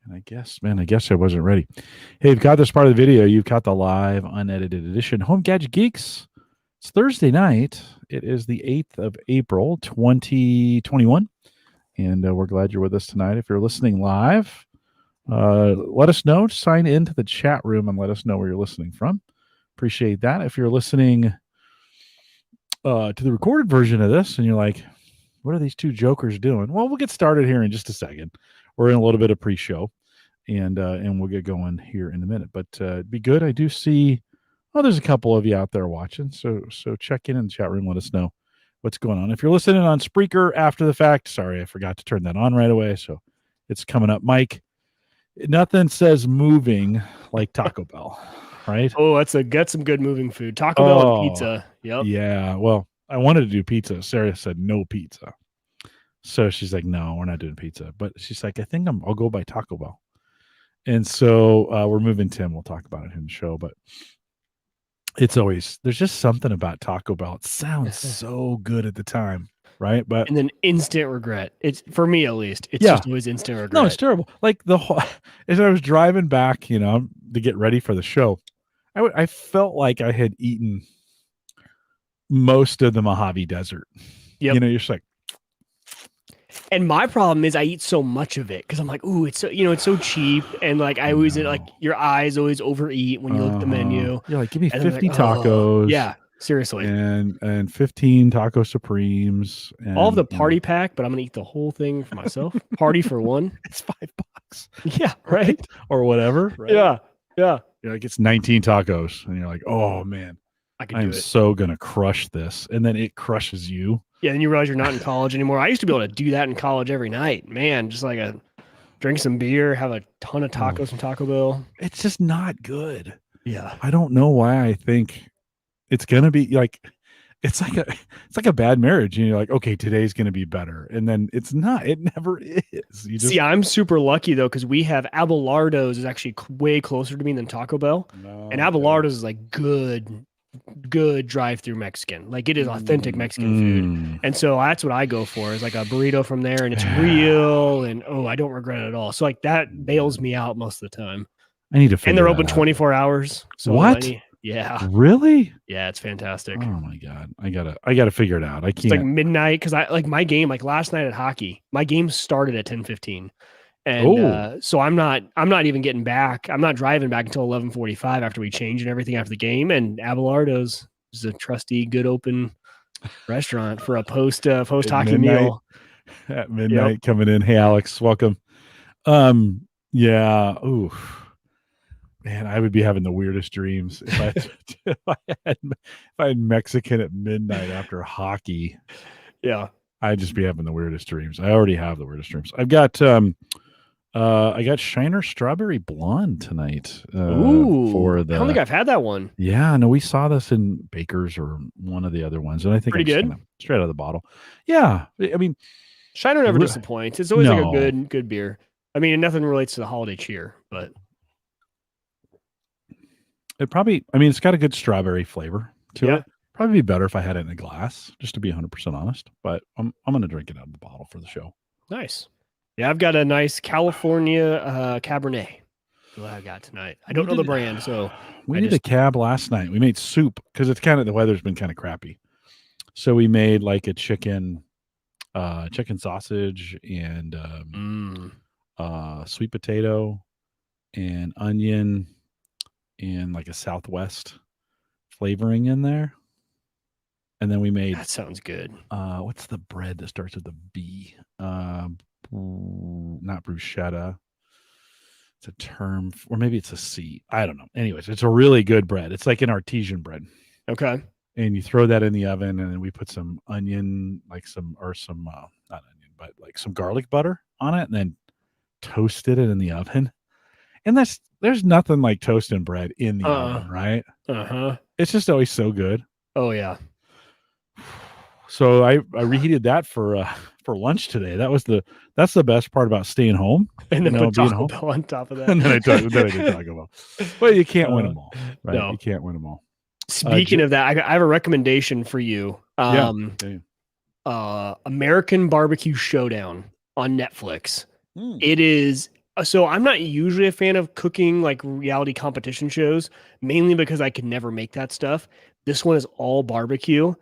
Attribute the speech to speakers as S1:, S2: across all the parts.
S1: And I guess I wasn't ready. Hey, you've got this part of the video. You've got the live, unedited edition. Home Gadget Geeks. It's Thursday night. It is the 8th of April, 2021. And we're glad you're with us tonight. If you're listening live, let us know. Sign into the chat room and let us know where you're listening from. Appreciate that. If you're listening to the recorded version of this and you're like, what are these two jokers doing? Well, we'll get started here in just a second. We're in a little bit of pre-show, and we'll get going here in a minute. But it'd be good. I do see, there's a couple of you out there watching. So check in the chat room. Let us know what's going on. If you're listening on Spreaker after the fact, sorry, I forgot to turn that on right away. So it's coming up. Mike, nothing says moving like Taco Bell, right?
S2: Oh, that's some good moving food. Taco Bell and pizza. Yep.
S1: Yeah. Well, I wanted to do pizza. Sarah said no pizza. So she's like, no, we're not doing pizza. But she's like, I think I'll go by Taco Bell. And so we're moving Tim. We'll talk about it in the show. But it's always, there's just something about Taco Bell. It sounds so good at the time, right? But
S2: and then instant regret. It's, for me at least, it's just always instant regret.
S1: No, it's terrible. Like as I was driving back, to get ready for the show, I felt like I had eaten most of the Mojave Desert.
S2: Yep.
S1: You're just like,
S2: and my problem is I eat so much of it because I'm like, ooh, it's so it's so cheap, and like I always like your eyes always overeat when you look at the menu.
S1: You're like, give me 50 tacos.
S2: Yeah, seriously.
S1: And 15 taco supremes. And,
S2: all of the party pack, but I'm gonna eat the whole thing for myself. Party for one.
S1: It's $5.
S2: Yeah, right.
S1: Or whatever. Right?
S2: Yeah.
S1: You're like, it's 19 tacos, and you're like, oh man, I'm so gonna crush this, and then it crushes you.
S2: Yeah, and you realize you're not in college anymore. I used to be able to do that in college every night. Man, just like drink some beer, have a ton of tacos from Taco Bell.
S1: It's just not good.
S2: Yeah.
S1: I don't know why I think it's gonna be like it's like a bad marriage. And you're like, okay, today's gonna be better. And then it's not. It never is.
S2: See, I'm super lucky though, because we have Abelardo's is actually way closer to me than Taco Bell. And Abelardo's is like good drive-through Mexican. Like it is authentic Mexican food. And so that's what I go for, is like a burrito from there, and it's real, and I don't regret it at all. So like that bails me out most of the time.
S1: I need to figure
S2: And they're open
S1: out.
S2: 24 hours. So
S1: what?
S2: Yeah.
S1: Really?
S2: Yeah, it's fantastic.
S1: Oh my God. I gotta figure it out. I can't.
S2: It's like midnight, because I like my game, like last night at hockey, my game started at 10:15. And so I'm not even getting back. I'm not driving back until 11:45 after we change and everything after the game. And Abelardo's is a trusty, good open restaurant for a post hockey meal
S1: at midnight. Coming in. Hey, Alex, welcome. Yeah. Ooh, man, I would be having the weirdest dreams if I had Mexican at midnight after hockey.
S2: Yeah,
S1: I'd just be having the weirdest dreams. I already have the weirdest dreams. I got Shiner Strawberry Blonde tonight.
S2: For the. I don't think I've had that one.
S1: Yeah, no, we saw this in Baker's or one of the other ones, and I think
S2: pretty good.
S1: Straight out of the bottle. Yeah, I mean,
S2: Shiner never disappoints. It's always like a good beer. I mean, nothing relates to the holiday cheer, but
S1: it probably. I mean, it's got a good strawberry flavor to it. Probably be better if I had it in a glass, just to be 100% honest. But I'm going to drink it out of the bottle for the show.
S2: Nice. Yeah, I've got a nice California Cabernet. That's what I got tonight. I don't know the brand, so
S1: we did a cab last night. We made soup because it's the weather's been kind of crappy. So we made like a chicken sausage and sweet potato and onion and like a Southwest flavoring in there. And then we made.
S2: That sounds good.
S1: What's the bread that starts with a B? Not bruschetta. It's a term, or maybe it's a C. I don't know. Anyways, it's a really good bread. It's like an artesian bread.
S2: Okay.
S1: And you throw that in the oven, and then we put some onion, not onion, but like some garlic butter on it, and then toasted it in the oven. And there's nothing like toasting bread in the oven, right? It's just always so good.
S2: Oh yeah.
S1: So I reheated that for lunch today. That's the best part about staying home.
S2: And then put Taco Bell on top of that.
S1: And then I did Taco Bell. Well, you can't win them all, right? No. You can't win them all.
S2: Speaking of that, I have a recommendation for you. American Barbecue Showdown on Netflix. It is So I'm not usually a fan of cooking like reality competition shows, mainly because I can never make that stuff. This one is all barbecue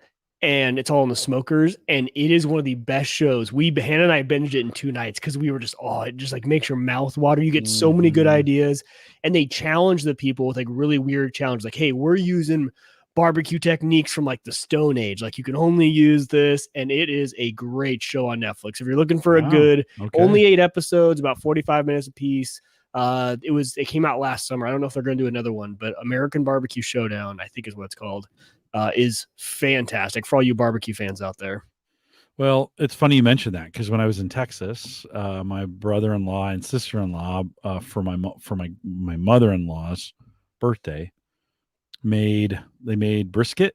S2: and it's all in the smokers, and it is one of the best shows. Hannah and I binged it in 2 nights because we were just, oh, it just like makes your mouth water. You get so many good ideas, and they challenge the people with like really weird challenges. Like, hey, we're using barbecue techniques from like the Stone Age. Like you can only use this, and it is a great show on Netflix. If you're looking for a good, only 8 episodes, about 45 minutes a piece. It came out last summer. I don't know if they're going to do another one, but American Barbecue Showdown, I think is what it's called, is fantastic for all you barbecue fans out there.
S1: Well, it's funny you mentioned that because when I was in Texas, my brother-in-law and sister-in-law for my mother-in-law's birthday they made brisket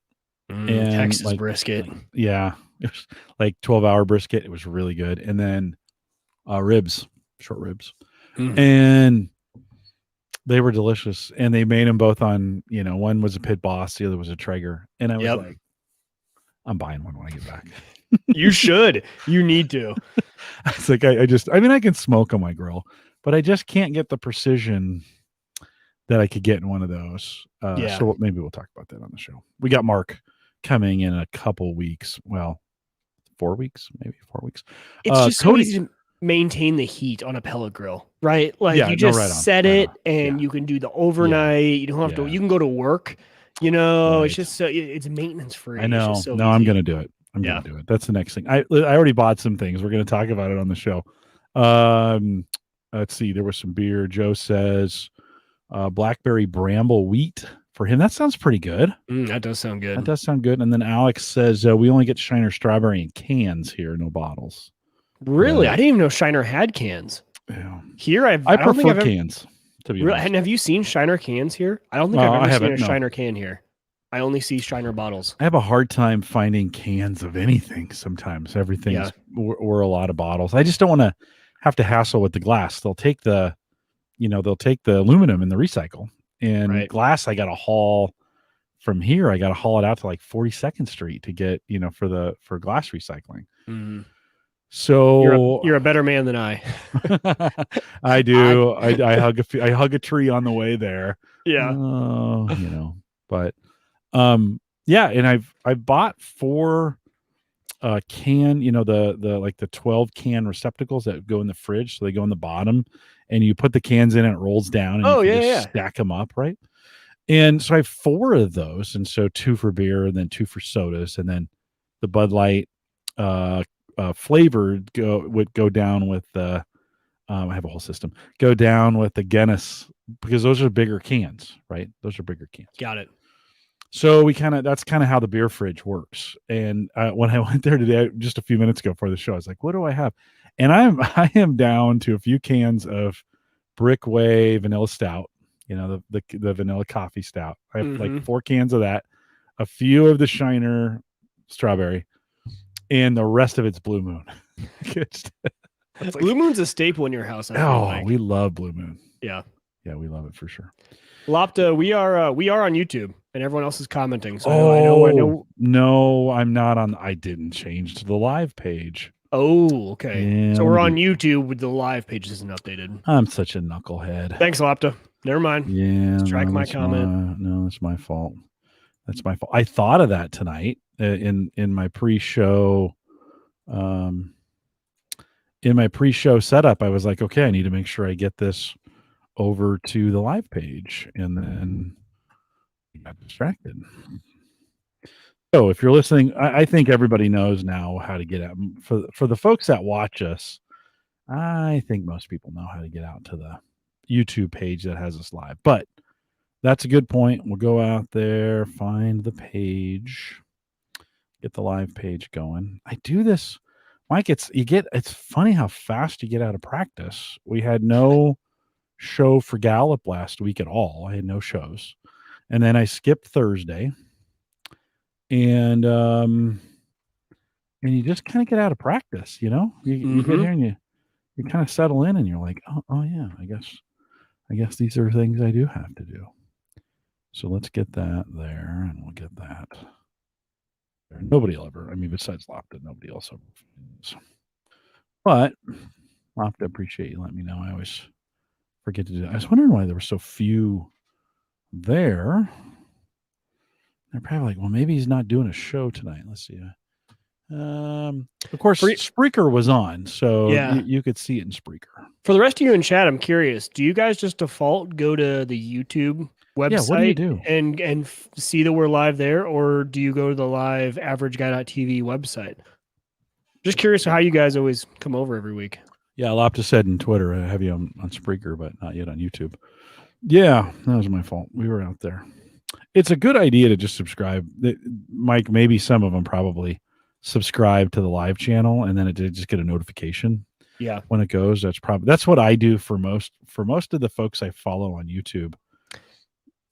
S1: and
S2: Texas brisket.
S1: Yeah, it was like 12-hour brisket. It was really good, and then ribs, short ribs, and they were delicious. And they made them both on, one was a Pit Boss, the other was a Traeger, and I was like, I'm buying one when I get back.
S2: You should. You need to.
S1: It's like I mean, I can smoke on my grill, but I just can't get the precision that I could get in one of those. So maybe we'll talk about that on the show. We got Mark coming in a couple weeks. Well, 4 weeks, maybe 4 weeks.
S2: It's just so easy to maintain the heat on a pellet grill, right? Like you just set it and you can do the overnight. You don't have to. You can go to work. It's just so it's maintenance free.
S1: I know.
S2: It's just so
S1: no,
S2: easy.
S1: I'm gonna do it. I'm gonna do it. That's the next thing. I already bought some things. We're gonna talk about it on the show. Let's see. There was some beer. Joe says blackberry bramble wheat for him. That sounds pretty good.
S2: That does sound good.
S1: That does sound good. And then Alex says we only get Shiner strawberry in cans here, no bottles.
S2: Really? I didn't even know Shiner had cans.
S1: Yeah.
S2: Here I
S1: prefer cans. To be honest.
S2: And have you seen Shiner cans here? I don't think I've ever seen a Shiner can here. I only see Shiner bottles.
S1: I have a hard time finding cans of anything sometimes. Everything's or a lot of bottles. I just don't want to have to hassle with the glass. They'll take the aluminum and the recycle. And glass I got to haul from here. I got to haul it out to like 42nd Street to get, for glass recycling. Mm-hmm. So
S2: you're a better man than I.
S1: I do. I hug a tree on the way there.
S2: Yeah.
S1: But and I've bought 4 can, the 12 can receptacles that go in the fridge. So they go in the bottom and you put the cans in and it rolls down and you can just stack them up. Right. And so I have 4 of those. And so 2 for beer and then 2 for sodas. And then the Bud Light, flavored would go down with the I have a whole system go down with the Guinness because those are bigger cans, right? Those are bigger cans.
S2: Got it.
S1: So that's kind of how the beer fridge works. And when I went there today, just a few minutes ago before the show, I was like, what do I have? And I am down to a few cans of Brickway Vanilla Stout, the vanilla coffee stout. I have like 4 cans of that, a few of the Shiner strawberry, and the rest of it's Blue Moon.
S2: Blue Moon's a staple in your house.
S1: We love Blue Moon.
S2: Yeah,
S1: we love it for sure.
S2: Lopta, we are on YouTube, and everyone else is commenting. So I know.
S1: No, I'm not on. I didn't change to the live page.
S2: Oh, okay. Yeah, so we're on YouTube with the live page isn't updated.
S1: I'm such a knucklehead.
S2: Thanks, Lopta. Never mind.
S1: Yeah,
S2: strike my comment.
S1: No, that's my fault. That's my fault. I thought of that tonight in my pre-show. In my pre-show setup, I was like, okay, I need to make sure I get this over to the live page, and then I got distracted. So if you're listening, I think everybody knows now how to get out. For the folks that watch us, I think most people know how to get out to the YouTube page that has us live. But that's a good point. We'll go out there, find the page, get the live page going. I do this, Mike. It's funny how fast you get out of practice. We had no show for Gallup last week at all. I had no shows, and then I skipped Thursday, and you just kind of get out of practice. You get here and you kind of settle in, and you're like, oh yeah, I guess these are things I do have to do. So let's get that there, and we'll get that there. Nobody will ever, besides Lopta, nobody else ever. But Lopta, appreciate you letting me know. I always forget to do that. I was wondering why there were so few there. They're probably like, well, maybe he's not doing a show tonight. Let's see. Of course, Spreaker was on, so you could see it in Spreaker.
S2: For the rest of you in chat, I'm curious. Do you guys just default go to the YouTube website?
S1: Yeah, what do you do?
S2: And see that we're live there, or do you go to the live averageguy.tv website? Just curious how you guys always come over every week.
S1: Yeah, Lopta said in Twitter, I have you on Spreaker, but not yet on YouTube. Yeah, that was my fault. We were out there. It's a good idea to just subscribe. Mike, maybe some of them probably subscribe to the live channel, and then it did just get a notification.
S2: Yeah,
S1: when it goes, that's what I do for most of the folks I follow on YouTube.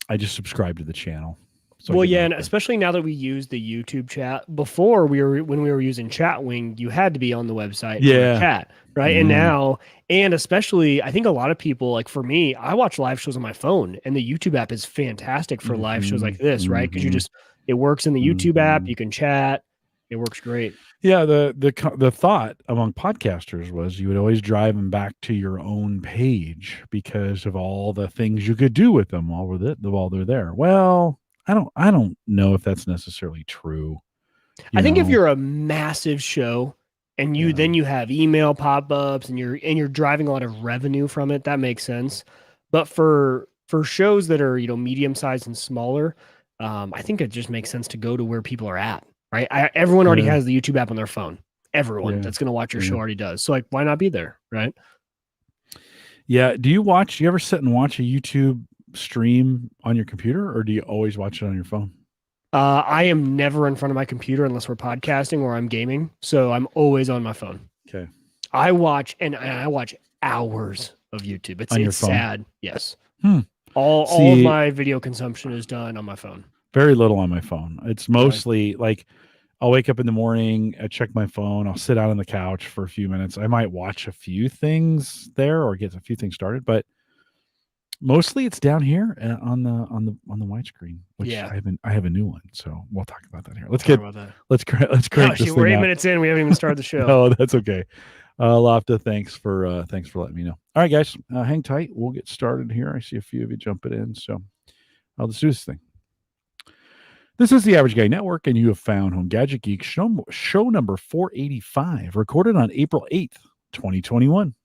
S1: I just subscribe to the channel.
S2: So and especially now that we use the YouTube chat. Before when we were using Chatwing, you had to be on the website for chat, right? And now, and especially, I think a lot of people, like for me, I watch live shows on my phone, and the YouTube app is fantastic for live shows like this, right? Because it works in the YouTube app. You can chat. It works great.
S1: Yeah, the thought among podcasters was you would always drive them back to your own page because of all the things you could do with them while they're there. Well, I don't know if that's necessarily true.
S2: I think if you're a massive show and then you have email pop-ups and you're driving a lot of revenue from it, that makes sense. But for shows that are medium sized and smaller, I think it just makes sense to go to where people are at. Right. Everyone already has the YouTube app on their phone. Everyone that's going to watch your show already does. So why not be there? Right.
S1: Yeah. Do you ever sit and watch a YouTube stream on your computer, or do you always watch it on your phone?
S2: I am never in front of my computer unless we're podcasting or I'm gaming. So I'm always on my phone.
S1: Okay.
S2: I watch hours of YouTube. It's sad. Yes. All of my video consumption is done on my phone.
S1: Very little on my phone. It's mostly like I'll wake up in the morning, I check my phone, I'll sit out on the couch for a few minutes. I might watch a few things there or get a few things started, but mostly it's down here on the widescreen, which I have a new one, so we'll talk about that here. Let's crank this thing
S2: we're 8 minutes in. We haven't even started the show.
S1: No, that's okay. Lofta, thanks for letting me know. All right, guys, hang tight. We'll get started here. I see a few of you jumping in, so let's do this thing. This is the Average Guy Network, and you have found Home Gadget Geeks show number 485, recorded on April 8th, 2021.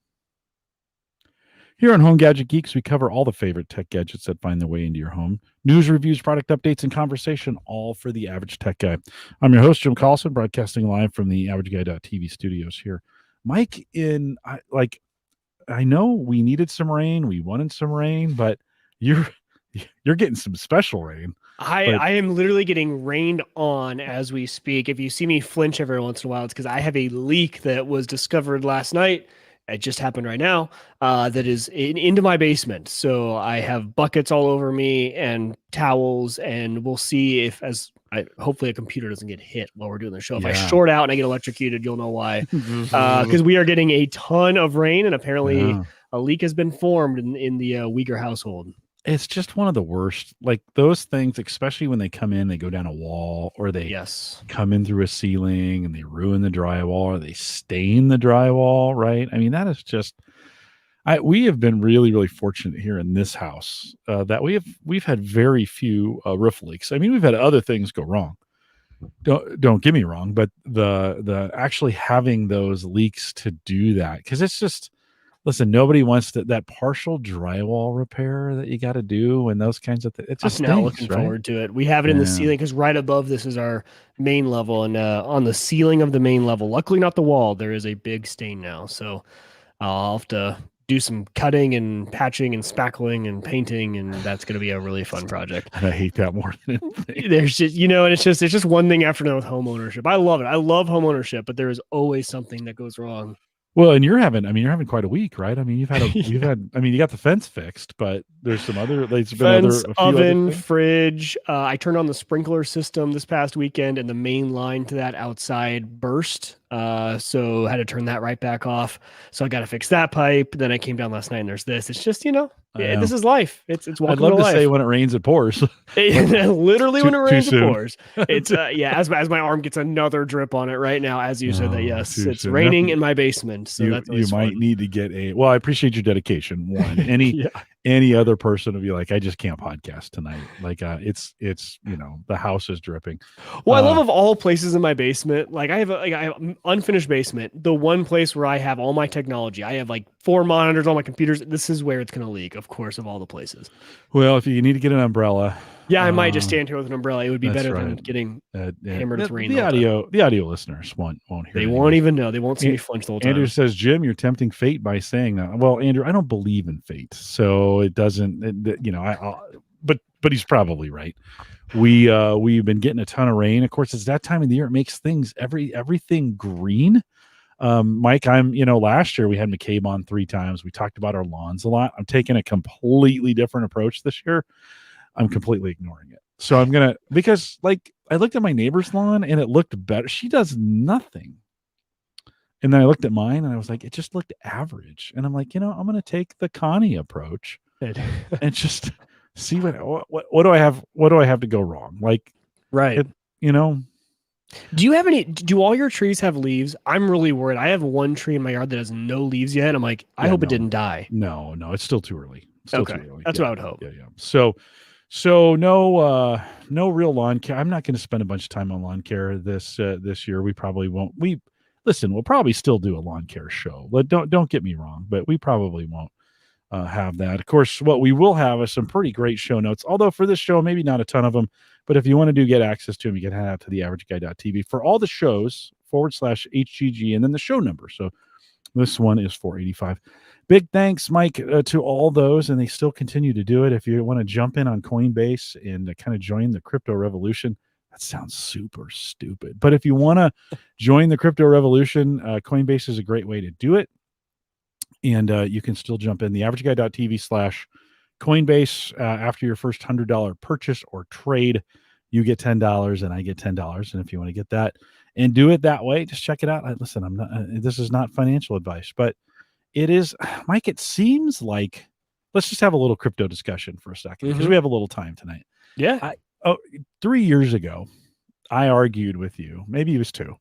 S1: Here on Home Gadget Geeks, we cover all the favorite tech gadgets that find their way into your home. News, reviews, product updates, and conversation, all for the average tech guy. I'm your host, Jim Carlson, broadcasting live from the AverageGuy.tv studios here. Mike, I know we needed some rain, we wanted some rain, but you're getting some special rain.
S2: I am literally getting rained on as we speak. If you see me flinch every once in a while, it's because I have a leak that was discovered last night. It just happened right now. That is into my basement. So I have buckets all over me and towels, and we'll see hopefully a computer doesn't get hit while we're doing the show. If I short out and I get electrocuted, you'll know why. Because we are getting a ton of rain, and apparently a leak has been formed in the Uyghur household.
S1: It's just one of the worst, like those things, especially when they come in, they go down a wall, or they come in through a ceiling and they ruin the drywall, or they stain the drywall. Right. I mean, that is just, we have been really, really fortunate here in this house that we've had very few roof leaks. I mean, we've had other things go wrong. Don't get me wrong, but the actually having those leaks to do that, because it's just, listen, nobody wants that partial drywall repair that you got to do and those kinds of things. It's just
S2: I'm now looking forward to it. We have it in the ceiling because right above this is our main level, and on the ceiling of the main level, luckily not the wall, there is a big stain now. So I'll have to do some cutting and patching and spackling and painting, and that's going to be a really fun project.
S1: I hate that more than anything.
S2: There's just, and it's just one thing after another with home ownership. I love it. I love home ownership, but there is always something that goes wrong.
S1: Well, and you're having quite a week, right? I mean, you got the fence fixed, but there's some other,
S2: fence, oven, fridge. I turned on the sprinkler system this past weekend, and the main line to that outside burst. So I had to turn that right back off. So I got to fix that pipe. Then I came down last night, and there's this. It's just, Yeah, this is life. It's
S1: I'd
S2: welcome
S1: love
S2: to
S1: to
S2: life.
S1: say when it rains, it pours.
S2: Literally when it rains, it
S1: soon.
S2: pours. It's as my arm gets another drip on it right now, as you said that. Yes,
S1: Too
S2: it's
S1: soon.
S2: raining in my basement, so that's
S1: You
S2: always
S1: might
S2: fun.
S1: need to get a. Well, I appreciate your dedication. One,
S2: Yeah.
S1: any other person would be like, I just can't podcast tonight. Like, it's the house is dripping.
S2: Well, I love of all places in my basement. Like I have an unfinished basement. The one place where I have all my technology. I have like 4 monitors, all my computers. This is where it's going to leak, of course, of all the places.
S1: Well, if you need to get an umbrella,
S2: yeah, I might just stand here with an umbrella. It would be
S1: that's
S2: better than
S1: right.
S2: getting hammered with rain.
S1: The audio listeners won't hear.
S2: They won't even know. They won't see me flinch the whole time.
S1: Andrew says, Jim, you're tempting fate by saying that. Well, Andrew, I don't believe in fate, so it doesn't. But he's probably right. We've been getting a ton of rain. Of course, it's that time of the year. It makes things everything green. Mike, last year we had McCabe on 3 times. We talked about our lawns a lot. I'm taking a completely different approach this year. I'm completely ignoring it. So I'm going to, because like I looked at my neighbor's lawn and it looked better. She does nothing. And then I looked at mine and I was like, it just looked average. And I'm like, I'm going to take the Connie approach and just see what do I have to go wrong? Like,
S2: right. Do all your trees have leaves? I'm really worried. I have one tree in my yard that has no leaves yet. I'm like, I hope it didn't die.
S1: No, it's still too early.
S2: Too early. That's what I would hope.
S1: Yeah. So no real lawn care. I'm not going to spend a bunch of time on lawn care this year. We probably won't. We'll probably still do a lawn care show. But don't get me wrong, but we probably won't have that. Of course, what we will have is some pretty great show notes. Although for this show, maybe not a ton of them. But if you want to get access to them, you can head out to theaverageguy.tv for all the shows /HGG and then the show number. So this one is 485. Big thanks, Mike, to all those, and they still continue to do it. If you want to jump in on Coinbase and kind of join the crypto revolution, that sounds super stupid. But if you want to join the crypto revolution, Coinbase is a great way to do it. And you can still jump in theaverageguy.tv /Coinbase. After your first $100 purchase or trade, you get $10 and I get $10. And if you want to get that and do it that way, just check it out. Listen, I'm not, this is not financial advice, but it is, Mike, it seems like, let's just have a little crypto discussion for a second because we have a little time tonight.
S2: Yeah.
S1: 3 years ago, I argued with you, maybe it was 2,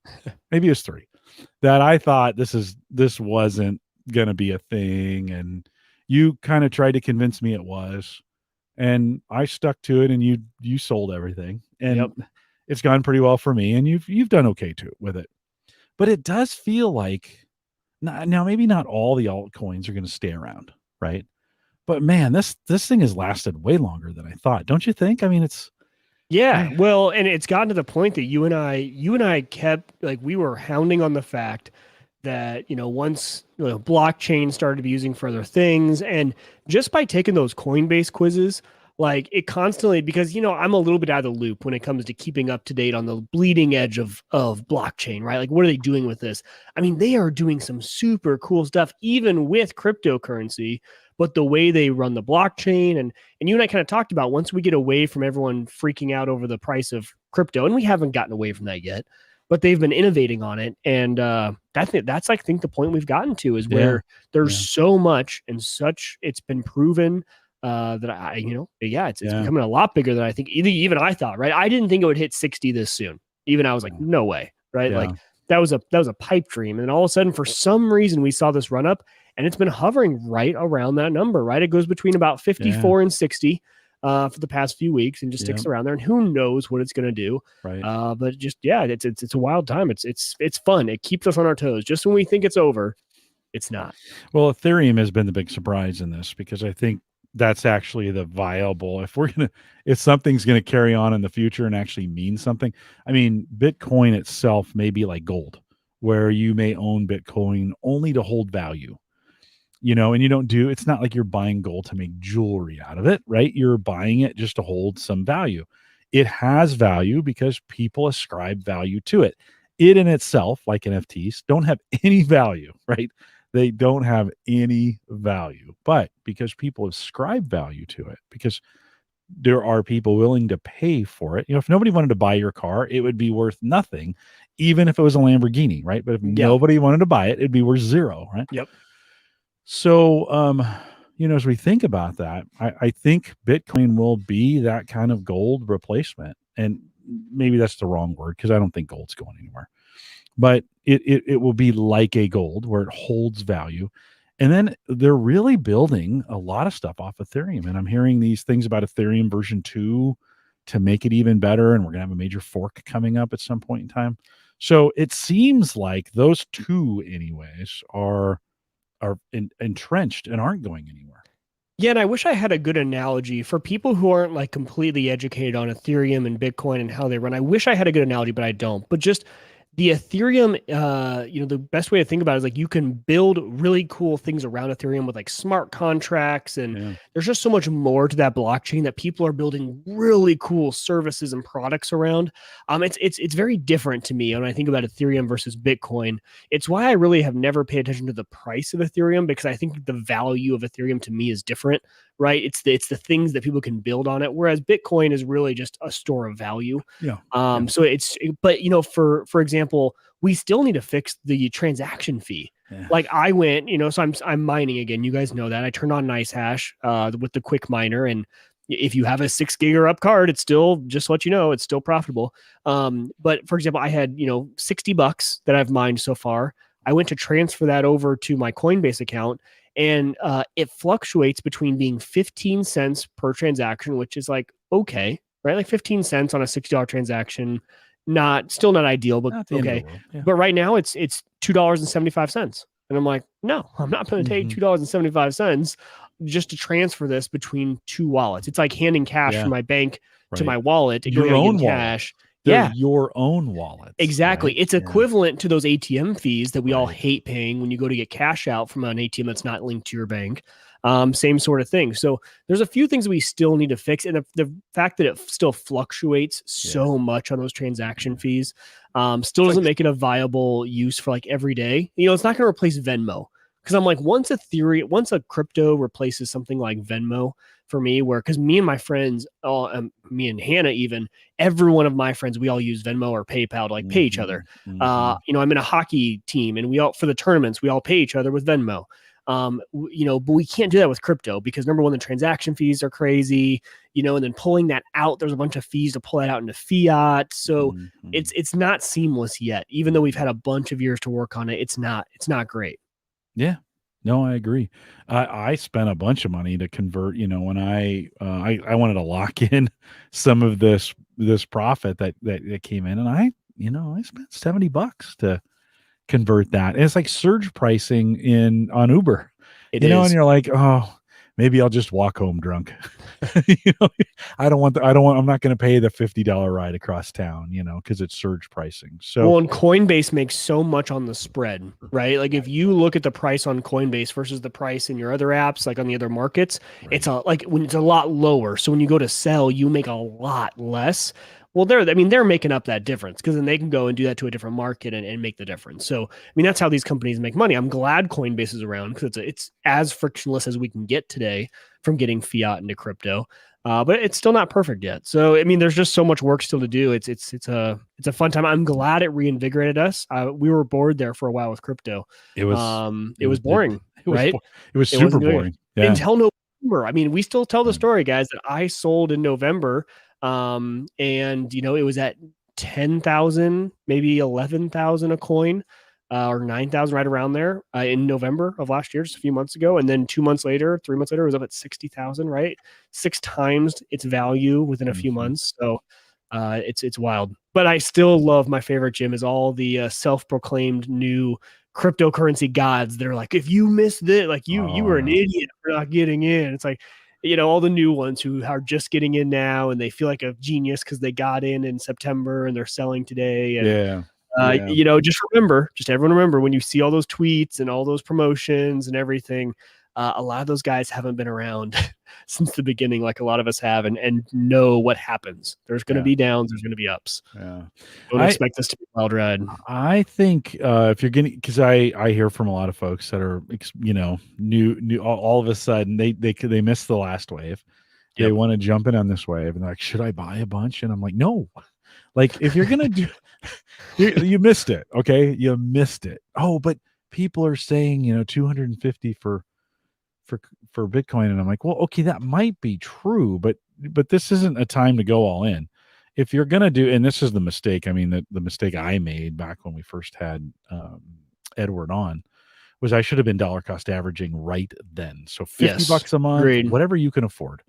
S1: maybe it was 3, that I thought this wasn't going to be a thing. And you kind of tried to convince me it was, and I stuck to it, and you sold everything, and it's gone pretty well for me, and you've done okay too with it. But it does feel like now maybe not all the altcoins are going to stay around, right? But man, this thing has lasted way longer than I thought. Don't you think? I mean,
S2: well, and it's gotten to the point that you and I kept, like, we were hounding on the fact that, once blockchain started to be using for other things, and just by taking those Coinbase quizzes, like it constantly, because I'm a little bit out of the loop when it comes to keeping up to date on the bleeding edge of blockchain, right? Like, what are they doing with this? I mean, they are doing some super cool stuff, even with cryptocurrency. But the way they run the blockchain, and you and I kind of talked about, once we get away from everyone freaking out over the price of crypto, and we haven't gotten away from that yet, but they've been innovating on it. And that's I think the point we've gotten to is where there's so much and such, it's been proven that it's becoming a lot bigger than I think even I thought, right? I didn't think it would hit 60 this soon. Even I was like, no way, right? Like that was a pipe dream. And then all of a sudden, for some reason, we saw this run up, and it's been hovering right around that number, right? It goes between about 54 and 60 for the past few weeks, and just sticks around there. And who knows what it's going to do?
S1: Right.
S2: But just it's a wild time. It's fun. It keeps us on our toes. Just when we think it's over, it's not.
S1: Well, Ethereum has been the big surprise in this, because I think that's actually the viable, if something's going to carry on in the future and actually mean something. I mean, Bitcoin itself may be like gold, where you may own Bitcoin only to hold value, and it's not like you're buying gold to make jewelry out of it, right? You're buying it just to hold some value. It has value because people ascribe value to it. It in itself, like NFTs, don't have any value, right? They don't have any value, but because people ascribe value to it, because there are people willing to pay for it. If nobody wanted to buy your car, it would be worth nothing, even if it was a Lamborghini, right? But if nobody wanted to buy it, it'd be worth 0, right?
S2: Yep.
S1: So, as we think about that, I think Bitcoin will be that kind of gold replacement. And maybe that's the wrong word because I don't think gold's going anywhere. But it will be like a gold where it holds value. And then they're really building a lot of stuff off Ethereum. And I'm hearing these things about Ethereum version 2 to make it even better. And we're going to have a major fork coming up at some point in time. So it seems like those two, anyways, are entrenched and aren't going anywhere.
S2: Yeah, and I wish I had a good analogy for people who aren't like completely educated on Ethereum and Bitcoin and how they run. I wish I had a good analogy, but I don't. But just the Ethereum, the best way to think about it is like you can build really cool things around Ethereum with like smart contracts, and there's just so much more to that blockchain that people are building really cool services and products around. It's very different to me when I think about Ethereum versus Bitcoin. It's why I really have never paid attention to the price of Ethereum, because I think the value of Ethereum to me is different, right? It's the things that people can build on it, whereas Bitcoin is really just a store of value. So but for example, we still need to fix the transaction fee. Like I went, so I'm mining again. You guys know that I turned on NiceHash with the quick miner, and if you have a 6 gig or up card, it's still, just to let you know, it's still profitable. But for example, I had $60 that I've mined so far. I went to transfer that over to my Coinbase account, and it fluctuates between being 15 cents per transaction, which is like okay, right? Like 15 cents on a $60 transaction. Still not ideal, but okay. But right now it's $2.75. And I'm like, no, I'm not going to take $2.75 just to transfer this between two wallets. It's like handing cash from my bank to my wallet.
S1: Your own
S2: cash.
S1: They're your own wallet.
S2: Exactly. Right? It's equivalent to those ATM fees that we all hate paying when you go to get cash out from an ATM that's not linked to your bank. Same sort of thing. So there's a few things we still need to fix. And the fact that it still fluctuates so much on those transaction fees still doesn't make it a viable use for like every day. It's not going to replace Venmo. Because I'm like, once a crypto replaces something like Venmo for me, because me and my friends, me and Hannah even, every one of my friends, we all use Venmo or PayPal to like pay each other. I'm in a hockey team, and we all, for the tournaments, we all pay each other with Venmo. But we can't do that with crypto because number one, the transaction fees are crazy, and then pulling that out, there's a bunch of fees to pull that out into fiat. So it's not seamless yet, even though we've had a bunch of years to work on it. It's not great.
S1: Yeah, no, I agree. I spent a bunch of money to convert, when I wanted to lock in some of this profit that came in, and I spent $70 to convert that. And it's like surge pricing on Uber, and you're like, oh, maybe I'll just walk home drunk. I'm not going to pay the $50 ride across town, because it's surge pricing. So,
S2: and Coinbase makes so much on the spread, right? Like if you look at the price on Coinbase versus the price in your other apps, like on the other markets, it's when it's a lot lower. So when you go to sell, you make a lot less. Well, they're making up that difference because then they can go and do that to a different market and make the difference. So, that's how these companies make money. I'm glad Coinbase is around because it's as frictionless as we can get today from getting fiat into crypto. But it's still not perfect yet. So, there's just so much work still to do. It's a fun time. I'm glad it reinvigorated us. We were bored there for a while with crypto.
S1: It was
S2: boring, right?
S1: It was super boring.
S2: Until November. We still tell the story, guys, that I sold in November. And it was at 10,000, maybe 11,000 a coin, or 9,000, right around there, in November of last year, just a few months ago. And then 3 months later, it was up at 60,000, right? 6 times its value within a few months. So, it's wild, but I still love, my favorite, Jim, is all the self-proclaimed new cryptocurrency gods that are like, if you missed it, like you were an idiot for not getting in. It's like, all the new ones who are just getting in now and they feel like a genius because they got in September and they're selling today. And, just everyone remember, when you see all those tweets and all those promotions and everything, a lot of those guys haven't been around since the beginning, like a lot of us have, and know what happens. There's going to be downs. There's going to be ups.
S1: Yeah.
S2: Don't expect this to be a wild ride.
S1: I think if you're getting, because I hear from a lot of folks that are, new, all of a sudden they missed the last wave. They want to jump in on this wave and they're like, should I buy a bunch? And I'm like, no, like if you're going to do, you missed it. Okay. You missed it. Oh, but people are saying, 250 for Bitcoin, and I'm like, well, okay, that might be true, but this isn't a time to go all in. If you're gonna do, and this is the mistake. I mean, the mistake I made back when we first had Edward on was I should have been dollar cost averaging right then. So
S2: Yes.
S1: $50 a month,
S2: Agreed.
S1: whatever you can afford.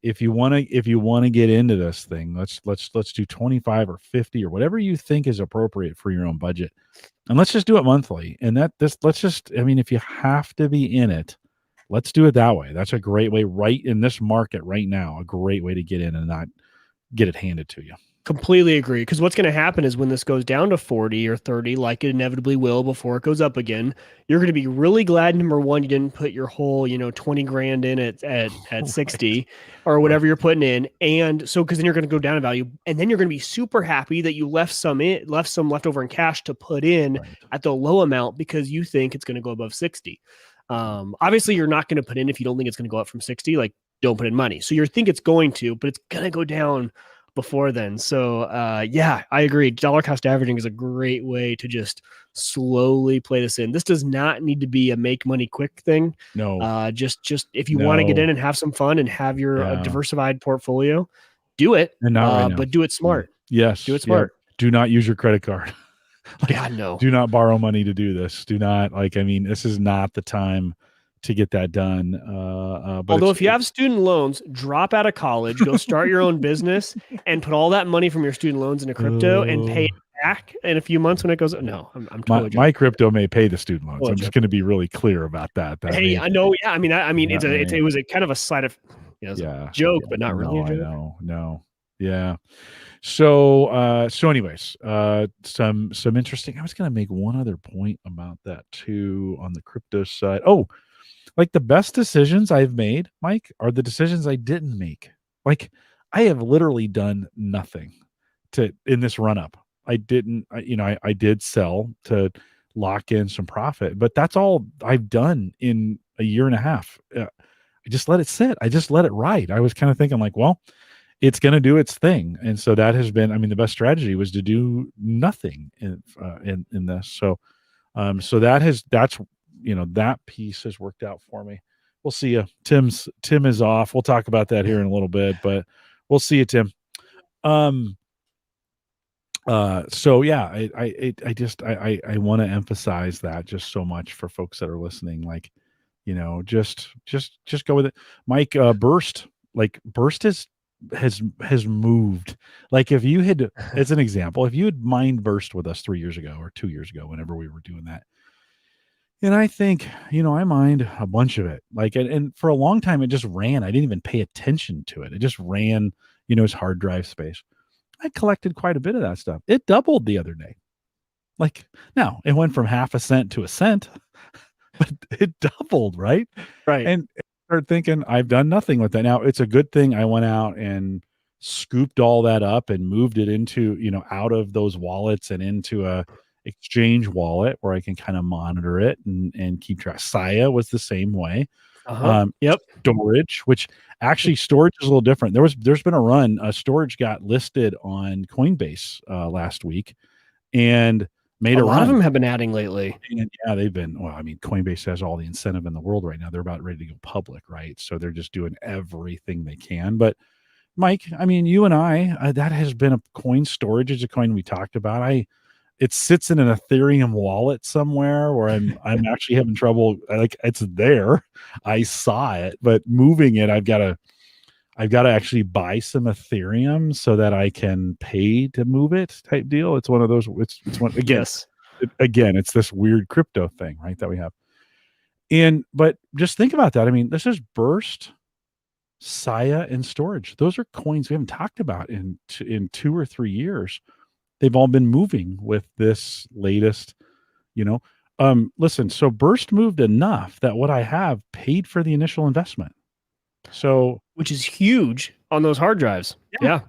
S1: If you want to get into this thing, let's do 25 or 50 or whatever you think is appropriate for your own budget. And let's just do it monthly. And let's just, I mean, if you have to be in it, let's do it that way. That's a great way right in this market right now, a great way to get in and not get it handed to you.
S2: Completely agree. Because what's going to happen is when this goes down to 40 or 30, like it inevitably will before it goes up again, you're going to be really glad, number one, you didn't put your whole, 20 grand in at 60 or whatever you're putting in. And so, because then you're going to go down in value, and then you're going to be super happy that you left some left over in cash to put in at the low amount because you think it's going to go above 60. Obviously you're not going to put in if you don't think it's going to go up from 60, like don't put in money. So you think it's going to, but it's going to go down before then. So yeah, I agree. Dollar cost averaging is a great way to just slowly play this in. This does not need to be a make money quick thing.
S1: No.
S2: Just if you want to get in and have some fun and have your diversified portfolio, do it.
S1: And not right now.
S2: But do it smart.
S1: Yes.
S2: Do it smart.
S1: Yeah. Do not use your credit card.
S2: God, no.
S1: Do not borrow money to do this. Do not, this is not the time to get that done. But
S2: although if you have student loans, drop out of college, go start your own business and put all that money from your student loans into crypto and pay it back in a few months when it goes. No, I'm totally
S1: my crypto may pay the student loans.
S2: Totally
S1: I'm just going to be really clear about that.
S2: I know. Yeah. I mean, it was a kind of a side of, joke, but not really a joke.
S1: No. Yeah. So anyways, some interesting, I was going to make one other point about that too on the crypto side. Oh, like the best decisions I've made, Mike, are the decisions I didn't make. Like I have literally done nothing in this run up. I did sell to lock in some profit, but that's all I've done in a year and a half. I just let it sit. I just let it ride. I was kind of thinking like, well, it's going to do its thing. And so that has been, the best strategy was to do nothing in this. So, that's, that piece has worked out for me. We'll see you. Tim is off. We'll talk about that here in a little bit, but we'll see you, Tim. So yeah, I want to emphasize that just so much for folks that are listening, like, just go with it. Mike, Burst has moved. Like if you had, as an example, if you had mined Burst with us 3 years ago or 2 years ago, whenever we were doing that, and I think, I mined a bunch of it. Like, and for a long time, it just ran. I didn't even pay attention to it. It just ran, as hard drive space. I collected quite a bit of that stuff. It doubled the other day. Like now it went from half a cent to a cent, but it doubled, right?
S2: Right.
S1: And I started thinking, I've done nothing with that. Now it's a good thing I went out and scooped all that up and moved it into, out of those wallets and into a exchange wallet where I can kind of monitor it and keep track. Saya was the same way.
S2: Yep.
S1: Storage, which actually storage is a little different. There's been a run. Storage got listed on Coinbase last week and made a
S2: lot
S1: run.
S2: of them have been adding lately.
S1: And yeah, they've been. Well, Coinbase has all the incentive in the world right now. They're about ready to go public, right? So they're just doing everything they can. But Mike, you and I, that has been a coin. Storage is a coin we talked about. It sits in an Ethereum wallet somewhere where I'm actually having trouble. Like it's there. I saw it, but moving it, I've got to actually buy some Ethereum so that I can pay to move it type deal. It's one of those, it's one, again, it's this weird crypto thing, right? That we have. But just think about that. This is Burst, Saya, and Storage. Those are coins we haven't talked about in 2 or 3 years. They've all been moving with this latest, listen, so Burst moved enough that what I have paid for the initial investment. So,
S2: which is huge on those hard drives. Yeah.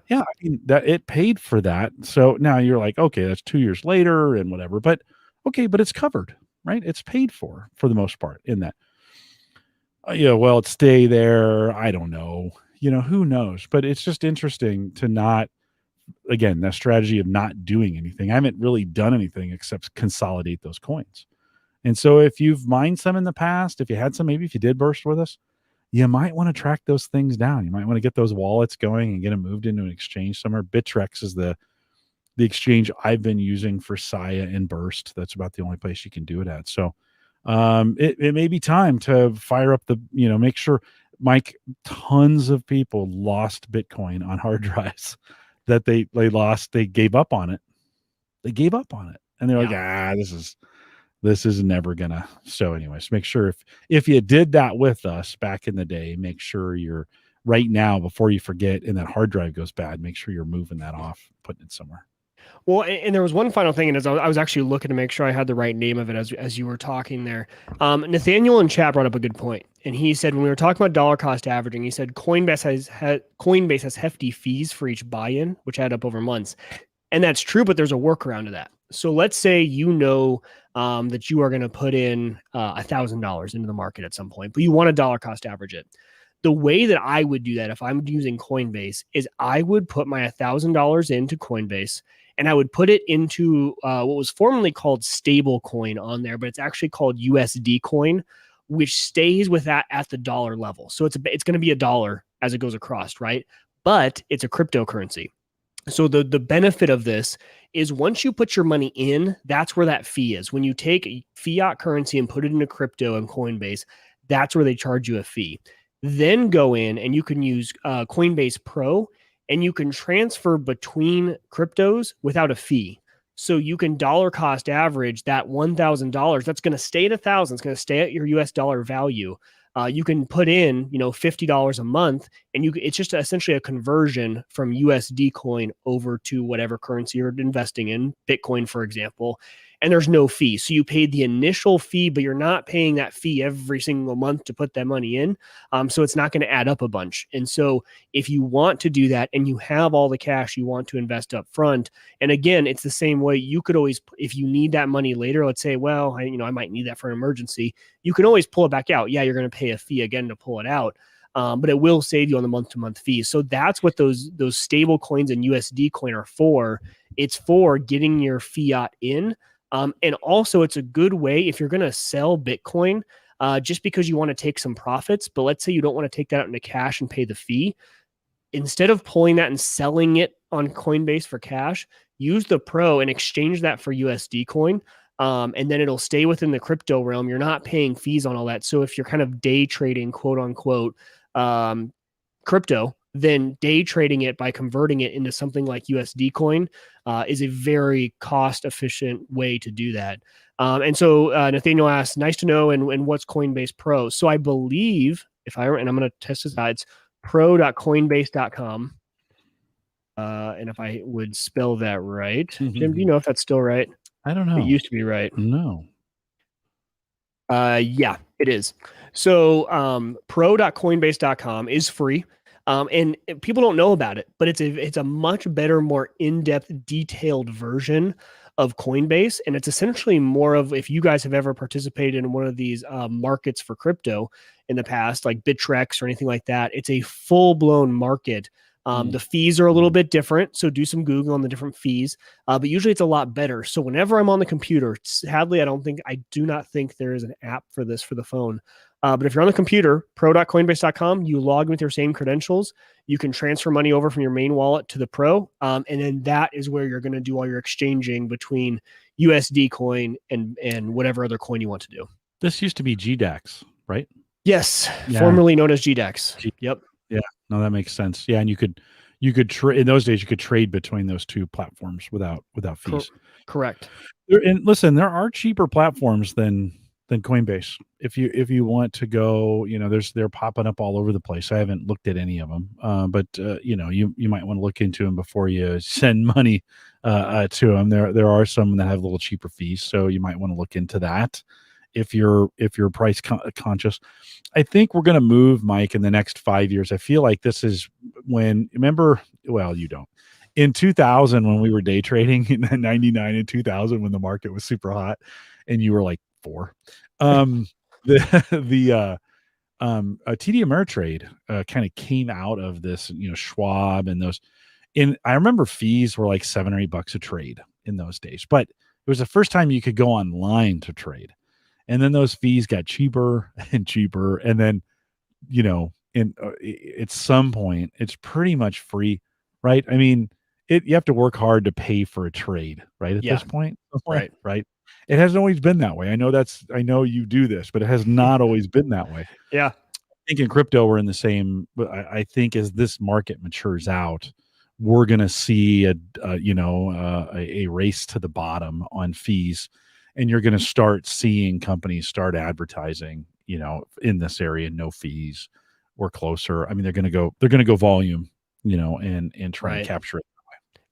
S1: That it paid for that. So now you're like, okay, that's 2 years later and whatever, but okay, but it's covered, right? It's paid for the most part in that. Well, it stay there. I don't know, who knows, but it's just interesting to not, again, that strategy of not doing anything. I haven't really done anything except consolidate those coins. And so if you've mined some in the past, if you had some, maybe if you did Burst with us, you might want to track those things down. You might want to get those wallets going and get them moved into an exchange somewhere. Bittrex is the exchange I've been using for Saya and Burst. That's about the only place you can do it at. So it may be time to fire up make sure, Mike, tons of people lost Bitcoin on hard drives that they gave up on it. They gave up on it. And they're like, this is never gonna. So anyways, make sure if you did that with us back in the day, make sure you're right now, before you forget and that hard drive goes bad, make sure you're moving that off, putting it somewhere.
S2: Well, and there was one final thing, and as I was actually looking to make sure I had the right name of it as you were talking there. Nathaniel in chat brought up a good point, and he said when we were talking about dollar cost averaging, he said Coinbase has hefty fees for each buy-in, which add up over months, and that's true. But there's a workaround to that. So let's say that you are going to put in $1,000 into the market at some point, but you want to dollar cost average it. The way that I would do that if I'm using Coinbase is I would put my $1,000 into Coinbase, and I would put it into what was formerly called stable coin on there, but it's actually called USD coin, which stays with that at the dollar level. So it's going to be $1 as it goes across, right? But it's a cryptocurrency. So the benefit of this is once you put your money in, that's where that fee is. When you take fiat currency and put it into crypto and Coinbase, that's where they charge you a fee. Then go in and you can use Coinbase Pro, and you can transfer between cryptos without a fee. So you can dollar cost average that $1,000. That's going to stay at 1,000. It's going to stay at your US dollar value. You can put in, $50 a month, and it's just essentially a conversion from USD coin over to whatever currency you're investing in, Bitcoin, for example. And there's no fee. So you paid the initial fee, but you're not paying that fee every single month to put that money in. So it's not going to add up a bunch. And so if you want to do that and you have all the cash you want to invest up front, and again, it's the same way you could always, if you need that money later, let's say, well, I might need that for an emergency. You can always pull it back out. Yeah, you're going to pay a fee again to pull it out. But it will save you on the month-to-month fees. So that's what those stable coins and USD coin are for. It's for getting your fiat in. And also it's a good way if you're going to sell Bitcoin, just because you want to take some profits, but let's say you don't want to take that out into cash and pay the fee. Instead of pulling that and selling it on Coinbase for cash, use the Pro and exchange that for USD coin. And then it'll stay within the crypto realm. You're not paying fees on all that. So if you're kind of day trading, quote unquote, crypto, then day trading it by converting it into something like USD coin is a very cost efficient way to do that. And so Nathaniel asked, nice to know. And what's Coinbase Pro? So I believe and I'm going to test this out, it's pro.coinbase.com. And if I would spell that right, Jim, do you know if that's still right?
S1: I don't know.
S2: It used to be right.
S1: No.
S2: Yeah, it is. So pro.coinbase.com is free. And people don't know about it, but it's a much better, more in-depth, detailed version of Coinbase. And it's essentially more of, if you guys have ever participated in one of these markets for crypto in the past, like Bittrex or anything like that, it's a full-blown market. The fees are a little bit different, so do some Google on the different fees, but usually it's a lot better. So whenever I'm on the computer, sadly, I do not think there is an app for this for the phone. But if you're on the computer, pro.coinbase.com, you log in with your same credentials. You can transfer money over from your main wallet to the Pro, and then that is where you're going to do all your exchanging between USD coin and whatever other coin you want to do.
S1: This used to be GDAX, right?
S2: Yes, formerly known as GDAX. Yep.
S1: Yeah, no, that makes sense. Yeah, and you could trade in those days. You could trade between those two platforms without fees.
S2: Correct.
S1: And listen, there are cheaper platforms than Coinbase. If you want to go, they're popping up all over the place. I haven't looked at any of them, but you might want to look into them before you send money to them. There are some that have a little cheaper fees, so you might want to look into that if you're price conscious. I think we're going to move, Mike, in the next 5 years. I feel like this is remember, well, you don't. In 2000, when we were day trading in 99 and 2000, when the market was super hot and you were like 4, the TD Ameritrade kind of came out of this, Schwab and those. I remember fees were like $7 or $8 a trade in those days, but it was the first time you could go online to trade. And then those fees got cheaper and cheaper. And then at some point, it's pretty much free, right? I mean, you have to work hard to pay for a trade, right? At
S2: Yeah.
S1: this point,
S2: Right.
S1: right? It hasn't always been that way. I know you do this, but it has not always been that way.
S2: Yeah.
S1: I think in crypto we're in the same. But I think as this market matures out, we're going to see a race to the bottom on fees, and you're going to start seeing companies start advertising, in this area, no fees. We're closer. I mean, they're going to go volume, and try and
S2: Right.
S1: capture it.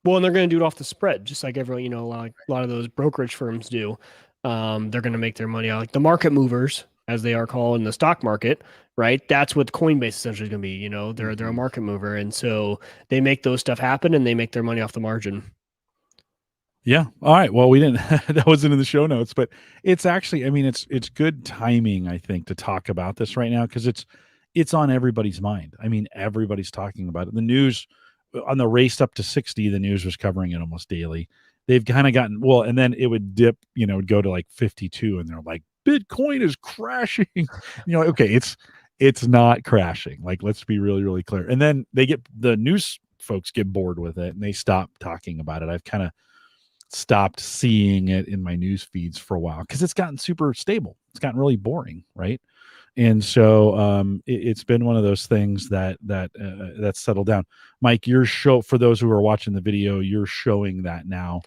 S2: Well, and they're going to do it off the spread, just like everyone, a lot of those brokerage firms do. They're going to make their money out like the market movers, as they are called in the stock market, right? That's what Coinbase essentially is going to be. They're a market mover, and so they make those stuff happen, and they make their money off the margin.
S1: Yeah. All right. Well, we didn't. That wasn't in the show notes, but it's actually. I mean, it's good timing, I think, to talk about this right now because it's on everybody's mind. I mean, everybody's talking about it. The news on the race up to 60, the news was covering it almost daily. They've kind of gotten and then it would dip. It'd go to like 52, and they're like, Bitcoin is crashing. Okay, it's not crashing. Like, let's be really, really clear. And then the news folks get bored with it, and they stop talking about it. I've kind of stopped seeing it in my news feeds for a while because it's gotten super stable. It's gotten really boring, right? And so it's been one of those things that's settled down. Mike, for those who are watching the video, you're showing that now.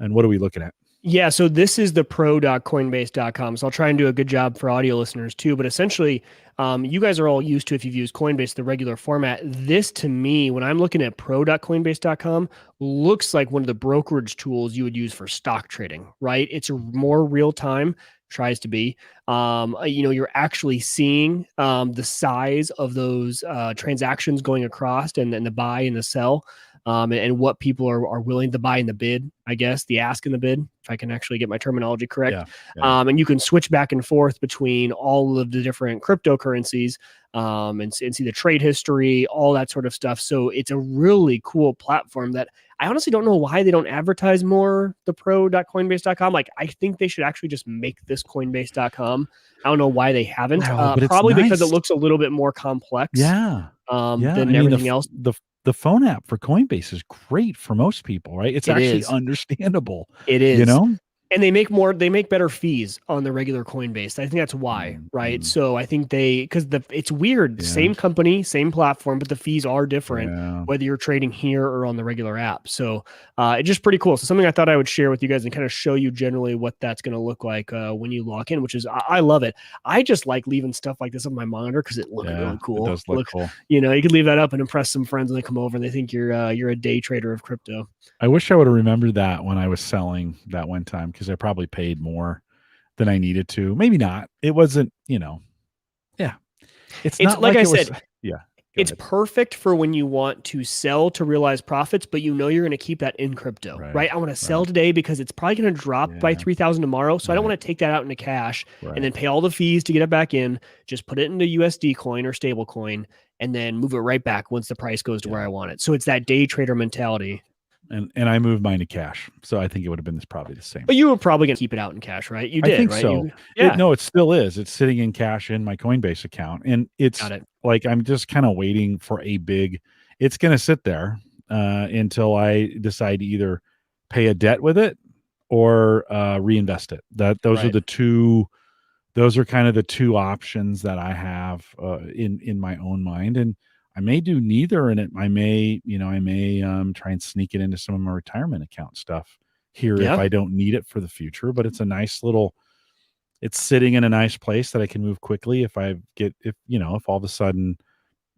S1: And what are we looking at?
S2: Yeah, so this is the pro.coinbase.com. So I'll try and do a good job for audio listeners too. But essentially, you guys are all used to, if you've used Coinbase, the regular format. This, to me, when I'm looking at pro.coinbase.com, looks like one of the brokerage tools you would use for stock trading, right? It's more real time, tries to be. You're actually seeing the size of those transactions going across, and the buy and the sell. And what people are willing to buy in the bid, I guess, the ask and the bid, if I can actually get my terminology correct.
S1: Yeah.
S2: And you can switch back and forth between all of the different cryptocurrencies and see the trade history, all that sort of stuff. So it's a really cool platform that I honestly don't know why they don't advertise more, the pro.coinbase.com. Like, I think they should actually just make this coinbase.com. I don't know why they haven't.
S1: But
S2: probably
S1: nice.
S2: because it looks a little bit more complex than everything else.
S1: The phone app for Coinbase is great for most people, right? It's actually understandable.
S2: It is. And they make better fees on the regular Coinbase. I think that's why, right? So I think it's weird. Same company, same platform, but the fees are different whether you're trading here or on the regular app. So it's just pretty cool. So something I thought I would share with you guys and kind of show you generally what that's going to look like when you log in, which is, I love it. I just like leaving stuff like this on my monitor because it looks really cool.
S1: It does look cool.
S2: You could leave that up and impress some friends when they come over and they think you're a day trader of crypto.
S1: I wish I would have remembered that when I was selling that one time, because I probably paid more than I needed to. Maybe not. It wasn't, It's not
S2: like I said.
S1: Yeah.
S2: It's perfect for when you want to sell to realize profits, but you're going to keep that in crypto, right? I want to sell today because it's probably going to drop by 3,000 tomorrow. So I don't want to take that out into cash and then pay all the fees to get it back in. Just put it into USD coin or stable coin and then move it right back once the price goes to where I want it. So it's that day trader mentality.
S1: And I moved mine to cash, so I think it would have been probably the same.
S2: But you were probably going to keep it out in cash, right? You did,
S1: I think
S2: right?
S1: so. It still is. It's sitting in cash in my Coinbase account, and it's like I'm just kind of waiting for a big. It's going to sit there until I decide to either pay a debt with it or reinvest it. Those are the two. Those are kind of the two options that I have in my own mind, and I may do neither, and I may try and sneak it into some of my retirement account stuff here if I don't need it for the future. But it's a nice it's sitting in a nice place that I can move quickly if all of a sudden,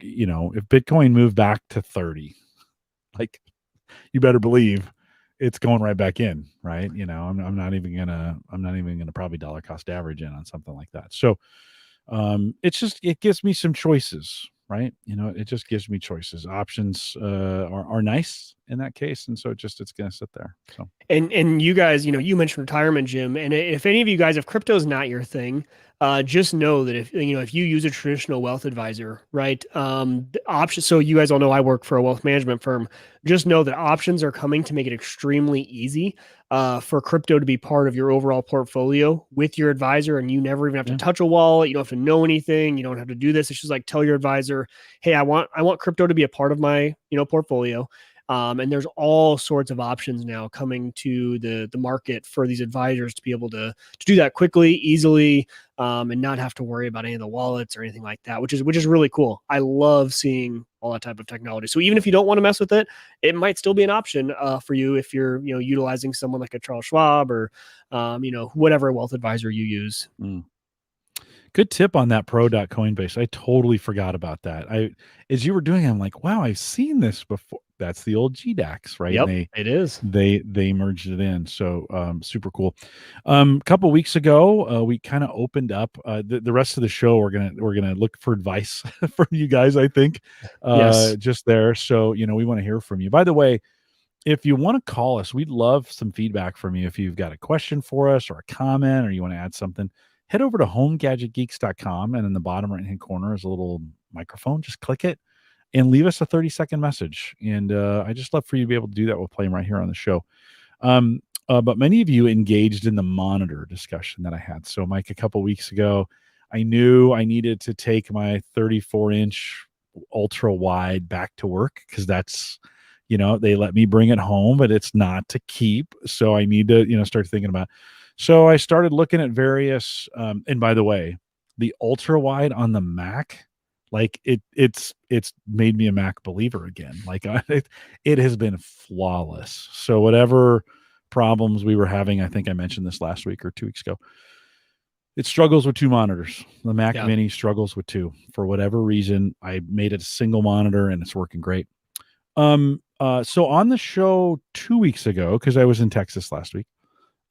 S1: if Bitcoin moved back to 30, like, you better believe it's going right back in, right? I'm not even gonna probably dollar cost average in on something like that. So it gives me some choices. Right. It just gives me choices. Options are nice in that case. And so it's going to sit there. So,
S2: and you guys, you mentioned retirement, Jim. And if any of you guys, if crypto is not your thing, just know that if you use a traditional wealth advisor, right? Options. So you guys all know I work for a wealth management firm. Just know that options are coming to make it extremely easy for crypto to be part of your overall portfolio with your advisor, and you never even have to
S1: Yeah.
S2: touch a wallet. You don't have to know anything. You don't have to do this. It's just like tell your advisor, hey, I want crypto to be a part of my portfolio. And there's all sorts of options now coming to the market for these advisors to be able to do that quickly, easily, and not have to worry about any of the wallets or anything like that, which is really cool. I love seeing all that type of technology. So even if you don't want to mess with it, it might still be an option for you if you're utilizing someone like a Charles Schwab or whatever wealth advisor you use.
S1: Good tip on that pro.coinbase. I totally forgot about that. As you were doing, I'm like, wow, I've seen this before. That's the old GDAX, right?
S2: Yep,
S1: And
S2: it is.
S1: they merged it in. So super cool. A couple weeks ago, we kind of opened up the rest of the show. We're gonna look for advice from you guys, I think.
S2: Yes.
S1: Just there. So we want to hear from you. By the way, if you want to call us, we'd love some feedback from you. If you've got a question for us or a comment or you want to add something, head over to homegadgetgeeks.com, and in the bottom right hand corner is a little microphone. Just click it and leave us a 30-second message. And I just love for you to be able to do that. We'll play them right here on the show. But many of you engaged in the monitor discussion that I had. So, Mike, a couple weeks ago, I knew I needed to take my 34-inch ultra wide back to work because that's, they let me bring it home, but it's not to keep. So I need to, start thinking about. So I started looking at various, and by the way, the ultra wide on the Mac, like it's made me a Mac believer again. Like it has been flawless. So whatever problems we were having, I think I mentioned this last week or 2 weeks ago, it struggles with two monitors. The Mac Mini struggles with two for whatever reason. I made it a single monitor and it's working great. So on the show 2 weeks ago, because I was in Texas last week,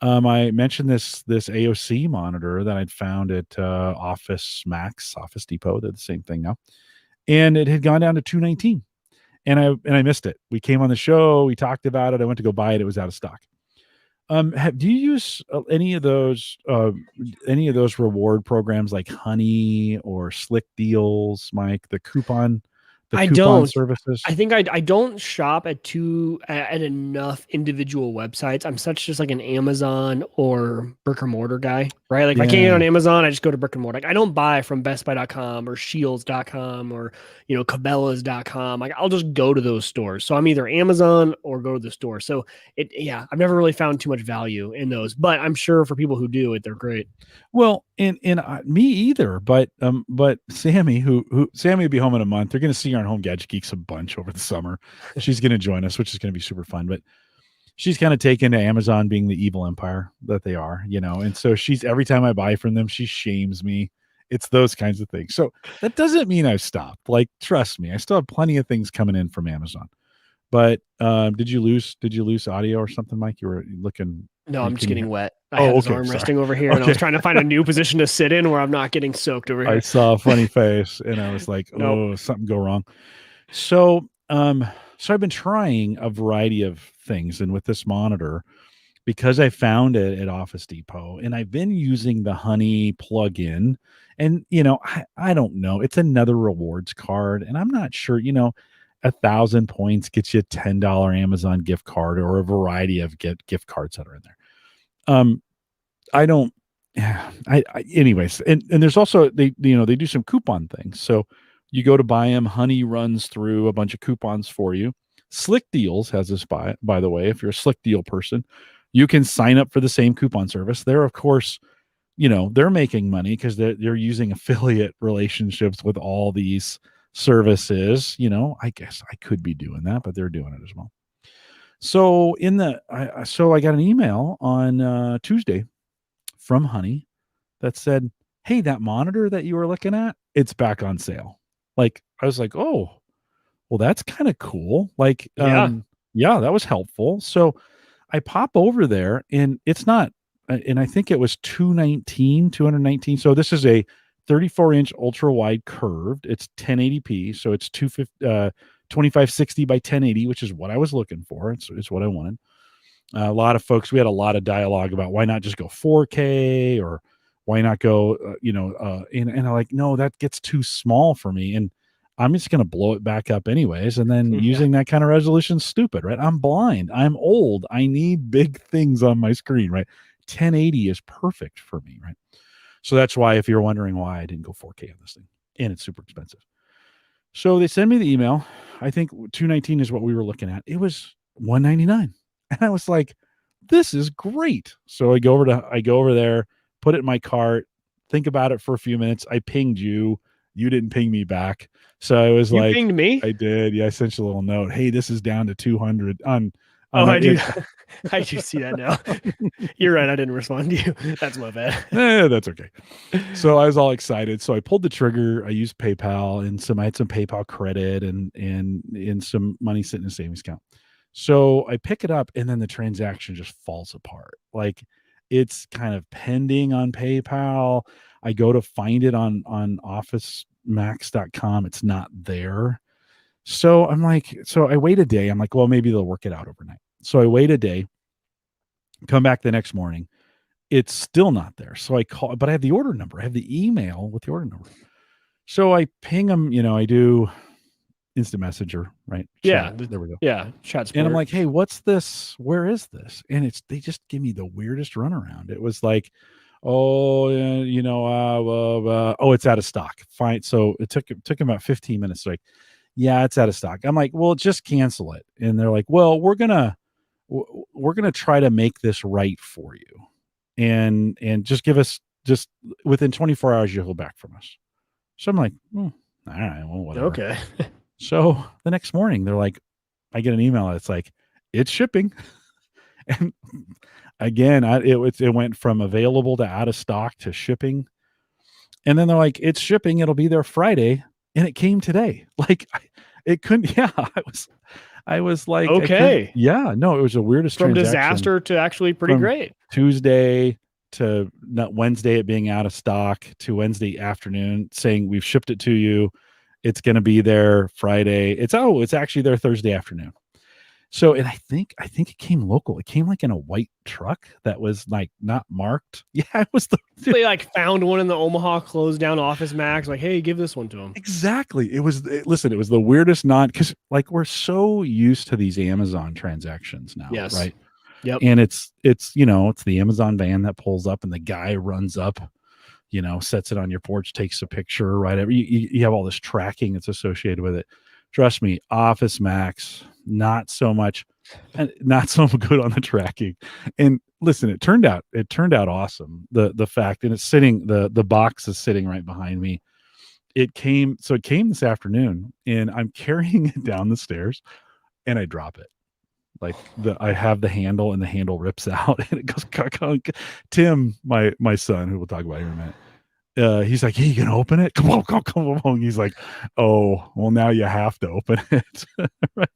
S1: I mentioned this AOC monitor that I'd found at Office Depot. They're the same thing now, and it had gone down to 219, and I missed it. We came on the show, we talked about it. I went to go buy it; it was out of stock. Do you use any of those reward programs like Honey or Slick Deals, Mike? The coupon
S2: I
S1: coupon
S2: don't.
S1: services?
S2: I think I don't shop at enough individual websites. I'm such just like an Amazon or brick and mortar guy, right? Like if I can't get on Amazon, I just go to brick and mortar. Like I don't buy from bestbuy.com or shields.com or cabela's.com. Like I'll just go to those stores. So I'm either Amazon or go to the store. So I've never really found too much value in those, but I'm sure for people who do it, they're great.
S1: Well, and me either, but Sammy, who Sammy will be home in a month. They're going to see her on Home Gadget Geeks a bunch over the summer. She's going to join us, which is going to be super fun. But she's kind of taken to Amazon being the evil empire that they are, and so every time I buy from them, she shames me. It's those kinds of things. So that doesn't mean I've stopped. Like, trust me, I still have plenty of things coming in from Amazon. But did you lose audio or something, Mike? You were looking.
S2: No, I'm just getting wet. I had his arm resting over here, and I was trying to find a new position to sit in where I'm not getting soaked over here.
S1: I saw a funny face, and I was like, "Oh, something go wrong." So, I've been trying a variety of things, and with this monitor, because I found it at Office Depot, and I've been using the Honey plugin, and I don't know, it's another rewards card, and I'm not sure, 1,000 points gets you a $10 Amazon gift card or a variety of gift cards that are in there. I don't. Anyways, and there's also they do some coupon things. So you go to buy them, Honey runs through a bunch of coupons for you. Slick Deals has this by the way. If you're a Slick Deal person, you can sign up for the same coupon service. They're of course, they're making money because they're using affiliate relationships with all these services. I guess I could be doing that, but they're doing it as well. So I got an email on Tuesday from Honey that said, "Hey, that monitor that you were looking at, it's back on sale." Like I was like, "Oh, well, that's kind of cool." Like, yeah, that was helpful. So I pop over there, and it's not, and I think it was 219. So this is a 34-inch ultra wide curved. It's 1080p, so it's 2560 by 1080, which is what I was looking for. It's what I wanted. A lot of folks, we had a lot of dialogue about why not just go 4K or why not go, and I'm like, no, that gets too small for me. And I'm just going to blow it back up anyways. And then
S2: Yeah.
S1: using that kind of resolution is stupid, right? I'm blind. I'm old. I need big things on my screen, right? 1080 is perfect for me, right? So that's why, if you're wondering why I didn't go 4K on this thing, and it's super expensive. So they send me the email. I think 219 is what we were looking at. It was 199. And I was like, this is great. So I go over there, put it in my cart, think about it for a few minutes. I pinged you. You didn't ping me back. So I was
S2: You
S1: like,
S2: pinged me?
S1: I did. Yeah, I sent you a little note. Hey, this is down to 200 on
S2: Oh, I do.
S1: it.
S2: I do see that now. You're right. I didn't respond to you. That's my bad.
S1: That's okay. So I was all excited. So I pulled the trigger. I used PayPal, and I had some PayPal credit and some money sitting in a savings account. So I pick it up, and then the transaction just falls apart. Like, it's kind of pending on PayPal. I go to find it on officemax.com. It's not there. So I'm like, so I wait a day. I'm like, well, maybe they'll work it out overnight. So I wait a day, come back the next morning. It's still not there. So I call, but I have the order number. I have the email with the order number. So I ping them, I do instant messenger, right?
S2: Yeah.
S1: Chat. There we go.
S2: Yeah. Chat support.
S1: And I'm like, hey, what's this? Where is this? And they just give me the weirdest runaround. It was like, oh, oh, it's out of stock. Fine. So it took about 15 minutes. Like, yeah, it's out of stock. I'm like, well, just cancel it. And they're like, well, we're gonna try to make this right for you, and just give us, just within 24 hours you'll go back from us. So I'm like, all right, well, whatever.
S2: Okay.
S1: So the next morning they're like, I get an email that's like, it's shipping. And again, it went from available to out of stock to shipping. And then they're like, it's shipping, it'll be there Friday. And it came today. Like, it couldn't. Yeah, I was like,
S2: okay.
S1: Yeah, no, it was the weirdest
S2: from
S1: transaction.
S2: Disaster to actually pretty
S1: From
S2: great.
S1: Tuesday to not Wednesday, it being out of stock, to Wednesday afternoon saying we've shipped it to you. It's going to be there Friday. It's actually there Thursday afternoon. So, and I think it came local. It came like in a white truck that was like not marked. Yeah, it was
S2: They like found one in the Omaha closed down Office Max. Like, hey, give this one to them.
S1: Exactly. It was the weirdest because like we're so used to these Amazon transactions now,
S2: Yes.
S1: right?
S2: Yep.
S1: And it's it's the Amazon van that pulls up and the guy runs up, sets it on your porch, takes a picture, right? You have all this tracking that's associated with it. Trust me, Office Max, not so much, and not so good on the tracking. And listen, it turned out awesome. The fact, and it's sitting, the box is sitting right behind me. It came this afternoon, and I'm carrying it down the stairs, and I drop it. Like I have the handle, and the handle rips out, and it goes. Tim, my son, who we'll talk about here in a minute. He's like, hey, you gonna open it? Come on. He's like, oh, well, now you have to open it. Right.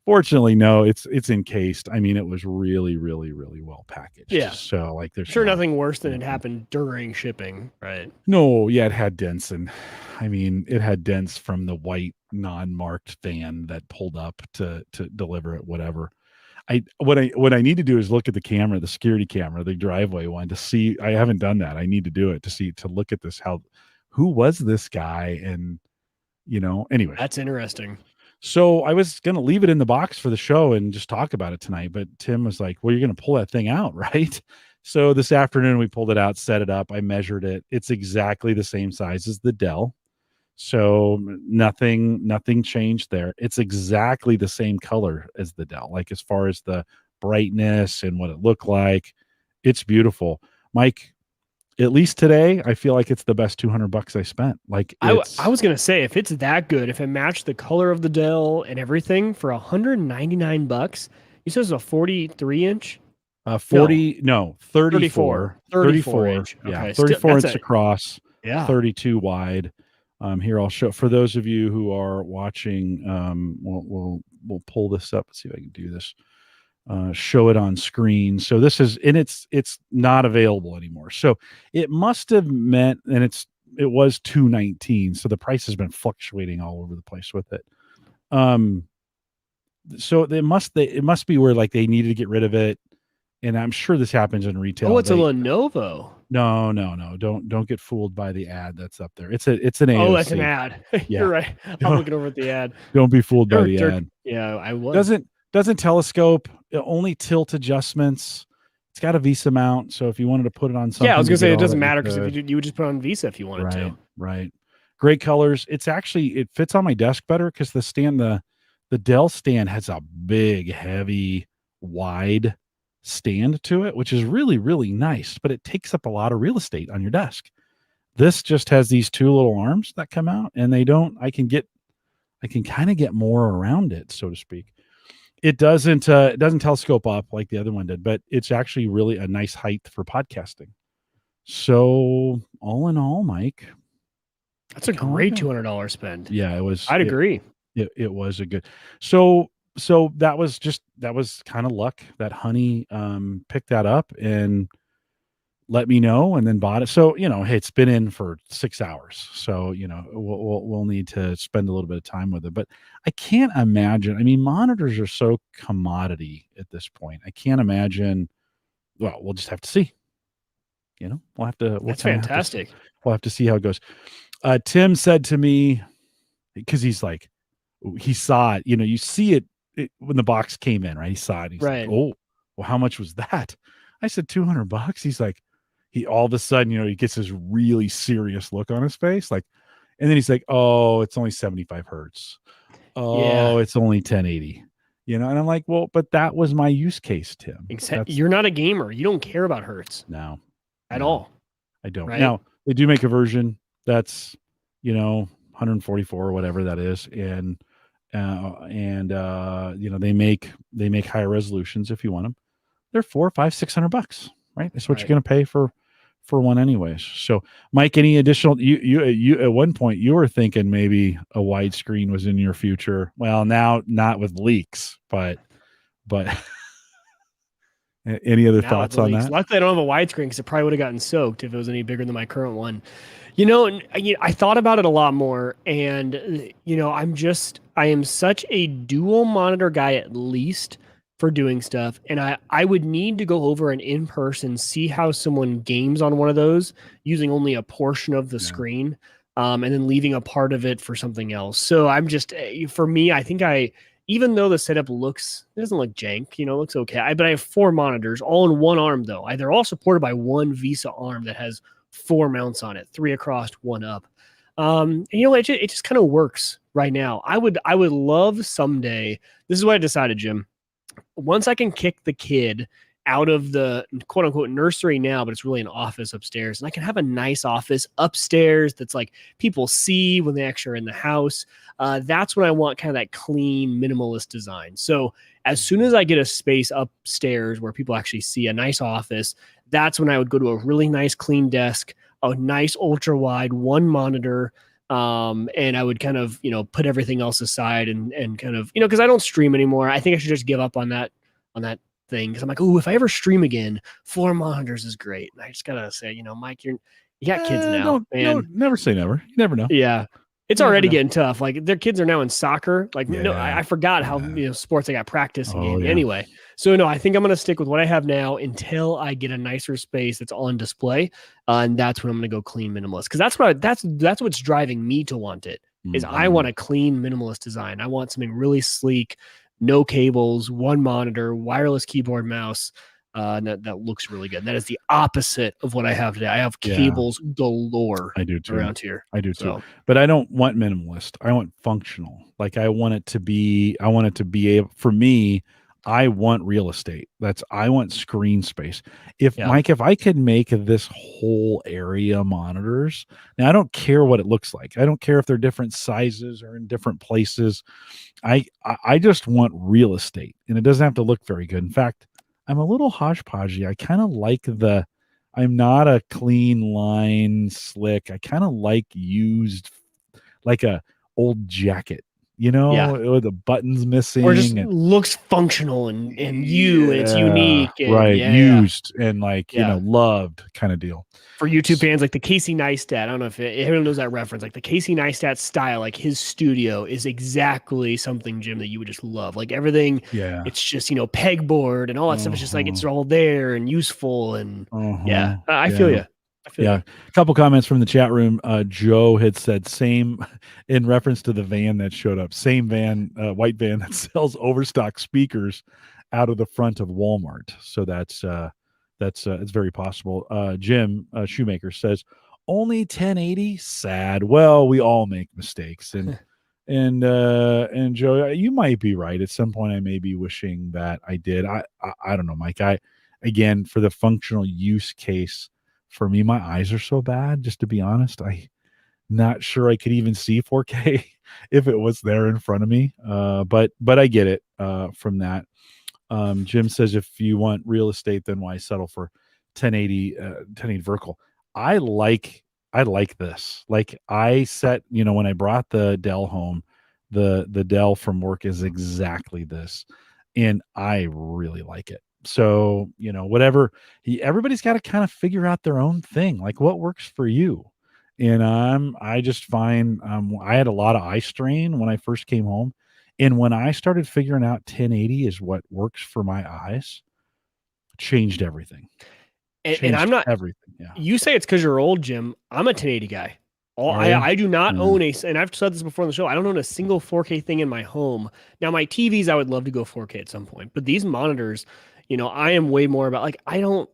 S1: Fortunately, no, it's encased. I mean, it was really, really, really well packaged.
S2: Yeah.
S1: So like there's
S2: sure nothing worse than it happened during shipping, right?
S1: No, yeah, it had dents, and I mean, it had dents from the white non-marked van that pulled up to deliver it, whatever. What I need to do is look at the camera, the security camera, the driveway one, to see. I haven't done that. I need to do it to look at this. Who was this guy? And anyway,
S2: that's interesting.
S1: So I was going to leave it in the box for the show and just talk about it tonight, but Tim was like, well, you're going to pull that thing out, right? So this afternoon we pulled it out, set it up. I measured it. It's exactly the same size as the Dell. So nothing changed there. It's exactly the same color as the Dell, like as far as the brightness and what it looked like. It's beautiful. Mike, at least today, I feel like it's the best $200 I spent. Like
S2: I was gonna say, if it's that good, if it matched the color of the Dell and everything for $199, you said it's a 43-inch.
S1: 34
S2: inch.
S1: Yeah,
S2: okay.
S1: 34 inch across,
S2: yeah,
S1: 32 wide. Here I'll show for those of you who are watching. We'll pull this up. Let's see if I can do this. Show it on screen. So this is, and it's not available anymore. So it must have meant, and it was $219. So the price has been fluctuating all over the place with it. So it must be where like they needed to get rid of it. And I'm sure this happens in retail.
S2: Oh, it's a Lenovo.
S1: No, no, no. Don't get fooled by the ad that's up there. It's an
S2: Oh, that's an
S1: AOC.
S2: ad. You're
S1: Yeah.
S2: right. I'm
S1: Don't
S2: looking over at the ad.
S1: don't be fooled by the
S2: They're
S1: ad.
S2: yeah, I was.
S1: Doesn't telescope, only tilt adjustments. It's got a Visa mount, so if you wanted to put it on
S2: Yeah, I
S1: something
S2: was
S1: to
S2: gonna
S1: get
S2: say it
S1: all
S2: doesn't
S1: that, you
S2: matter because if
S1: could.
S2: you would just put it on Visa if you wanted
S1: Right,
S2: to.
S1: right. Great colors. It's actually it fits on my desk better because the Dell stand has a big, heavy, wide stand to it, which is really, really nice, but it takes up a lot of real estate on your desk. This just has these two little arms that come out, and they don't. I can kind of get more around it, so to speak. It doesn't telescope up like the other one did, but it's actually really a nice height for podcasting. So all in all, Mike,
S2: That's a
S1: kind of like
S2: great
S1: a
S2: $200 spend.
S1: yeah,
S2: I'd agree.
S1: it was a good. So that was kind of luck that Honey picked that up and let me know and then bought it. So, hey, it's been in for 6 hours. So, we'll need to spend a little bit of time with it. But I can't imagine. I mean, monitors are so commodity at this point. I can't imagine. Well, we'll just have to see. We'll
S2: That's
S1: kind of have to see.
S2: fantastic.
S1: We'll have to see how it goes. Tim said to me, because he's like, he saw it, you see it when the box came in, right? He saw it. He's like,
S2: Right.
S1: oh, well, how much was that? I said, $200. He's like, he all of a sudden, he gets this really serious look on his face. Like, and then he's like, oh, it's only 75 hertz.
S2: Yeah.
S1: Oh, it's only 1080, and I'm like, well, but that was my use case, Tim.
S2: You're not a gamer. You don't care about hertz
S1: No,
S2: at
S1: no,
S2: all.
S1: I don't.
S2: Right.
S1: Now they do make a version that's, 144 or whatever that is. They make higher resolutions if you want them. They're $400, $500, $600, right? That's what you're going to pay for one anyways. So Mike, any additional, you at one point you were thinking maybe a widescreen was in your future. Well, now not with leaks, but any other thoughts on that?
S2: Luckily, I don't have a widescreen because it probably would have gotten soaked if it was any bigger than my current one. I thought about it a lot more, and I am such a dual monitor guy at least for doing stuff, and I would need to go over and in person see how someone games on one of those using only a portion of the screen, and then leaving a part of it for something else. So I'm just for me, I think even though the setup it doesn't look jank, it looks okay. But I have 4 monitors all in one arm though. They're all supported by one Visa arm that has 4 mounts on it, 3 across, 1 up. It just kind of works right now. I would love someday. This is what I decided, Jim. Once I can kick the kid out of the quote unquote nursery now, but it's really an office upstairs, and I can have a nice office upstairs that's like people see when they actually are in the house. That's when I want kind of that clean minimalist design. So as soon as I get a space upstairs where people actually see a nice office, that's when I would go to a really nice clean desk, a nice ultra wide 1 monitor. And I would kind of, put everything else aside and kind of, because I don't stream anymore. I think I should just give up on that thing. Cause I'm like, oh, if I ever stream again, 4 monitors is great. And I just gotta say, Mike, you got kids now, man.
S1: Never say never. You never know.
S2: Yeah. It's already getting tough. Like their kids are now in soccer. Like, no, I forgot how, sports I got practice and game anyway. So no, I think I'm going to stick with what I have now until I get a nicer space that's on display. And that's when I'm going to go clean minimalist. Cause that's what's driving me to want it is I want a clean minimalist design. I want something really sleek, no cables, 1 monitor, wireless keyboard, mouse. That looks really good. That is the opposite of what I have today. I have cables galore.
S1: I do too.
S2: Around here.
S1: I do too. But I don't want minimalist. I want functional. Like I want it to be able, for me, I want real estate. I want screen space. Mike, if I could make this whole area monitors, now I don't care what it looks like. I don't care if they're different sizes or in different places. I just want real estate, and it doesn't have to look very good. In fact, I'm a little hodgepodgey. I kind of like I'm not a clean line slick. I kind of like used, like a old jacket, with the buttons missing.
S2: Or just looks functional and it's unique. And,
S1: right. Used and loved kind of deal.
S2: For YouTube fans, like the Casey Neistat, I don't know if everyone knows that reference, like the Casey Neistat style, like his studio is exactly something, Jim, that you would just love. Like everything, it's just, pegboard and all that stuff. It's just like, it's all there and useful. And I feel you. I feel
S1: Yeah,
S2: you.
S1: a couple comments from the chat room. Joe had said same in reference to the van that showed up. Same van, white van that sells overstock speakers out of the front of Walmart. So that's it's very possible. Jim Shoemaker says only 1080. Sad. Well, we all make mistakes, and Joe, you might be right. At some point, I may be wishing that I did. I don't know, Mike. Again, for the functional use case. For me, my eyes are so bad, just to be honest. I not sure I could even see 4K if it was there in front of me. But I get it from that. Jim says if you want real estate, then why settle for 1080 vertical? I like this. Like I set, when I brought the Dell home, the Dell from work is exactly this, and I really like it. So whatever everybody's got to kind of figure out their own thing, like what works for you. And I just find I had a lot of eye strain when I first came home, and when I started figuring out 1080 is what works for my eyes, changed everything.
S2: And I'm
S1: Changed
S2: not.
S1: everything. Yeah.
S2: You say it's because you're old, Jim. I'm a 1080 guy.
S1: Are you?
S2: I do not
S1: Yeah.
S2: own and I've said this before on the show, I don't own a single 4K thing in my home. Now, my TVs, I would love to go 4K at some point, but these monitors, I am way more about like, I don't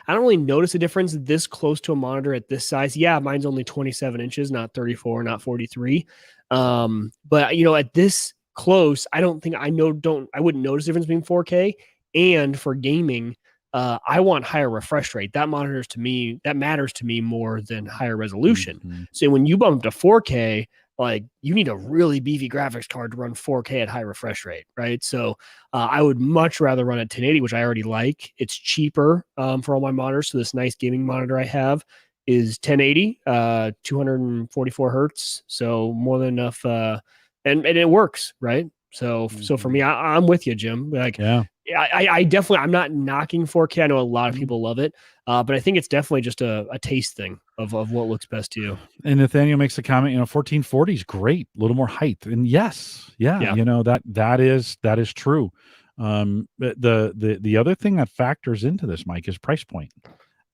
S2: really notice a difference this close to a monitor at this size. Yeah, mine's only 27 inches, not 34, not 43. But at this close, I don't think I wouldn't notice the difference between 4K and for gaming. I want higher refresh rate. That matters to me more than higher resolution.
S1: Mm-hmm.
S2: So when you bump to 4K, like you need a really beefy graphics card to run 4K at high refresh rate, right? So I would much rather run at 1080, which I already like. It's cheaper for all my monitors. So this nice gaming monitor I have is 1080, 244 hertz. So more than enough, and it works, right? So for me, I'm with you, Jim. Like,
S1: yeah.
S2: I definitely, I'm not knocking 4K. I know a lot of people love it, but I think it's definitely just a taste thing of what looks best to you.
S1: And Nathaniel makes a comment, 1440 is great, a little more height. And yes, yeah. that is true. The other thing that factors into this, Mike, is price point.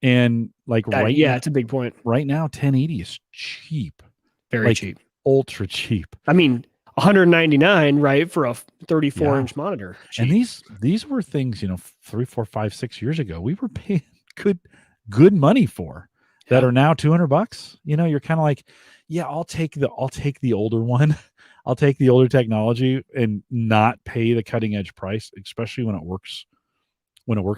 S1: And like now,
S2: it's a big point.
S1: Right now, 1080 is cheap.
S2: Very cheap.
S1: Ultra cheap.
S2: I mean, 199, right, for a 34-inch monitor. Cheap.
S1: And these were things, 3, 4, 5, 6 years ago, we were paying good money for that are now $200. You're kind of like, yeah, I'll take the older one. I'll take the older technology and not pay the cutting edge price, especially when it works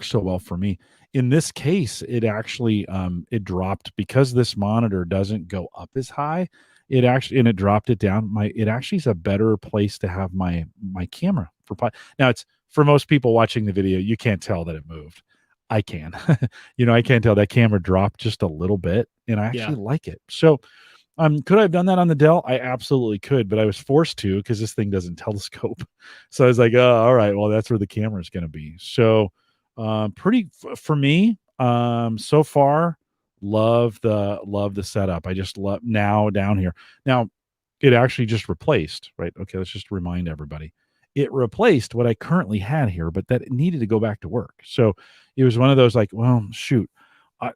S1: so well for me. In this case, it actually it dropped because this monitor doesn't go up as high. It dropped it down. It actually is a better place to have my camera for. Now it's for most people watching the video, you can't tell that it moved. I can, I can't tell that camera dropped just a little bit, and I actually like it. So, could I have done that on the Dell? I absolutely could, but I was forced to because this thing doesn't telescope. So I was like, oh, all right, well, that's where the camera is going to be. So, for me, so far, love the setup. I just love now down here. Now, it actually just replaced, right? Okay, let's just remind everybody. It replaced what I currently had here, but that it needed to go back to work. So it was one of those like, well, shoot,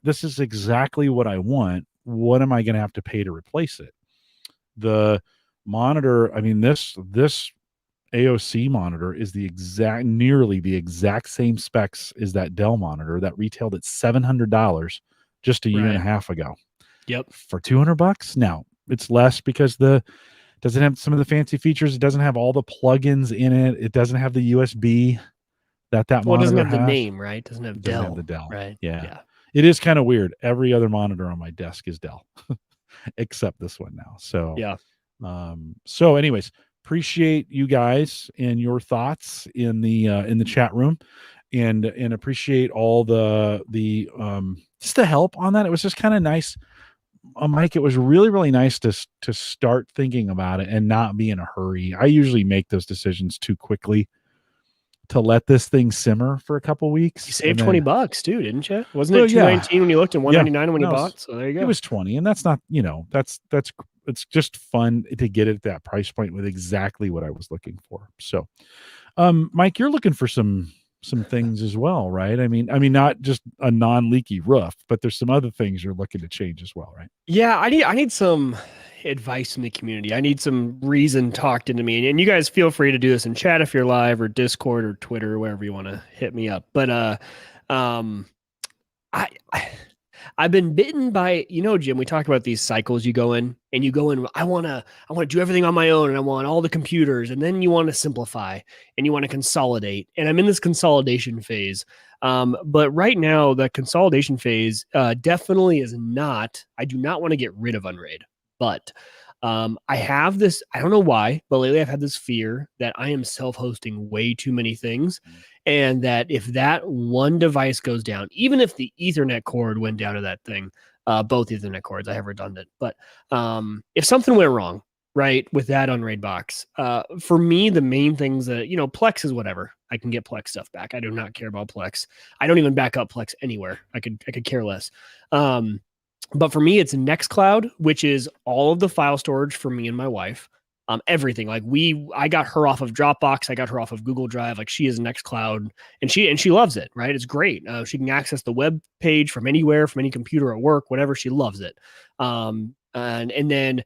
S1: this is exactly what I want. What am I going to have to pay to replace it? The monitor, I mean, this AOC monitor is nearly the exact same specs as that Dell monitor that retailed at $700 just a year and a half ago.
S2: Yep.
S1: For $200. Now it's less because doesn't have some of the fancy features. It doesn't have all the plugins in it. It doesn't have the USB that monitor
S2: doesn't have
S1: has.
S2: the name, right? It doesn't have Dell.
S1: Have the Dell.
S2: Right.
S1: Yeah. It is kind of weird. Every other monitor on my desk is Dell except this one now. So
S2: yeah.
S1: So anyways, appreciate you guys and your thoughts in the chat room, and appreciate all the just the help on that. It was just kind of nice. Mike, it was really, really nice to start thinking about it and not be in a hurry. I usually make those decisions too quickly to let this thing simmer for a couple weeks.
S2: You saved $20 too, didn't you? Wasn't it $219 when you looked and $199 when you bought? So there you go.
S1: It was $20, and that's not, it's just fun to get it at that price point with exactly what I was looking for. So, Mike, you're looking for some some things as well, right? I mean, not just a non-leaky roof, but there's some other things you're looking to change as well, right?
S2: Yeah, I need some advice from the community. I need some reason talked into me. And you guys feel free to do this in chat if you're live, or Discord or Twitter or wherever you want to hit me up. But um I I've been bitten by, Jim, we talk about these cycles you go in, and you go in, I want to do everything on my own, and I want all the computers, and then you want to simplify and you want to consolidate. And I'm in this consolidation phase. But right now the consolidation phase definitely is not, I do not want to get rid of Unraid, but I have this, I don't know why, but lately I've had this fear that I am self-hosting way too many things. And that if that one device goes down, even if the Ethernet cord went down to that thing, both Ethernet cords, I have redundant, but if something went wrong, right, with that Unraid box, for me, the main things that, Plex is whatever. I can get Plex stuff back. I do not care about Plex. I don't even back up Plex anywhere. I could care less. But for me, it's Nextcloud, which is all of the file storage for me and my wife. Everything, like I got her off of Dropbox, I got her off of Google Drive. Like, she is Nextcloud, and she loves it. Right, it's great. She can access the web page from anywhere, from any computer at work, whatever. She loves it. And then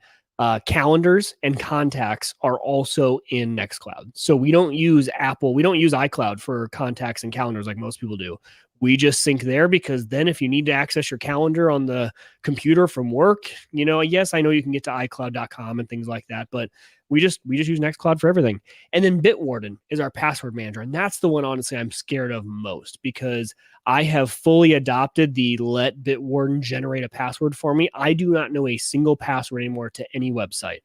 S2: calendars and contacts are also in Nextcloud. So we don't use Apple, we don't use iCloud for contacts and calendars like most people do. We just sync there, because then if you need to access your calendar on the computer from work, yes, I know you can get to iCloud.com and things like that, but we just use Nextcloud for everything. And then Bitwarden is our password manager. And that's the one, honestly, I'm scared of most, because I have fully adopted the let Bitwarden generate a password for me. I do not know a single password anymore to any website.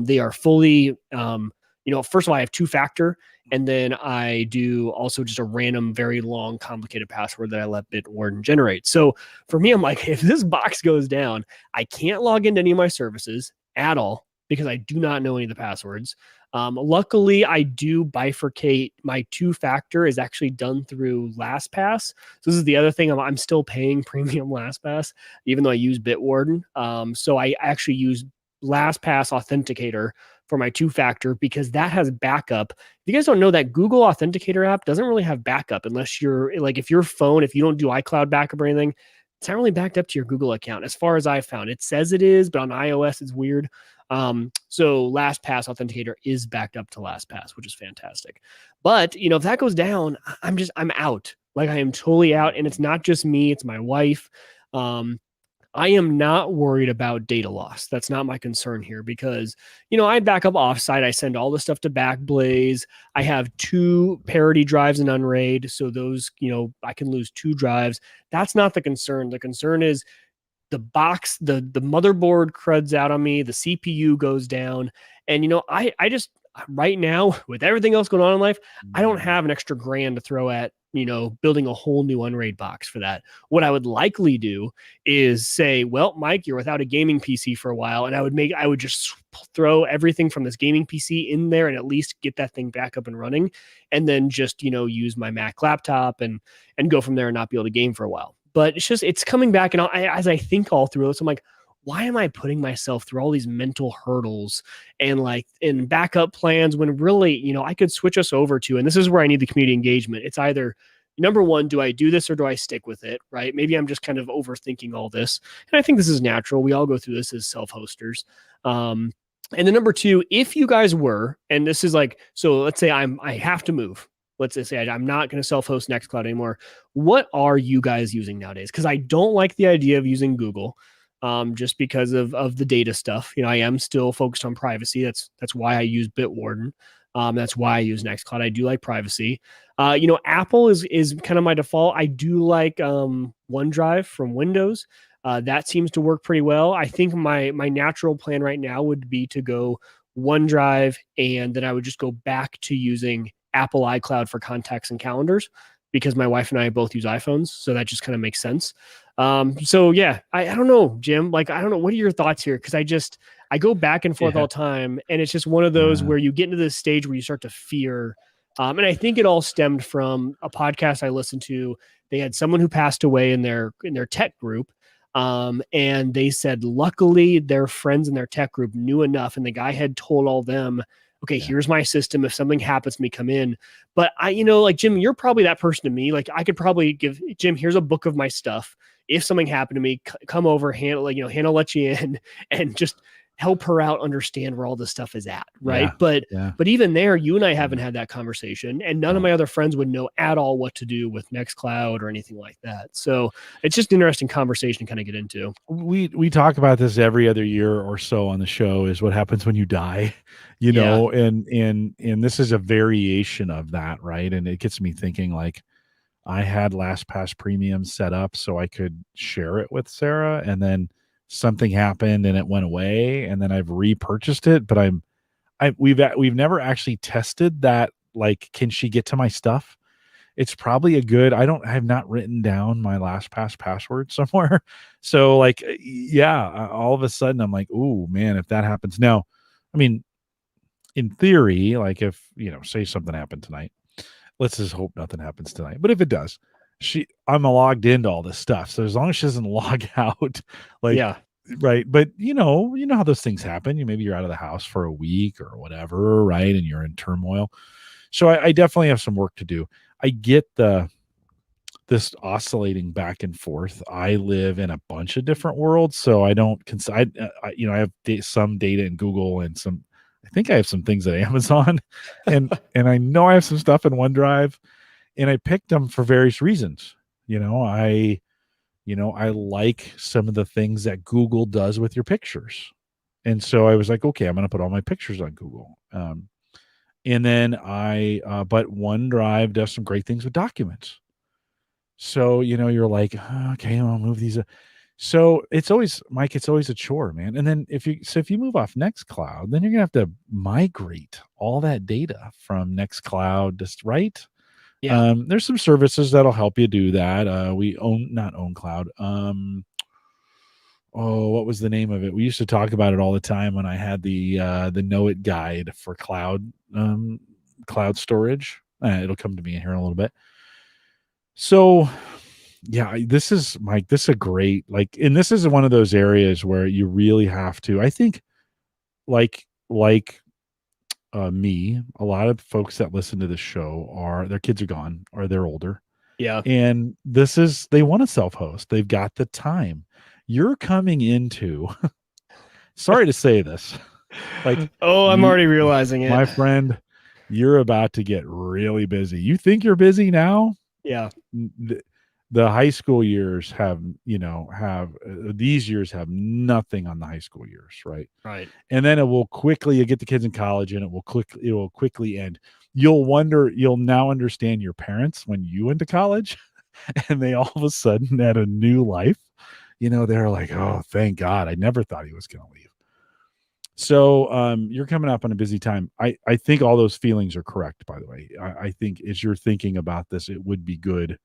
S2: They are fully, first of all, I have two-factor, and then I do also just a random, very long, complicated password that I let Bitwarden generate. So for me, I'm like, if this box goes down, I can't log into any of my services at all, because I do not know any of the passwords. Luckily, I do bifurcate. My two-factor is actually done through LastPass. So this is the other thing. I'm still paying premium LastPass, even though I use Bitwarden. So I actually use LastPass Authenticator for my two-factor, because that has backup. If you guys don't know, that Google Authenticator app doesn't really have backup, unless you're like, if your phone, if you don't do iCloud backup or anything, it's not really backed up to your Google account, as far as I've found. It says it is, but on iOS it's weird. So LastPass Authenticator is backed up to LastPass, which is fantastic. But if that goes down, I'm out. Like, I am totally out, and it's not just me, it's my wife. I am not worried about data loss. That's not my concern here, because, I back up offsite. I send all the stuff to Backblaze. I have 2 parity drives in Unraid. So those, I can lose 2 drives. That's not the concern. The concern is the box, the motherboard cruds out on me, the CPU goes down. And, I just, right now, with everything else going on in life, I don't have an extra grand to throw at, building a whole new Unraid box for that. What I would likely do is say, well, Mike, you're without a gaming PC for a while. And I would just throw everything from this gaming PC in there and at least get that thing back up and running. And then just, use my Mac laptop and go from there and not be able to game for a while. But it's coming back. And as I think all through this, I'm like, why am I putting myself through all these mental hurdles and in backup plans, when really, I could switch us over to, and this is where I need the community engagement. It's either, number one, do I do this or do I stick with it? Right? Maybe I'm just kind of overthinking all this. And I think this is natural. We all go through this as self-hosters. And then number two, if you guys were, and this is like, so let's say I have to move. Let's just say I'm not going to self-host Nextcloud anymore. What are you guys using nowadays? Because I don't like the idea of using Google. Just because of the data stuff. I am still focused on privacy. That's why I use Bitwarden. That's why I use Nextcloud. I do like privacy. Apple is kind of my default. I do like OneDrive from Windows. That seems to work pretty well. I think my natural plan right now would be to go OneDrive, and then I would just go back to using Apple iCloud for contacts and calendars, because my wife and I both use iPhones. So that just kind of makes sense. So yeah, I don't know, Jim, like, I don't know. What are your thoughts here? Cause I go back and forth all the time, and it's just one of those where you get into this stage where you start to fear. And I think it all stemmed from a podcast I listened to. They had someone who passed away in their tech group. And they said, luckily their friends in their tech group knew enough, and the guy had told all them, okay, here's my system. If something happens to me, come in. But like Jim, you're probably that person to me. Like I could probably give Jim, here's a book of my stuff. If something happened to me, come over, Hannah let you in and just help her out, understand where all this stuff is at. Right. But even there, you and I haven't had that conversation, and none of my other friends would know at all what to do with Nextcloud or anything like that. So it's just an interesting conversation to kind of get into.
S1: We talk about this every other year or so on the show, is what happens when you die, know, and this is a variation of that. Right. And it gets me thinking, like, I had LastPass Premium set up so I could share it with Sarah, and then something happened and it went away, and then I've repurchased it, but we've never actually tested that. Like, can she get to my stuff? It's probably I have not written down my LastPass password somewhere. So like, all of a sudden I'm like, oh man, if that happens now, I mean, in theory, like if, say something happened tonight, let's just hope nothing happens tonight. But if it does, I'm logged into all this stuff. So as long as she doesn't log out, like, right. But you know how those things happen. Maybe you're out of the house for a week or whatever, right? And you're in turmoil. So I definitely have some work to do. I get this oscillating back and forth. I live in a bunch of different worlds, so I don't I have some data in Google and I think I have some things at Amazon, and I know I have some stuff in OneDrive, and I picked them for various reasons. I like some of the things that Google does with your pictures, and so I was like, okay, I'm going to put all my pictures on Google. And then but OneDrive does some great things with documents. So, you're like, okay, I'll move these. So it's always, Mike, it's always a chore, man. And then if you move off Nextcloud, then you're gonna have to migrate all that data from Nextcloud, right?
S2: Yeah.
S1: There's some services that'll help you do that. We not own cloud. What was the name of it? We used to talk about it all the time when I had the Know It guide for cloud storage. It'll come to me here in a little bit. So yeah, this is a great, like, and this is one of those areas where you really have to, I think, like me, a lot of folks that listen to this show their kids are gone or they're older.
S2: Yeah.
S1: And they want to self-host. They've got the time. You're coming into, sorry to say this, like,
S2: I'm already realizing it,
S1: my friend, you're about to get really busy. You think you're busy now?
S2: Yeah.
S1: The high school years these years have nothing on the high school years, right?
S2: Right.
S1: And then you get the kids in college, and it will quickly end. You'll now understand your parents when you went to college and they all of a sudden had a new life. They're like, oh, thank God, I never thought he was going to leave. So you're coming up on a busy time. I think all those feelings are correct, by the way. I think as you're thinking about this, it would be good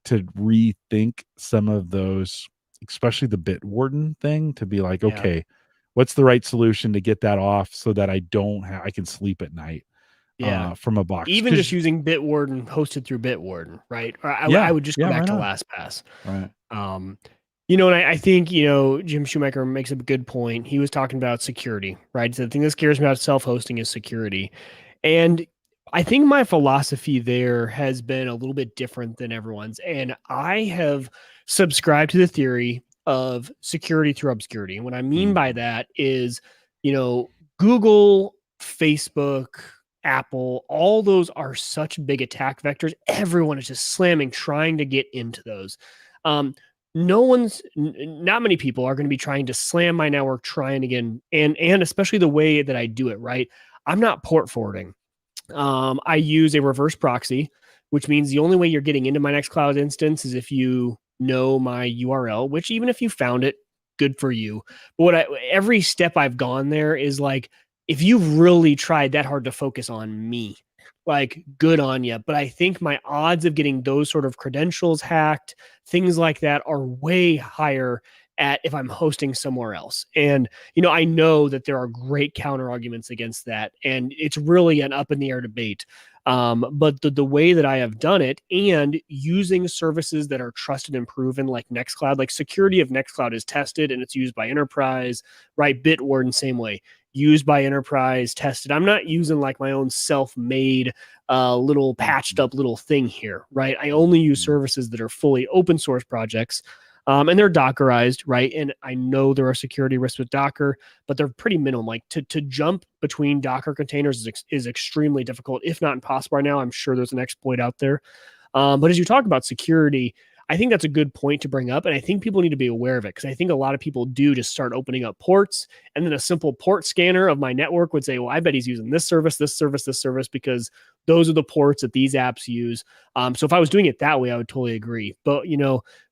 S1: to rethink some of those, especially the Bitwarden thing, to be like, okay, what's the right solution to get that off so that I can sleep at night from a box.
S2: Even just using Bitwarden hosted through Bitwarden, right? Or I would just go back to LastPass.
S1: Right.
S2: And I think, Jim Shoemaker makes a good point. He was talking about security, right? So the thing that scares me about self-hosting is security. And I think my philosophy there has been a little bit different than everyone's. And I have subscribed to the theory of security through obscurity. And what I mean by that is, Google, Facebook, Apple, all those are such big attack vectors. Everyone is just trying to get into those. Not many people are going to be trying to slam my network, trying again, and especially the way that I do it, right? I'm not port forwarding. I use a reverse proxy, which means the only way you're getting into my Nextcloud instance is if you know my URL, which even if you found it, good for you. But every step I've gone there is like, if you've really tried that hard to focus on me, like, good on you. But I think my odds of getting those sort of credentials hacked, things like that, are way higher at if I'm hosting somewhere else. And, I know that there are great counter arguments against that. And it's really an up in the air debate. But the way that I have done it, and using services that are trusted and proven like Nextcloud, like security of Nextcloud is tested and it's used by enterprise, right? Bitwarden, same way, used by enterprise, tested. I'm not using like my own self-made little patched up little thing here, right? I only use services that are fully open source projects. And they're Dockerized, right? And I know there are security risks with Docker, but they're pretty minimal. Like to jump between Docker containers is extremely difficult, if not impossible right now. I'm sure there's an exploit out there. But as you talk about security, I think that's a good point to bring up. And I think people need to be aware of it, because I think a lot of people do just start opening up ports, and then a simple port scanner of my network would say, well, I bet he's using this service, this service, this service, because those are the ports that these apps use. So if I was doing it that way, I would totally agree. But,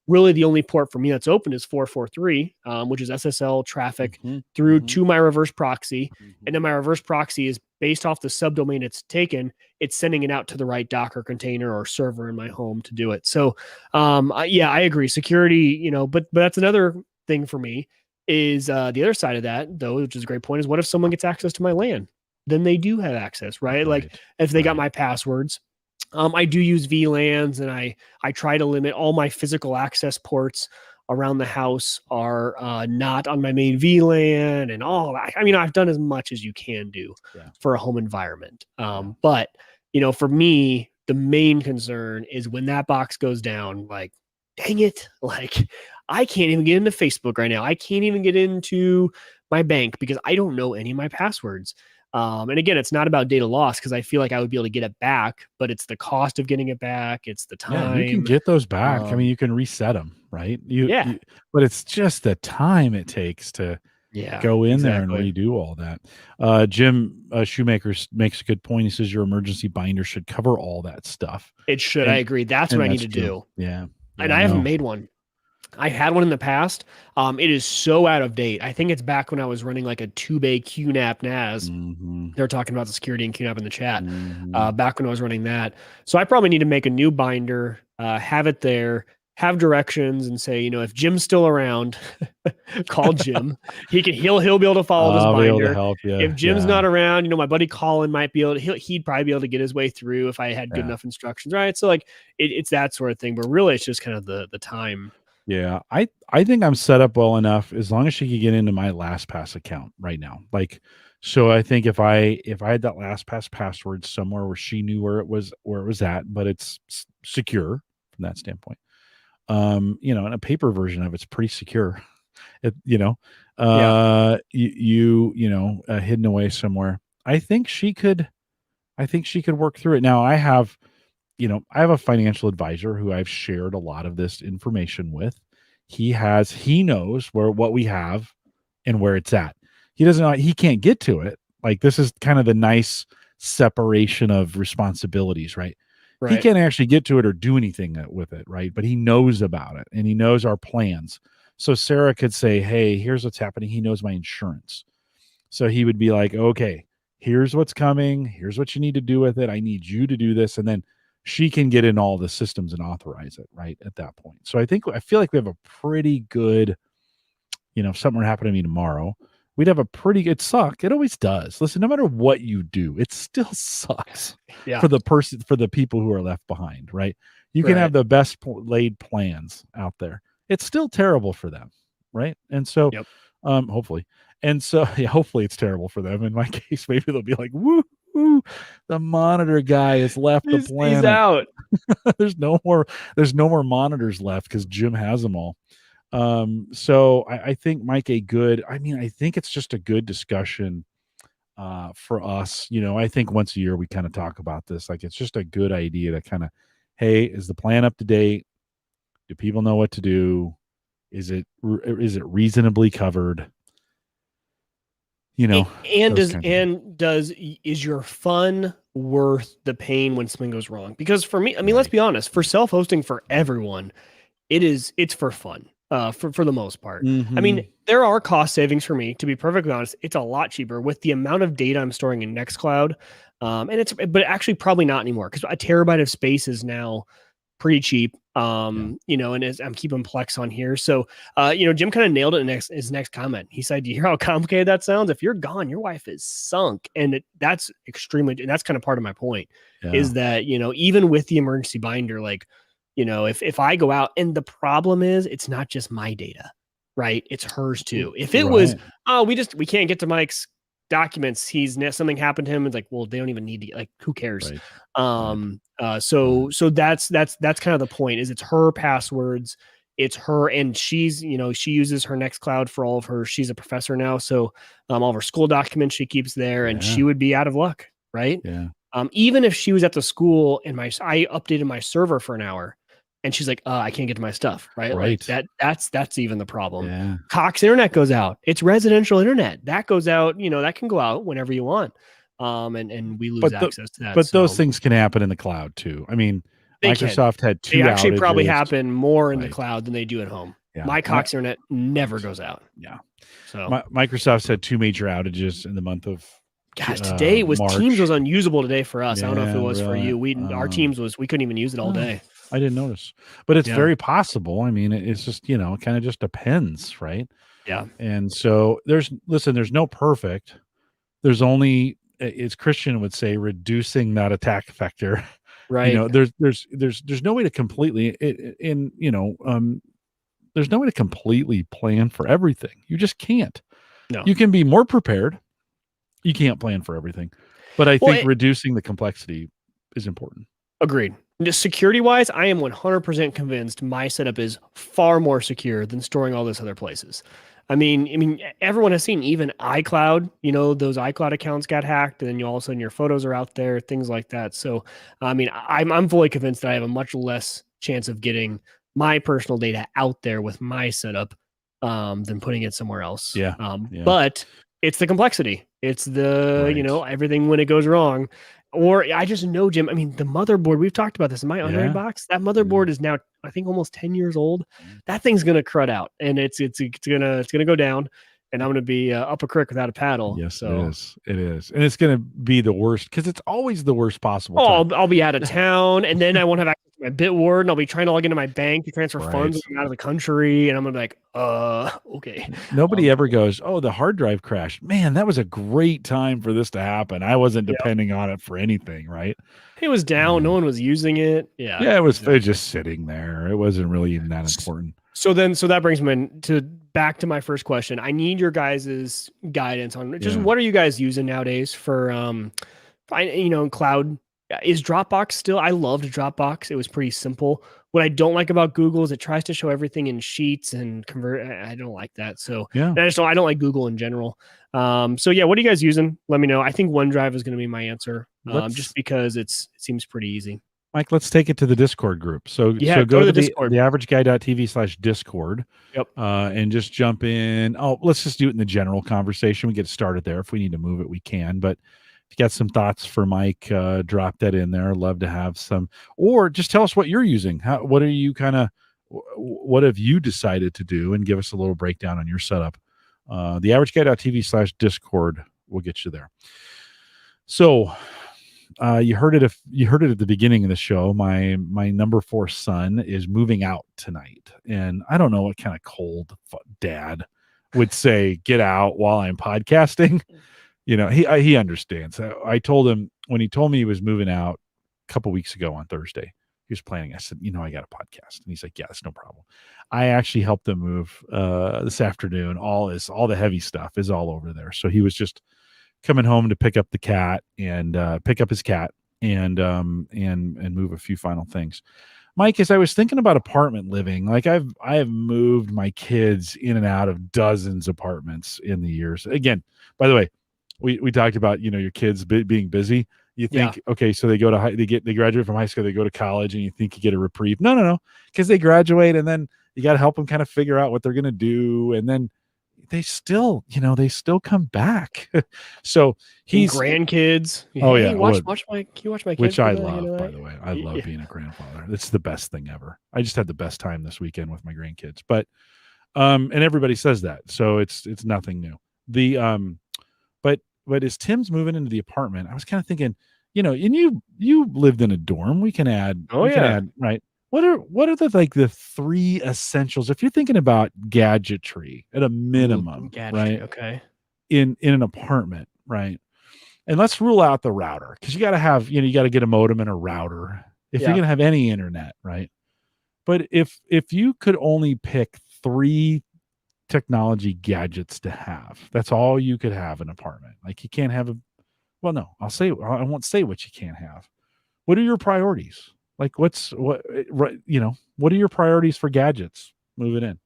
S2: really the only port for me that's open is 443, which is SSL traffic through to my reverse proxy. And then my reverse proxy is based off the subdomain it's taken. It's sending it out to the right Docker container or server in my home to do it. So I agree. Security, but that's another thing for me is the other side of that, though, which is a great point, is what if someone gets access to my LAN? Then they do have access, right? Like if they got my passwords. I do use VLANs, and I try to limit all my physical access ports around the house are not on my main VLAN and all that. I mean, I've done as much as you can do for a home environment. But, for me, the main concern is when that box goes down, like, dang it, like I can't even get into Facebook right now. I can't even get into my bank because I don't know any of my passwords. And again, it's not about data loss, because I feel like I would be able to get it back, but it's the cost of getting it back. It's the time.
S1: Yeah, you can get those back. I mean, you can reset them, right? But it's just the time it takes to go in there and redo all that. Jim Shoemaker makes a good point. He says your emergency binder should cover all that stuff.
S2: It should. I agree. That's what I need to do.
S1: Yeah.
S2: And I haven't made one. I had one in the past. It is so out of date. I think it's back when I was running like a 2-bay QNAP NAS. They're talking about the security in QNAP in the chat. Back when I was running that. So I probably need to make a new binder, have it there, have directions, and say, if Jim's still around, call Jim. He'll be able to follow this binder.
S1: Be able to help you.
S2: If Jim's not around, my buddy Colin might be able to. He'd probably be able to get his way through if I had good enough instructions, right? So like it's that sort of thing. But really, it's just kind of the time.
S1: Yeah, I think I'm set up well enough as long as she could get into my LastPass account right now. Like, so I think if I had that LastPass password somewhere where she knew where it was at, but it's secure from that standpoint. And a paper version of it's pretty secure. Hidden away somewhere. I think she could work through it. Now I have a financial advisor who I've shared a lot of this information with. He knows what we have and where it's at. He can't get to it. Like, this is kind of the nice separation of responsibilities, right? He can't actually get to it or do anything with it, right? But he knows about it and he knows our plans. So Sarah could say, hey, here's what's happening. He knows my insurance. So he would be like, okay, here's what's coming. Here's what you need to do with it. I need you to do this. And then she can get in all the systems and authorize it right at that point. So I feel like we have a pretty good, if something were to happen to me tomorrow, we'd have a pretty good suck. It always does. Listen, no matter what you do, it still sucks for the people who are left behind, right? You can have the best laid plans out there. It's still terrible for them, right? And so, hopefully. And so, hopefully it's terrible for them. In my case, maybe they'll be like, woo, the monitor guy has left the planet.
S2: He's out.
S1: There's no more monitors left because Jim has them all. So I think, Mike, I think it's just a good discussion for us. I think once a year we kind of talk about this. Like, it's just a good idea to kind of, hey, is the plan up to date? Do people know what to do? Is it reasonably covered?
S2: Is your fun worth the pain when something goes wrong? Because for me, let's be honest, for self-hosting, for everyone, it's for fun, for the most part. There are cost savings for me, to be perfectly honest. It's a lot cheaper with the amount of data I'm storing in Nextcloud. But actually probably not anymore, because a terabyte of space is now pretty cheap. You know, and I'm keeping Plex on here. So, you know, Jim kind of nailed it in his next comment. He said, "Do you hear how complicated that sounds? If you're gone, your wife is sunk." And that's extremely, and that's kind of part of my point is that, you know, even with the emergency binder, like, you know, if I go out, and the problem is it's not just my data, right? It's hers too. If it was, oh, we can't get to Mike's documents, something happened to him, it's like, well, they don't even need to, like, who cares? So that's kind of the point, is it's her passwords, it's her, and she's, you know, she uses her Nextcloud for all of her, she's a professor now, so all of her school documents she keeps there, and she would be out of luck, right? Even if she was at the school and I updated my server for an hour, and she's like, I can't get to my stuff, right? Like that's even the problem. Cox internet goes out. It's residential internet. That goes out, you know, that can go out whenever you want. And we lose access to that.
S1: But those things can happen in the cloud too. I mean, Microsoft had 2
S2: They actually
S1: outages.
S2: Probably happen more in the cloud than they do at home. My Cox internet never goes out. So
S1: Microsoft's had 2 major outages in the month of
S2: gosh, today was
S1: March.
S2: Teams was unusable today for us. I don't know if it was for you. Our Teams we couldn't even use it all day.
S1: I didn't notice, but it's very possible. I mean, it's just, you know, it kind of just depends, right? And so there's no perfect. There's only, as Christian would say, reducing that attack vector.
S2: Right.
S1: You know, there's no way to completely there's no way to completely plan for everything. You just can't.
S2: No.
S1: You can be more prepared. You can't plan for everything. But I think reducing the complexity is important.
S2: Agreed. Just security-wise, I am 100% convinced my setup is far more secure than storing all this other places. I mean, everyone has seen even iCloud, you know, those iCloud accounts got hacked, and then all of a sudden your photos are out there, things like that. So, I mean, I'm fully convinced that I have a much less chance of getting my personal data out there with my setup than putting it somewhere else. But it's the complexity. It's the, you know, everything when it goes wrong. Or I just know, Jim, I mean, the motherboard, we've talked about this in my Unraid box. That motherboard is now, I think, almost 10 years old. That thing's going to crud out, and it's going to go down, and I'm going to be up a creek without a paddle.
S1: Yes,
S2: so
S1: it is. And it's going to be the worst, because it's always the worst possible time.
S2: I'll be out of town, and then I won't have access to my Bitward, and I'll be trying to log into my bank to transfer funds out of the country, and I'm going to be like, okay.
S1: Nobody ever goes, oh, the hard drive crashed. Man, that was a great time for this to happen. I wasn't depending on it for anything, right?
S2: It was down. No one was using it.
S1: It was just sitting there. It wasn't really even that important.
S2: So that brings me back to my first question. I need your guys' guidance on just what are you guys using nowadays for, cloud? Is Dropbox still? I loved Dropbox. It was pretty simple. What I don't like about Google is it tries to show everything in sheets and convert. I don't like that. So I don't like Google in general. What are you guys using? Let me know. I think OneDrive is going to be my answer, just because it seems pretty easy.
S1: Mike, let's take it to the Discord group. So go to the Discord, theaverageguy.tv/Discord. And just jump in. Oh, let's just do it in the general conversation. We get started there. If we need to move it, we can. But if you got some thoughts for Mike, drop that in there. I'd love to have some. Or just tell us what you're using. What have you decided to do? And give us a little breakdown on your setup. Theaverageguy.tv/Discord will get you there. So you heard it at the beginning of the show. My number 4 son is moving out tonight, and I don't know what kind of cold dad would say get out while I'm podcasting. You know, he understands. I told him when he told me he was moving out a couple weeks ago on Thursday. He was planning. I said, I got a podcast, and he's like, yeah, that's no problem. I actually helped him move this afternoon. All the heavy stuff is all over there. So he was just coming home to pick up the cat and pick up his cat and move a few final things. Mike, as I was thinking about apartment living, like I have moved my kids in and out of dozens of apartments in the years. Again, by the way, we talked about, your kids being busy. You think, okay, so they graduate from high school, they go to college, and you think you get a reprieve. No, because they graduate, and then you got to help them kind of figure out what they're going to do, and then they still come back. So he's
S2: grandkids.
S1: Can you
S2: watch my kids?
S1: Which I love, by the way. I love being a grandfather. It's the best thing ever. I just had the best time this weekend with my grandkids. But and everybody says that, so it's nothing new. But as Tim's moving into the apartment, I was kind of thinking, and you lived in a dorm. We can add, right? what are the like the three essentials if you're thinking about gadgetry at a
S2: Ooh,
S1: minimum,
S2: gadgetry.
S1: right?
S2: Okay.
S1: In an apartment, right? And let's rule out the router because you got to have, you got to get a modem and a router if you're
S2: Yeah.
S1: going to have any internet, right? But if you could only pick three technology gadgets to have, that's all you could have in an apartment. Like you can't have a, well, no, I won't say what you can't have. What are your priorities? Like right, what are your priorities for gadgets moving in?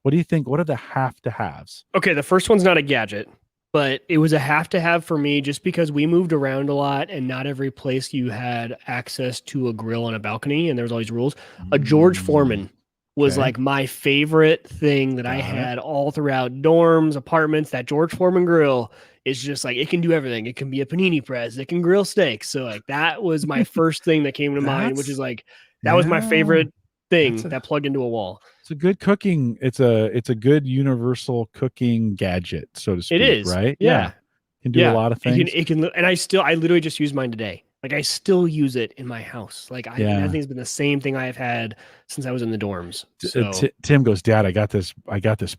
S1: What do you think? What are the have to haves?
S2: Okay, the first one's not a gadget, but it was a have to have for me just because we moved around a lot and not every place you had access to a grill on a balcony and there was all these rules. A George
S1: Mm,
S2: Foreman was
S1: okay,
S2: like my favorite thing that I
S1: got it.
S2: had all throughout dorms, apartments. That George Foreman grill is just like it can do everything. It can be a panini press, it can grill steaks. So like that was my first thing that came to mind, which is
S1: That's
S2: like that was my
S1: yeah.
S2: favorite
S1: That's
S2: thing
S1: a
S2: that plugged into a wall.
S1: it's a good cooking. It's a good universal cooking gadget, so to
S2: It
S1: speak,
S2: is.
S1: right? Yeah.
S2: Yeah.
S1: Can do a
S2: Yeah,
S1: lot of things.
S2: and I literally just use mine today. Like I still use it in my house. Like and that
S1: Yeah.
S2: thing's been the same thing I've had since I was in the dorms. So,
S1: Tim goes, Dad, I got this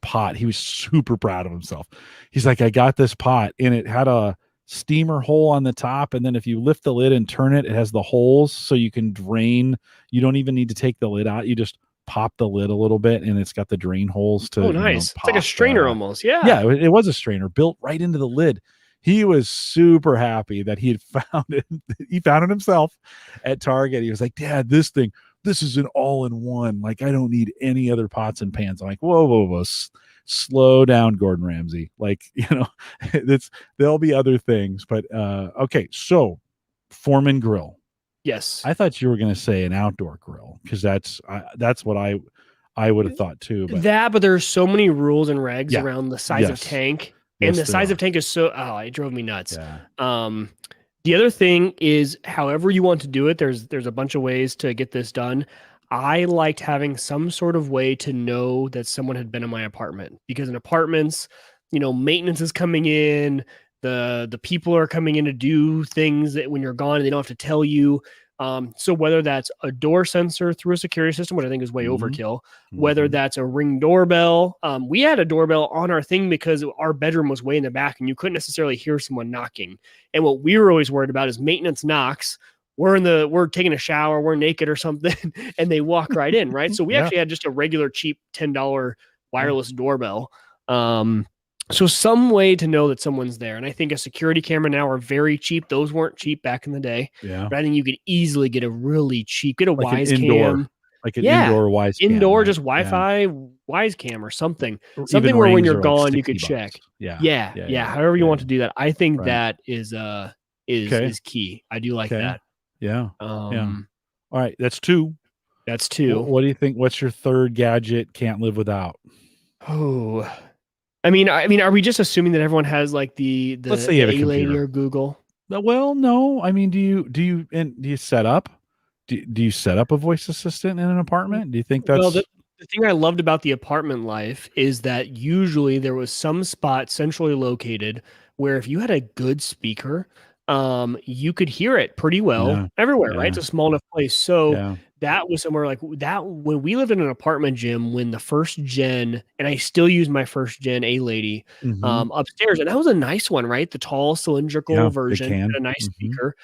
S1: pot. He was super proud of himself. He's like, I got this pot and it had a steamer hole on the top. And then if you lift the lid and turn it, it has the holes so you can drain. You don't even need to take the lid out. You just pop the lid a little bit and it's got the drain holes
S2: oh,
S1: to,
S2: nice. It's like a
S1: pop.
S2: strainer almost.
S1: Yeah,
S2: Yeah.
S1: it was a strainer built right into the lid. He was super happy that he had found it. He found it himself at Target. He was like, Dad, this is an all-in-one. Like, I don't need any other pots and pans. I'm like, whoa, whoa, whoa. Slow down, Gordon Ramsay. Like, it's there'll be other things. But okay, so Foreman grill.
S2: Yes.
S1: I thought you were gonna say an outdoor grill because that's what I would have thought too. But
S2: But there's so many rules and regs
S1: yeah,
S2: around the size of
S1: yes,
S2: tank, and
S1: yes,
S2: the
S1: there
S2: size of
S1: are.
S2: tank is so it drove me nuts.
S1: Yeah.
S2: Um, the other thing is, however you want to do it, there's a bunch of ways to get this done. I liked having some sort of way to know that someone had been in my apartment because in apartments, maintenance is coming in, the people are coming in to do things that when you're gone, they don't have to tell you. So whether that's a door sensor through a security system, which I think is way
S1: Mm-hmm.
S2: overkill, whether
S1: Mm-hmm.
S2: that's a Ring doorbell. We had a doorbell on our thing because our bedroom was way in the back and you couldn't necessarily hear someone knocking. And what we were always worried about is maintenance knocks. We're taking a shower, we're naked or something, and they walk right in, right? So we
S1: Yeah.
S2: actually had just a regular cheap $10
S1: Yeah.
S2: wireless doorbell. So some way to know that someone's there. And I think a security camera now are very cheap. Those weren't cheap back in the day,
S1: Yeah.
S2: but I think you could easily get a really cheap, get a
S1: Like an
S2: Wise
S1: indoor,
S2: Cam.
S1: like an
S2: Yeah.
S1: indoor wise cam,
S2: Indoor,
S1: right?
S2: just
S1: Yeah.
S2: Wi-Fi, Wise Cam or something.
S1: Or even
S2: Something where when
S1: rings
S2: you're
S1: are like
S2: gone, you could
S1: $60.
S2: check.
S1: Yeah.
S2: Yeah.
S1: Yeah.
S2: Yeah.
S1: Yeah.
S2: However you
S1: Yeah.
S2: want to do that. I think
S1: Right.
S2: that is
S1: Okay.
S2: is key. I do like
S1: Okay.
S2: that.
S1: Yeah. Yeah.
S2: Um,
S1: All right. That's two.
S2: that's
S1: What,
S2: two.
S1: what do you think? What's your third gadget can't live without?
S2: Oh, I mean, are we just assuming that everyone has like the
S1: Let's
S2: the
S1: say you
S2: the
S1: have a
S2: A lady
S1: computer.
S2: or Google?
S1: Well, no. I mean, do you set up? Do you set up a voice assistant in an apartment? Do you think
S2: Well,
S1: that's
S2: the thing I loved about the apartment life is that usually there was some spot centrally located where if you had a good speaker, you could hear it pretty well
S1: yeah.
S2: everywhere, right?
S1: Yeah.
S2: It's a small enough place. So
S1: Yeah.
S2: that was somewhere like that when we lived in an apartment gym when the first gen, and I still use my first gen A lady
S1: Mm-hmm.
S2: upstairs, and that was a nice one, right? The tall cylindrical
S1: Yeah. Big
S2: version,
S1: can.
S2: had a nice
S1: Mm-hmm.
S2: speaker.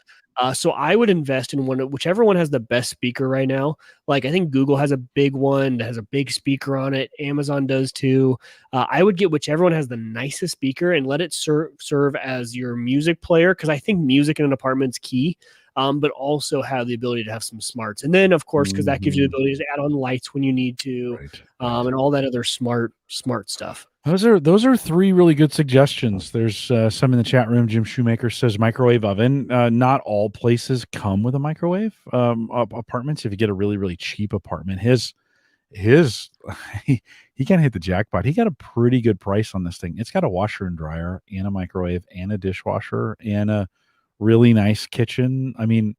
S2: So I would invest in whichever one has the best speaker right now. Like I think Google has a big one that has a big speaker on it. Amazon does too. I would get whichever one has the nicest speaker and let it serve as your music player because I think music in an apartment's key. But also have the ability to have some smarts, and then of course because that gives you the
S1: Mm-hmm.
S2: ability to add on lights when you need to,
S1: Right. Right.
S2: and all that other smart stuff.
S1: Those are three really good suggestions. There's some in the chat room. Jim Shoemaker says microwave oven. Not all places come with a microwave. Apartments, if you get a really cheap apartment, his he kind of hit the jackpot. He got a pretty good price on this thing. It's got a washer and dryer and a microwave and a dishwasher and a really nice kitchen. I mean,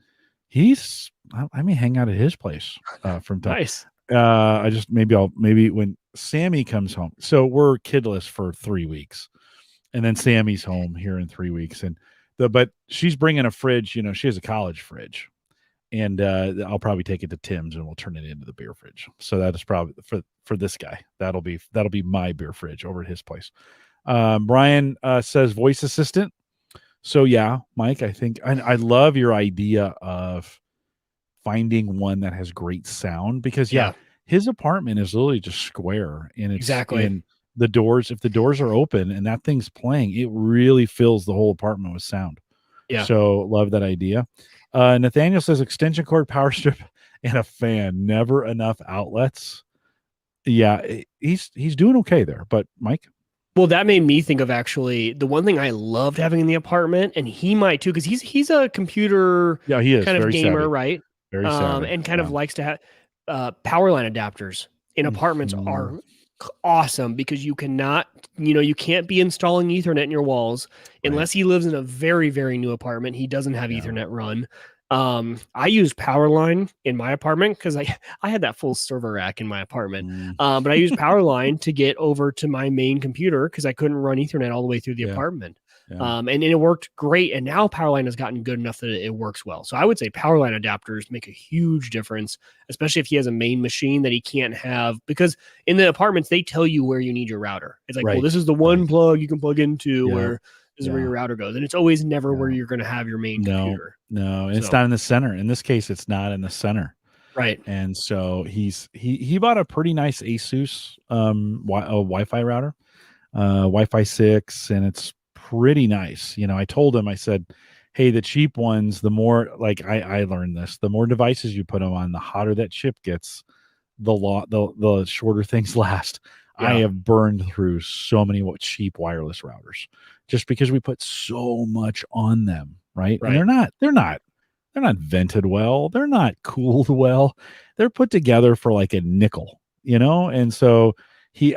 S1: I may hang out at his place from time.
S2: Nice.
S1: I just maybe when Sammy comes home. So we're kidless for 3 weeks, and then Sammy's home here in 3 weeks, but she's bringing a fridge. She has a college fridge, and I'll probably take it to Tim's and we'll turn it into the beer fridge. So that is probably for this guy. That'll be my beer fridge over at his place. Brian says voice assistant. So yeah, Mike, I think I love your idea of finding one that has great sound because his apartment is literally just square and it's in the doors. If the doors are open and that thing's playing, it really fills the whole apartment with sound.
S2: Yeah.
S1: So love that idea. Nathaniel says extension cord, power strip, and a fan. Never enough outlets. Yeah, he's doing okay there. But Mike?
S2: Well, that made me think of actually the one thing I loved having in the apartment, and he might too, because he's a computer
S1: he is
S2: kind of
S1: very
S2: gamer,
S1: savvy.
S2: right?
S1: Very savvy.
S2: And kind of likes to have power line adapters in apartments are awesome because you cannot, you can't be installing Ethernet in your walls unless he lives in a very, very new apartment. He doesn't have Ethernet run. I use Powerline in my apartment because I had that full server rack in my apartment. But I use Powerline to get over to my main computer because I couldn't run Ethernet all the way through the apartment. And it worked great. And now Powerline has gotten good enough that it works well. So I would say Powerline adapters make a huge difference, especially if he has a main machine that he can't have, because in the apartments, they tell you where you need your router. It's like, well, this is the one plug you can plug into where this is where your router goes. And it's always never where you're going to have your main computer.
S1: No, it's not in the center. In this case, it's not in the center.
S2: Right.
S1: And so he bought a pretty nice Asus Wi-Fi router, Wi-Fi 6, and it's pretty nice. I told him, I said, hey, the cheap ones, the more, like I learned this, the more devices you put them on, the hotter that chip gets, the shorter things last. I have burned through so many cheap wireless routers just because we put so much on them, right? And they're not vented well, they're not cooled well, they're put together for like a nickel, and so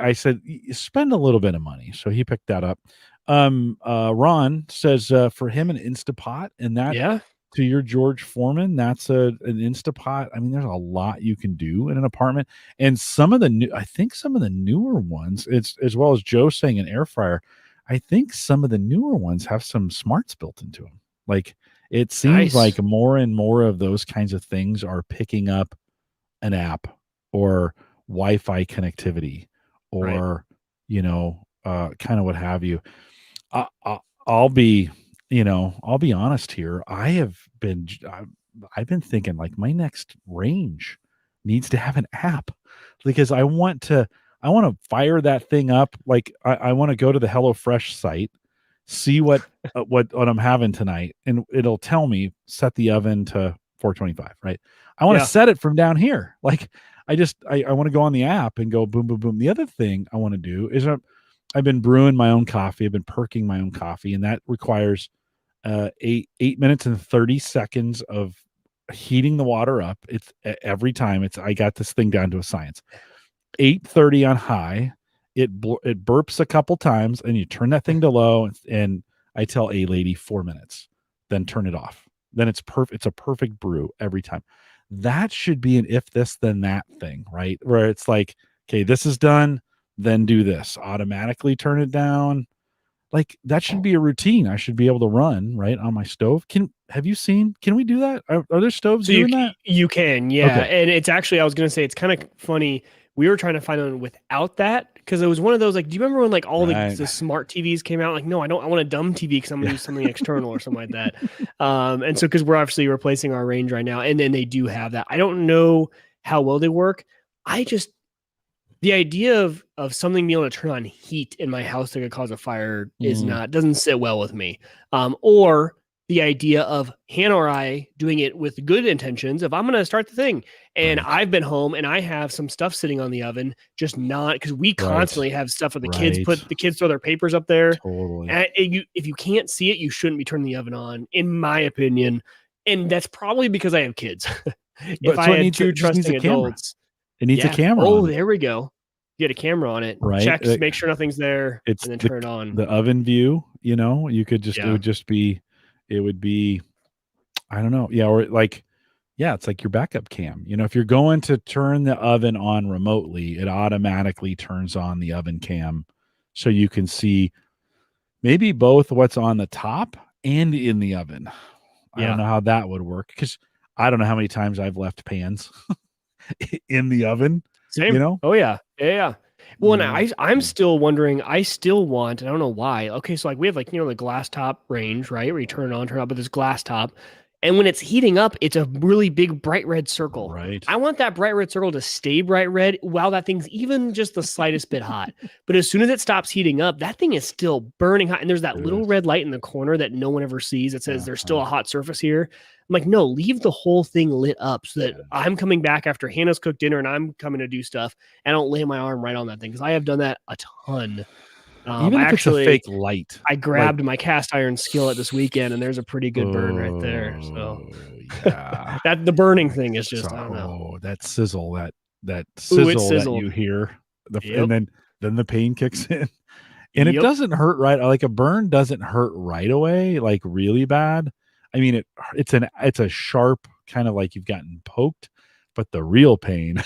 S1: I said, spend a little bit of money. So he picked that up. Ron says for him an Instapot, and that to your George Foreman, that's an Instapot. I mean, there's a lot you can do in an apartment, and some of the newer ones, it's as well as Joe saying an air fryer. I think some of the newer ones have some smarts built into them. Like it seems like more and more of those kinds of things are picking up an app or Wi-Fi connectivity or kind of what have you. I'll be honest here. I've been thinking like my next range needs to have an app because I want to fire that thing up. Like I want to go to the HelloFresh site, see what I'm having tonight, and it'll tell me set the oven to 425. Right. I want to set it from down here. Like I want to go on the app and go boom, boom, boom. The other thing I want to do is I've been brewing my own coffee. I've been perking my own coffee, and that requires 8 minutes and 30 seconds of heating the water up. It's every time. I got this thing down to a science. 8:30 on high. It burps a couple times, and you turn that thing to low. And I tell a lady 4 minutes, then turn it off. Then it's perfect. It's a perfect brew every time. That should be an if this then that thing, right? Where it's like, okay, this is done. Then do this, automatically turn it down. Like that should be a routine I should be able to run right on my stove. Can we do that? Are there stoves doing that?
S2: You can, yeah. Okay. And it's actually, I was going to say, it's kind of funny. We were trying to find one without that because it was one of those, like, do you remember when like all the smart TVs came out? Like, no, I want a dumb TV because I'm going to use something external or something like that. And so, because we're obviously replacing our range right now, and then they do have that. I don't know how well they work. The idea of something being able to turn on heat in my house that could cause a fire doesn't sit well with me. Or the idea of Hannah or I doing it with good intentions of I'm going to start the thing. And I've been home and I have some stuff sitting on the oven, just not because we constantly have stuff where the kids throw their papers up there.
S1: Totally.
S2: And if you can't see it, you shouldn't be turning the oven on, in my opinion. And that's probably because I have kids. If I had two trusting adults.
S1: It needs a camera.
S2: Oh, there we go. You get a camera on it.
S1: Right.
S2: Checks, make sure nothing's there, and then turn it on.
S1: The oven view, you could just, it would be, I don't know. Yeah. Or like, it's like your backup cam. If you're going to turn the oven on remotely, it automatically turns on the oven cam so you can see maybe both what's on the top and in the oven. I don't know how that would work because I don't know how many times I've left pans in the oven,
S2: Same. Oh yeah. Yeah. Well, and I'm
S1: Yeah.
S2: still wondering, I still want, and I don't know why. Okay, so like we have like, the glass top range, right? Where you turn it on, turn it up with this glass top. And when it's heating up, it's a really big bright red circle.
S1: Right.
S2: I want that bright red circle to stay bright red while that thing's even just the slightest bit hot. But as soon as it stops heating up, that thing is still burning hot. And there's that little red light in the corner that no one ever sees that says there's still a hot surface here. I'm like, no, leave the whole thing lit up so that I'm coming back after Hannah's cooked dinner and I'm coming to do stuff. And I don't lay my arm right on that thing because I have done that a ton.
S1: Even if it's a fake light.
S2: I grabbed my cast iron skillet this weekend and there's a pretty good burn right there. So
S1: yeah.
S2: that the burning thing is just, I don't know.
S1: Oh, that sizzle, that sizzle that you hear. And then the pain kicks in. And it doesn't hurt right. Like a burn doesn't hurt right away, like really bad. I mean, it's a sharp kind of like you've gotten poked, but the real pain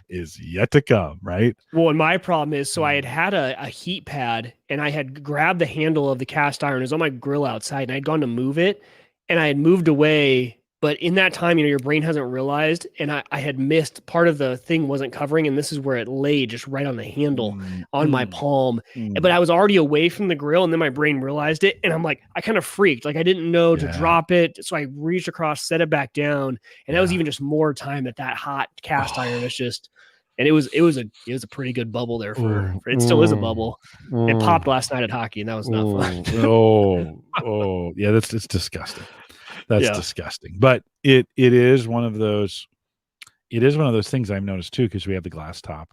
S1: is yet to come, right?
S2: Well, and my problem is, so I had a heat pad and I had grabbed the handle of the cast iron. It was on my grill outside and I'd gone to move it and I had moved away. But in that time, your brain hasn't realized, and I had missed part of the thing wasn't covering, and this is where it lay just right on the handle on my palm. But I was already away from the grill, and then my brain realized it, and I'm like, I kind of freaked. Like I didn't know to drop it, so I reached across, set it back down, and that was even just more time that hot cast iron is just. And it was a pretty good bubble there for it still is a bubble. It popped last night at hockey, and that was not fun.
S1: Yeah, it's disgusting. That's disgusting. But it is one of those things I've noticed too, because we have the glass top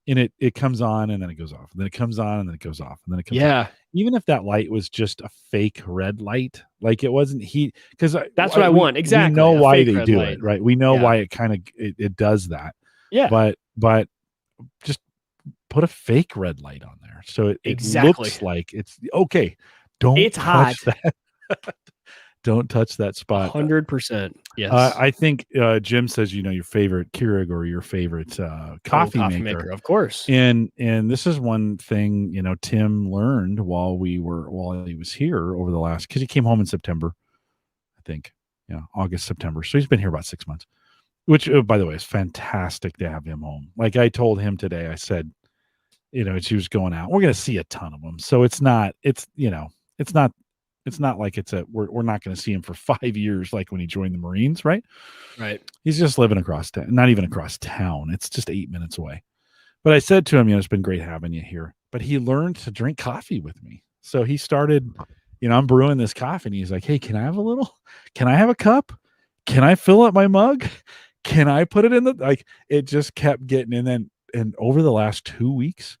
S1: and it comes on and then it goes off. And then it comes on and then it goes off. And then it comes on. Even if that light was just a fake red light, like it wasn't heat, because
S2: that's what I want. Exactly.
S1: We know why they do it, right? We know why it kind of it does that.
S2: Yeah.
S1: But just put a fake red light on there. So it looks like it's okay. It's hot. That. Don't touch that spot.
S2: 100%. Yes.
S1: I think Jim says, your favorite Keurig or your favorite coffee maker.
S2: Of course.
S1: And this is one thing, Tim learned while he was here over the last, because he came home in September, I think. August, September. So he's been here about 6 months, which, by the way, is fantastic to have him home. Like I told him today, I said, she was going out. We're going to see a ton of them. So it's not like we're not going to see him for 5 years like when he joined the Marines, right?
S2: Right.
S1: He's just living across town, not even across town. It's just 8 minutes away. But I said to him, it's been great having you here. But he learned to drink coffee with me. So he started, I'm brewing this coffee and he's like, hey, can I have a little? Can I have a cup? Can I fill up my mug? Can I put it in it just kept getting, and over the last 2 weeks,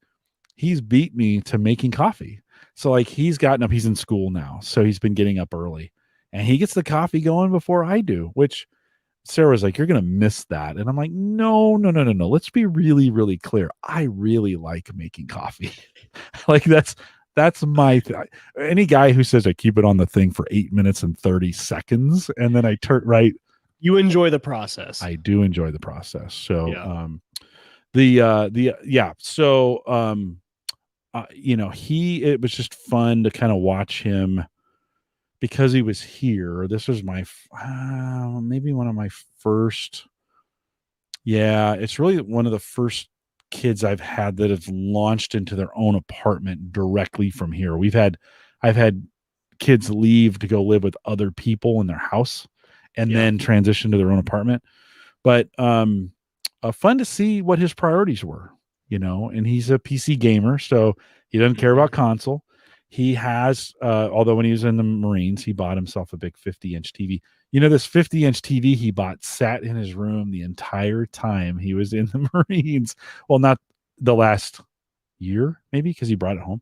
S1: he's beat me to making coffee. So he's gotten up, he's in school now. So he's been getting up early and he gets the coffee going before I do, which Sarah's like, you're going to miss that. And I'm like, no. Let's be really, really clear. I really like making coffee. That's my any guy who says I keep it on the thing for 8 minutes and 30 seconds. And then I turn right.
S2: You enjoy the process.
S1: I do enjoy the process. So, it was just fun to kind of watch him because he was here. This was my, maybe one of my first. Yeah, it's really one of the first kids I've had that have launched into their own apartment directly from here. I've had kids leave to go live with other people in their house and then transition to their own apartment. But fun to see what his priorities were. And he's a PC gamer, so he doesn't care about console. He has, although when he was in the Marines, he bought himself a big 50-inch TV. This 50-inch TV he bought sat in his room the entire time he was in the Marines. Well, not the last year, maybe, because he brought it home.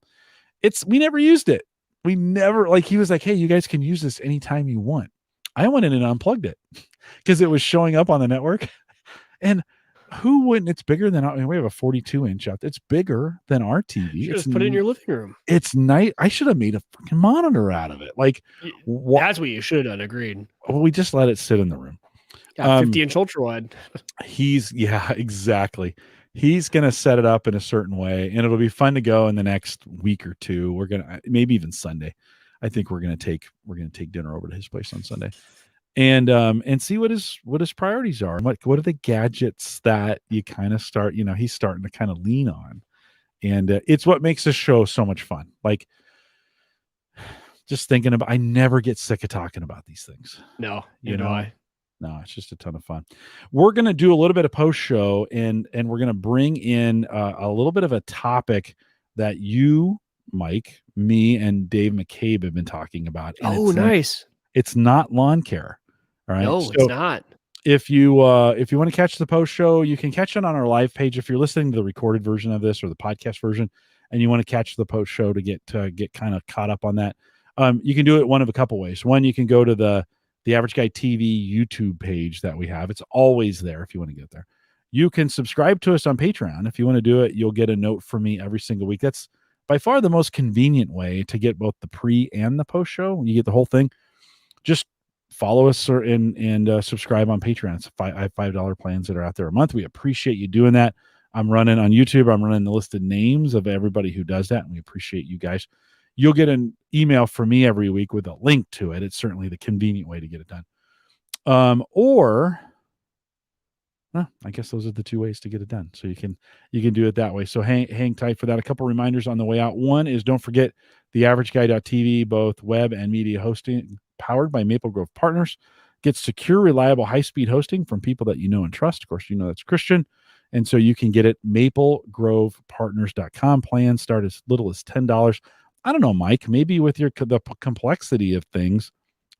S1: We never used it. We never, he was like, hey, you guys can use this anytime you want. I went in and unplugged it because it was showing up on the network. And who wouldn't? It's bigger than, we have a 42-inch out. It's bigger than our TV.
S2: You just put it in your living room.
S1: It's nice. I should have made a freaking monitor out of it.
S2: That's what you should have done. Agreed.
S1: Well, we just let it sit in the room.
S2: 50-inch ultra wide.
S1: Exactly. He's going to set it up in a certain way, and it'll be fun to go in the next week or two. We're going to, maybe even Sunday. I think we're going to take dinner over to his place on Sunday. and see what his priorities are. What are the gadgets that you kind of start, he's starting to kind of lean on. And it's what makes this show so much fun. Like, just thinking about, I never get sick of talking about these things.
S2: No,
S1: You
S2: do
S1: know,
S2: I.
S1: no, it's just a ton of fun. We're going to do a little bit of post show, and we're going to bring in a little bit of a topic that you, Mike, me, and Dave McCabe have been talking about. And
S2: Oh, nice.
S1: it's not lawn care. All right.
S2: No, it's not.
S1: If you want to catch the post show, you can catch it on our live page. If you're listening to the recorded version of this or the podcast version, and you want to catch the post show to get kind of caught up on that, you can do it one of a couple ways. One, you can go to the Average Guy TV YouTube page that we have. It's always there if you want to get there. You can subscribe to us on Patreon. If you want to do it, you'll get a note from me every single week. That's by far the most convenient way to get both the pre and the post show. You get the whole thing. Just follow us and subscribe on Patreon. It's I have $5 plans that are out there a month. We appreciate you doing that. I'm running on YouTube. I'm running the listed names of everybody who does that, and we appreciate you guys. You'll get an email from me every week with a link to it. It's certainly the convenient way to get it done. I guess those are the two ways to get it done. So you can do it that way. So hang tight for that. A couple reminders on the way out. One is, don't forget the AverageGuy.tv, both web and media hosting, powered by Maple Grove Partners. Get secure, reliable, high-speed hosting from people that you know and trust. Of course, that's Christian. And so you can get it maplegrovepartners.com. Plans start as little as $10. I don't know, Mike, maybe with the complexity of things,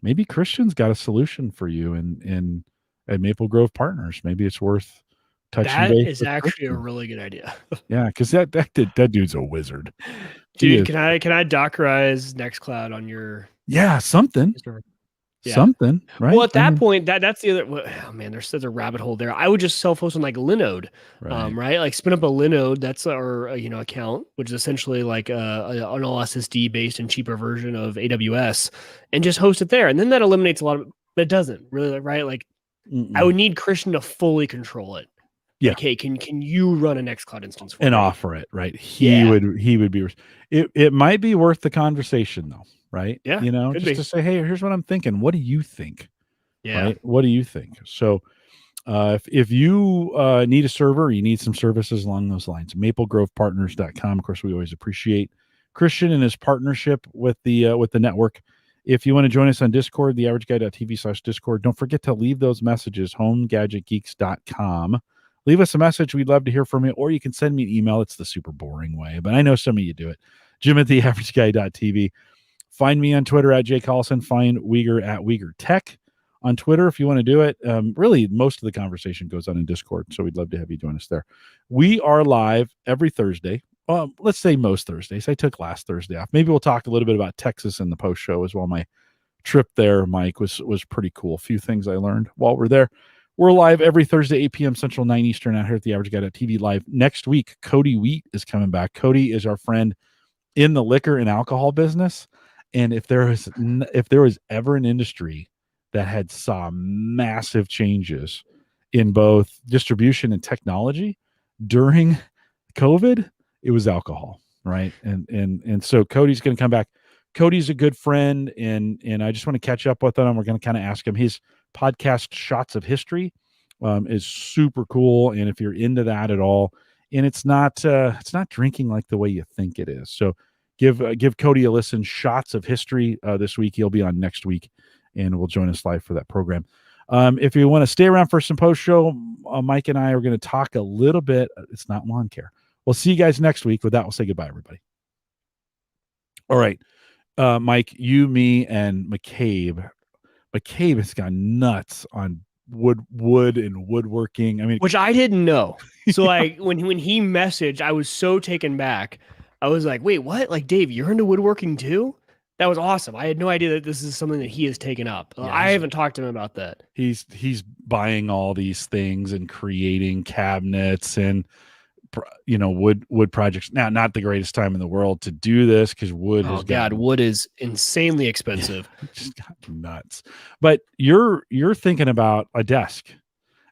S1: maybe Christian's got a solution for you in at Maple Grove Partners. Maybe it's worth touching
S2: That
S1: base.
S2: is actually a really good idea.
S1: Yeah, because that dude's a wizard.
S2: Dude, can I Dockerize Nextcloud on your
S1: something?
S2: Yeah.
S1: Something, right?
S2: Well, at that point, that's the other. Oh man, there's such a rabbit hole there. I would just self-host on like Linode, right? Like spin up a Linode, that's our account, which is essentially like an all SSD based and cheaper version of AWS, and just host it there. And then that eliminates a lot of. But it doesn't really, right? Like, I would need Christian to fully control it.
S1: Yeah.
S2: Like, hey, can you run a Nextcloud instance for
S1: and
S2: me?
S1: Offer it, right? He would be. It might be worth the conversation though. Right.
S2: Yeah.
S1: Just to say, hey, here's what I'm thinking. What do you think?
S2: Yeah.
S1: Right? What do you think? So if you need a server, you need some services along those lines, maplegrovepartners.com. Of course, we always appreciate Christian and his partnership with the network. If you want to join us on Discord, theaverageguy.tv/Discord, don't forget to leave those messages, homegadgetgeeks.com. Leave us a message. We'd love to hear from you, or you can send me an email. It's the super boring way, but I know some of you do it. Jim at theaverageguy.tv. Find me on Twitter at Jay Collison. Find Uyghur at Uyghur Tech on Twitter if you want to do it. Really, most of the conversation goes on in Discord, so we'd love to have you join us there. We are live every Thursday. Let's say most Thursdays. I took last Thursday off. Maybe we'll talk a little bit about Texas in the post show as well. My trip there, Mike, was pretty cool. A few things I learned while we're there. We're live every Thursday, 8 p.m. Central, 9 Eastern, out here at the AverageGuy.tv live. Next week, Cody Wheat is coming back. Cody is our friend in the liquor and alcohol business. And if there was ever an industry that had saw massive changes in both distribution and technology during COVID, it was alcohol, right? And so Cody's going to come back. Cody's a good friend, and I just want to catch up with him. We're going to kind of ask him. His podcast, Shots of History, is super cool. And if you're into that at all, and it's not drinking like the way you think it is. So give Cody a listen. Shots of History this week. He'll be on next week, and will join us live for that program. If you want to stay around for some post show, Mike and I are going to talk a little bit. It's not lawn care. We'll see you guys next week. With that, we'll say goodbye, everybody. All right. Mike, you, me, and McCabe. McCabe has gone nuts on wood and woodworking. I mean,
S2: which I didn't know. So like when he messaged, I was so taken back. I was like, wait, what? Like, Dave, you're into woodworking too? That was awesome. I had no idea that this is something that he has taken up. Yeah, I haven't talked to him about that.
S1: He's buying all these things and creating cabinets and wood projects. Now, not the greatest time in the world to do this because wood
S2: wood is insanely expensive.
S1: Just got nuts. But you're thinking about a desk,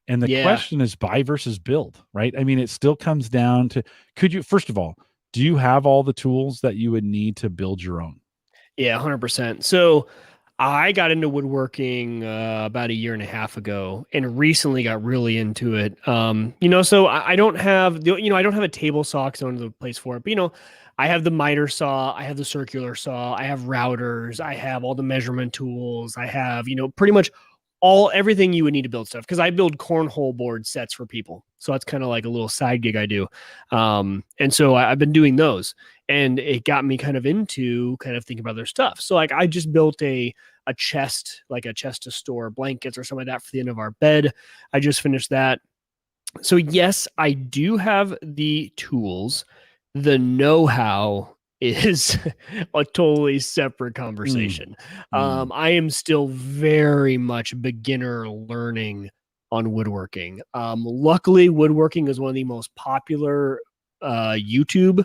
S1: and the question is buy versus build, right? I mean, it still comes down to, first of all, do you have all the tools that you would need to build your own?
S2: Yeah, 100%. So I got into woodworking about a year and a half ago, and recently got really into it. So I don't have I don't have a table saw because I don't have the place for it. But I have the miter saw, I have the circular saw, I have routers, I have all the measurement tools, I have pretty much everything you would need to build stuff because I build cornhole board sets for people. So that's kind of like a little side gig I do. And so I've been doing those, and it got me kind of into kind of thinking about other stuff. So like I just built a chest, like a chest to store blankets or something like that for the end of our bed. I just finished that. So yes, I do have the tools. The know-how is a totally separate conversation. I am still very much beginner learning on woodworking. Luckily, woodworking is one of the most popular YouTube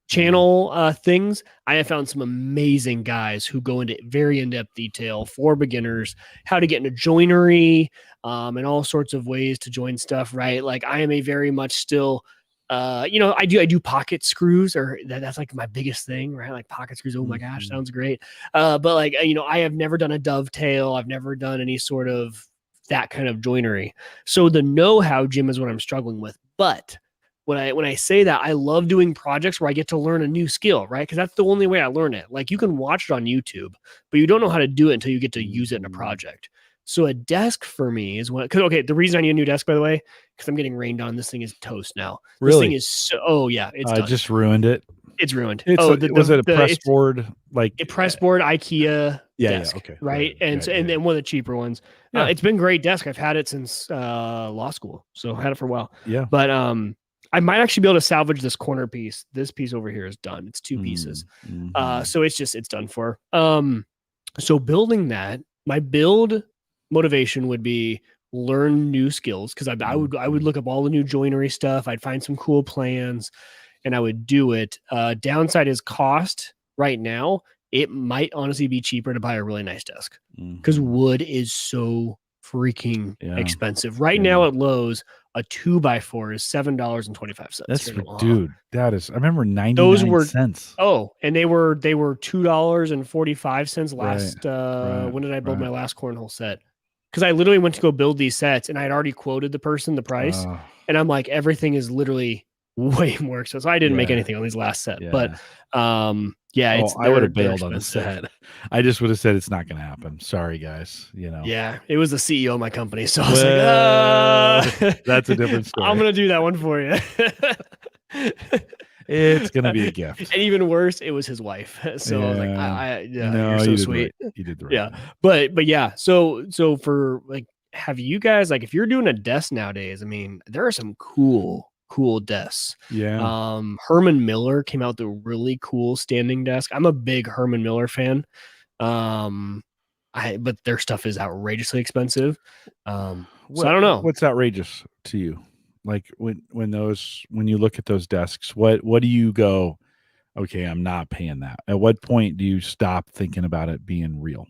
S2: channel things. I have found some amazing guys who go into very in-depth detail for beginners, how to get into joinery, and all sorts of ways to join stuff, right? Like I am a very much still I do pocket screws, or that's like my biggest thing, right? Like pocket screws. Oh my gosh, sounds great. But like, I have never done a dovetail. I've never done any sort of that kind of joinery. So the know-how, Jim, is what I'm struggling with. But when I say that, I love doing projects where I get to learn a new skill, right? Because that's the only way I learn it. Like you can watch it on YouTube, but you don't know how to do it until you get to use it in a project. So a desk for me is the reason I need a new desk, by the way, because I'm getting rained on. This thing is toast now. This thing is it's done.
S1: Just ruined it.
S2: It's ruined.
S1: Was it a press board? Like
S2: a press board IKEA desk,
S1: okay.
S2: Right. And then one of the cheaper ones. Yeah. It's been a great desk. I've had it since law school. So I had it for a while.
S1: Yeah.
S2: But I might actually be able to salvage this corner piece. This piece over here is done. It's two pieces. So it's done for. So building that, my build motivation would be learn new skills, because I would look up all the new joinery stuff. I'd find some cool plans and I would do it. Downside is cost. Right now, it might honestly be cheaper to buy a really nice desk because wood is so freaking expensive. Right now at Lowe's, a 2x4 is $7.25.
S1: That's dude. That is. I remember 99 cents.
S2: Oh, and they were $2.45 last. When did I build my last cornhole set? Because I literally went to go build these sets, and I had already quoted the person the price, and I'm like, everything is literally way more expensive. So I didn't make anything on these last set, but I
S1: would have bailed on the set. I just would have said it's not going to happen. Sorry, guys.
S2: Yeah, it was the CEO of my company, so I was like,
S1: that's a different story.
S2: I'm going to do that one for you.
S1: It's going to be a gift.
S2: And even worse, it was his wife. So I was like, you're so sweet.
S1: Right. You did the right
S2: thing. But yeah. So for like, have you guys, like, if you're doing a desk nowadays, I mean, there are some cool desks.
S1: Yeah.
S2: Herman Miller came out with a really cool standing desk. I'm a big Herman Miller fan. But their stuff is outrageously expensive. So I don't know.
S1: What's outrageous to you? Like when you look at those desks, what do you go, okay, I'm not paying that? At what point do you stop thinking about it being real?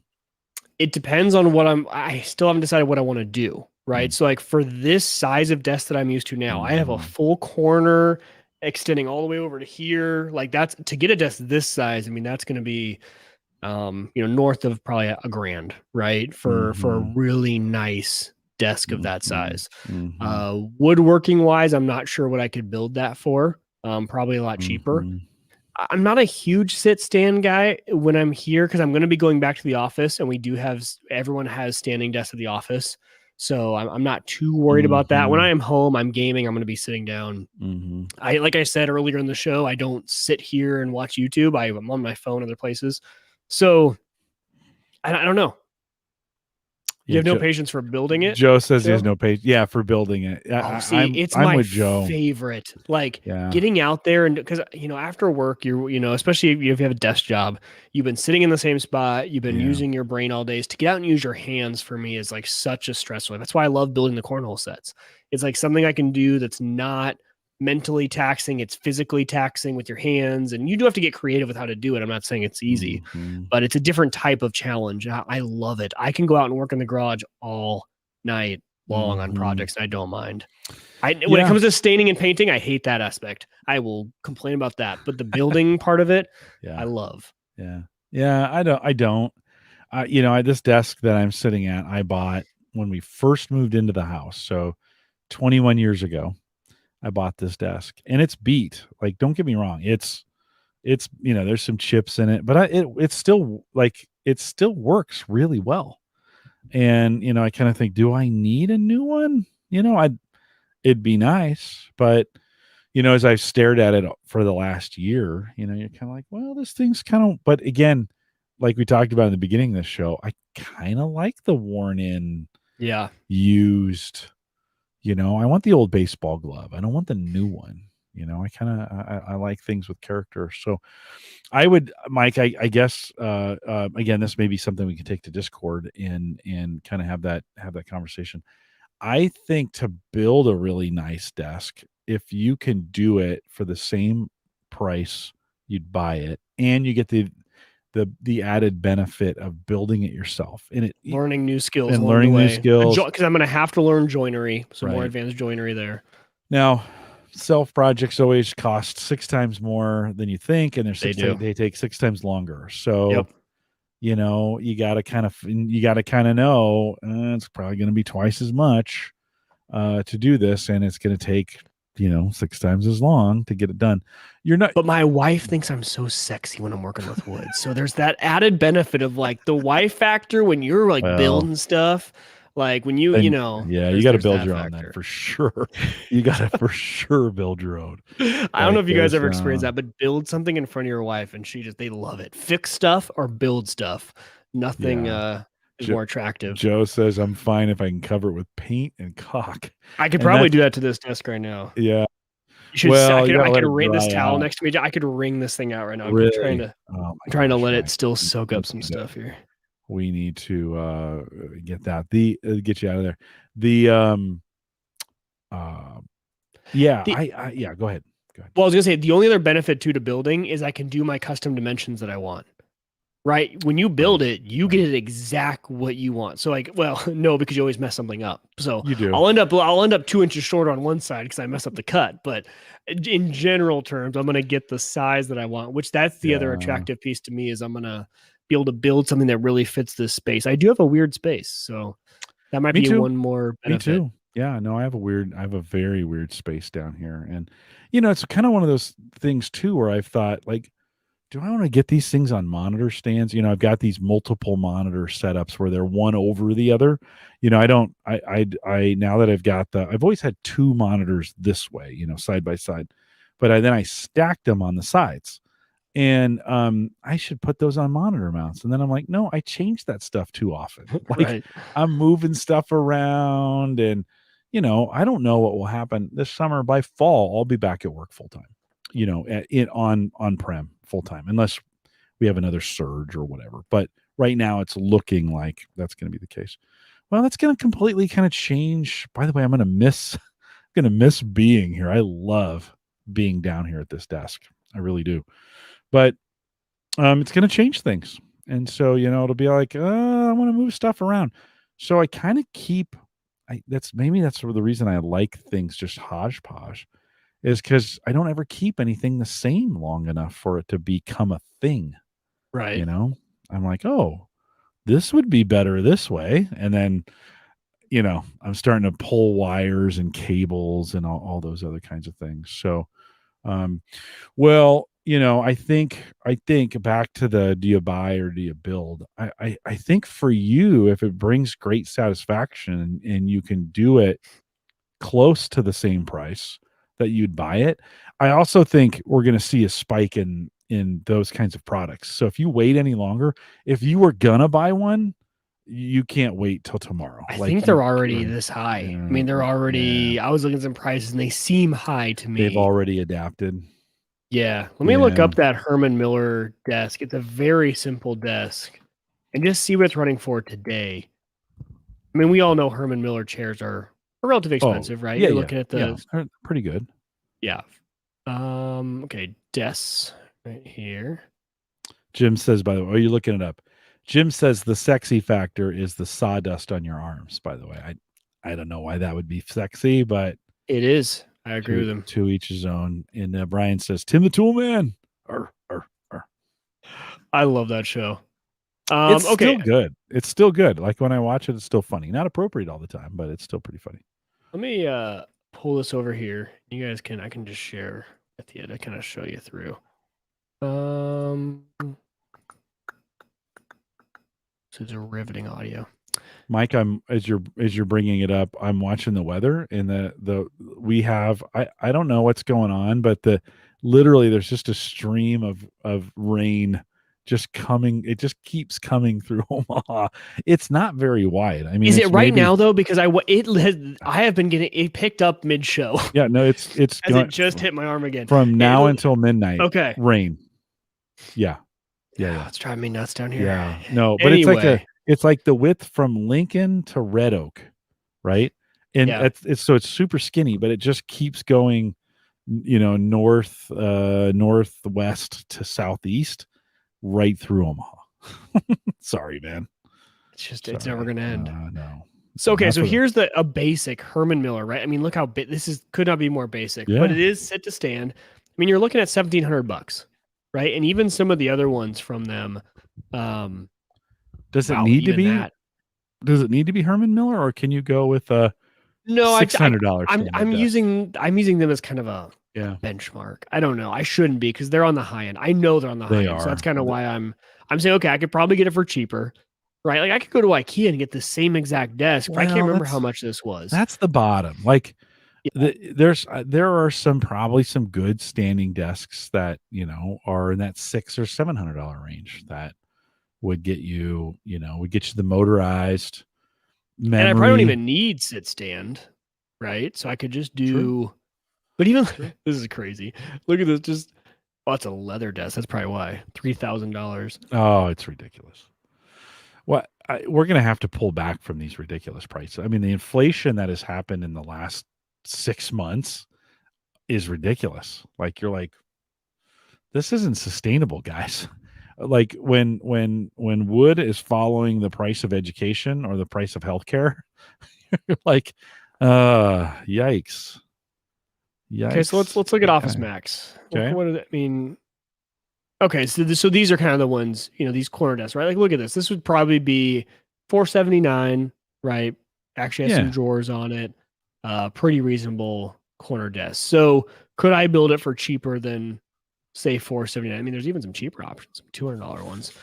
S2: It depends on I still haven't decided what I want to do. Right. So like for this size of desk that I'm used to now, I have a full corner extending all the way over to here. Like that's to get a desk this size. I mean, that's going to be, north of probably $1,000, right? For a really nice desk of that size. Woodworking wise, I'm not sure what I could build that for. Probably a lot cheaper. I'm not a huge sit stand guy when I'm here, because I'm going to be going back to the office, and everyone has standing desks at the office. So I'm not too worried about that. When I am home, I'm gaming, I'm going to be sitting down. Like I said earlier in the show, I don't sit here and watch YouTube. I'm on my phone, other places. So I don't know. You have no patience for building it?
S1: Joe says he has no patience. Yeah, for building it.
S2: It's my favorite. Like getting out there, and because after work, especially if you have a desk job, you've been sitting in the same spot, you've been using your brain all day. To get out and use your hands for me is like such a stressful. That's why I love building the cornhole sets. It's like something I can do that's not mentally taxing, it's physically taxing with your hands, and you do have to get creative with how to do it. I'm not saying it's easy, but it's a different type of challenge. I love it. I can go out and work in the garage all night long on projects, and I don't mind. When it comes to staining and painting, I hate that aspect. I will complain about that, but the building part of it, I love.
S1: Yeah. I don't. this desk that I'm sitting at, I bought when we first moved into the house. So 21 years ago, I bought this desk, and it's beat. Like, don't get me wrong, it's there's some chips in it, but it's still like it still works really well. And I kind of think, do I need a new one? It'd be nice, but as I've stared at it for the last year, you're kind of like, well, this thing's kind of. But again, like we talked about in the beginning of the show, I kind of like the worn in,
S2: Yeah.
S1: used. I want the old baseball glove. I don't want the new one. I like things with character. So I would, Mike, I guess, again, this may be something we can take to Discord and kind of have that conversation. I think to build a really nice desk, if you can do it for the same price you'd buy it, and you get the added benefit of building it yourself, and
S2: learning new skills
S1: and
S2: along the
S1: learning new
S2: way.
S1: skills,
S2: Because I'm going to have to learn joinery, some more
S1: Right.
S2: advanced joinery there.
S1: Now, self projects always cost 6 times more than you think, and they take 6 times longer. So,
S2: Yep.
S1: you got to kind of know it's probably going to be twice as much to do this, and it's going to take 6 times as long to get it done. You're not.
S2: But my wife thinks I'm so sexy when I'm working with wood. So there's that added benefit of like the wife factor when you're like building stuff. Like when you
S1: you got to build your own then for sure. You got to for sure build your own.
S2: I don't know if you guys ever experienced that, but build something in front of your wife and they love it. Fix stuff or build stuff. Nothing is more attractive.
S1: Joe says I'm fine if I can cover it with paint and caulk.
S2: I could probably do that to this desk right now.
S1: Yeah.
S2: I could wring this towel next to me. I could wring this thing out right now.
S1: Really?
S2: I'm trying to let it still soak up some stuff here.
S1: We need to get that. Get you out of there. Go ahead.
S2: Well, I was gonna say the only other benefit to building is I can do my custom dimensions that I want. Right? When you build it, you get it exact what you want. So no, because you always mess something up. So
S1: you do.
S2: I'll end up 2 inches short on one side because I mess up the cut. But in general terms, I'm gonna get the size that I want, which that's the other attractive piece to me is I'm gonna be able to build something that really fits this space. I do have a weird space, so that might be one more benefit.
S1: Me too. Yeah, no, I have a very weird space down here. And it's kind of one of those things too where I've thought, like, do I want to get these things on monitor stands? I've got these multiple monitor setups where they're one over the other. I don't, I now that I've always had 2 monitors this way, side by side, but then I stacked them on the sides, and I should put those on monitor mounts. And then I'm like, no, I change that stuff too often. Like
S2: Right.
S1: I'm moving stuff around, and I don't know what will happen this summer. By fall, I'll be back at work full time. On prem full time, unless we have another surge or whatever. But right now it's looking like that's going to be the case. Well, that's going to completely kind of change. By the way, I'm going to miss being here. I love being down here at this desk. I really do. But it's going to change things. And so, it'll be like, I want to move stuff around. So I kind of that's the reason I like things just hodgepodge, is because I don't ever keep anything the same long enough for it to become a thing.
S2: Right.
S1: I'm like, oh, this would be better this way. And then, I'm starting to pull wires and cables and all those other kinds of things. So, I think back to the, do you buy or do you build? I think for you, if it brings great satisfaction and you can do it close to the same price that you'd buy it, I also think we're going to see a spike in those kinds of products. So if you wait any longer, if you were gonna buy one, you can't wait till tomorrow.
S2: I think they're already this high. I mean, they're already. I was looking at some prices and they seem high to me.
S1: They've already adapted.
S2: Yeah. Let me look up that Herman Miller desk. It's a very simple desk, and just see what it's running for today. I mean, we all know Herman Miller chairs are relatively expensive, right?
S1: Yeah,
S2: You're looking at the
S1: pretty good.
S2: Yeah. Okay, desks right here.
S1: Jim says, by the way, you're looking it up. Jim says the sexy factor is the sawdust on your arms. By the way, I don't know why that would be sexy, but
S2: it is. I agree with him.
S1: To each his own. And Brian says, Tim the Tool Man.
S2: I love that show.
S1: It's
S2: Okay.
S1: still good. It's still good. Like when I watch it, it's still funny. Not appropriate all the time, but it's still pretty funny.
S2: Let me pull this over here. You guys I can just share with you to kind of show you through. So it's a riveting audio.
S1: Mike, as you're bringing it up, I'm watching the weather and we have I don't know what's going on, but literally there's just a stream of rain just coming. It just keeps coming through Omaha. It's not very wide. I mean,
S2: is it right
S1: maybe,
S2: now though? Because I have been getting it picked up mid show.
S1: Yeah, no, it's
S2: as
S1: going,
S2: it just hit my arm again
S1: from now until midnight.
S2: Okay,
S1: rain. Yeah.
S2: It's driving me nuts down here.
S1: Yeah, no, but
S2: anyway.
S1: it's like the width from Lincoln to Red Oak, right? And it's super skinny, but it just keeps going, northwest to southeast, right through Omaha. Sorry, man.
S2: It's never going to end.
S1: No.
S2: So okay, so here's a basic Herman Miller, right? I mean, look how big this could not be more basic, but it is sit to stand. I mean, you're looking at $1,700, right? And even some of the other ones from them.
S1: Does it need to be? Does it need to be Herman Miller, or can you go with a $600?
S2: I'm using them as kind of a benchmark. I don't know. I shouldn't be because they're on the high end. I know they're on the high end, so that's kind of why I'm saying okay. I could probably get it for cheaper, right? Like I could go to IKEA and get the same exact desk, but I can't remember how much this was.
S1: That's the bottom. Like there are probably some good standing desks that are in that $600 or $700 range that would get you the motorized memory.
S2: And I probably don't even need sit stand, right? So I could just do. But even this is crazy. Look at this. It's a leather desk. That's probably why $3,000.
S1: Oh, it's ridiculous. Well, we're going to have to pull back from these ridiculous prices. I mean, the inflation that has happened in the last 6 months is ridiculous. Like you're like, this isn't sustainable, guys. Like when wood is following the price of education or the price of healthcare, you're like, yikes.
S2: Okay, so let's look at Office Max. Okay. What does that mean? Okay, so these are kind of the ones, these corner desks, right? Like, look at this. This would probably be $479, right? Actually has some drawers on it. Pretty reasonable corner desk. So could I build it for cheaper than, say, $479? I mean, there's even some cheaper options, some $200 ones.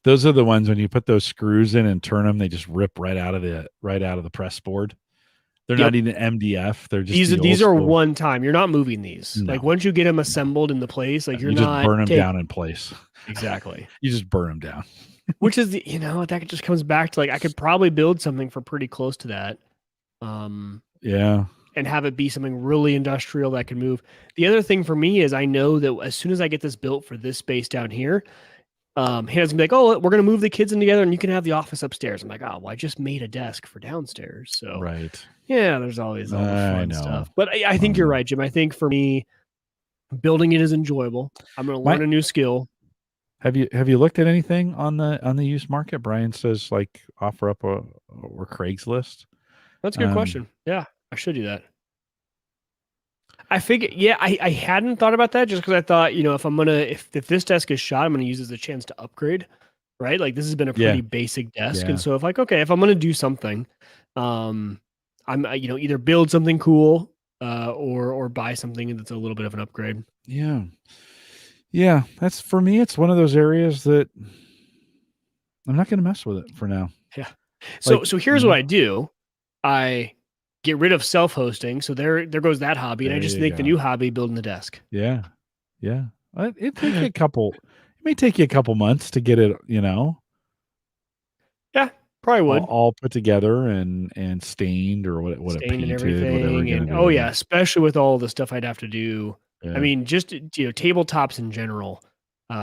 S1: Those are the ones when you put those screws in and turn them, they just rip right out of the press board. They're not even MDF. They're just
S2: these are one time. You're not moving these.
S1: No.
S2: Like once you get them assembled into place, like you
S1: just burn them down in place.
S2: Exactly.
S1: You just burn them down.
S2: Which is that just comes back to like I could probably build something for pretty close to that.
S1: Yeah.
S2: And have it be something really industrial that can move. The other thing for me is I know that as soon as I get this built for this space down here, Hannah's gonna be like, oh, we're gonna move the kids in together and you can have the office upstairs. I'm like, oh, well, I just made a desk for downstairs. So yeah, there's always all the fun stuff. But I think you're right, Jim. I think for me, building it is enjoyable. I'm gonna learn a new skill.
S1: Have you looked at anything on the used market? Brian says like offer up or Craigslist.
S2: That's a good question. Yeah, I should do that. I figured, I hadn't thought about that just because I thought, if this desk is shot, I'm gonna use it as a chance to upgrade, right? Like this has been a pretty basic desk, and so if I'm gonna do something, I'm either build something cool, or buy something that's a little bit of an upgrade.
S1: Yeah, that's for me. It's one of those areas that I'm not gonna mess with it for now.
S2: Yeah. So here's what I do. I get rid of self-hosting. So there goes that hobby. And I just think the new hobby, building the desk.
S1: Yeah. It may take you a couple months to get it,
S2: Yeah, probably would.
S1: All put together and stained or what
S2: stained
S1: painted,
S2: and everything. And especially with all the stuff I'd have to do. Yeah. I mean, just tabletops in general.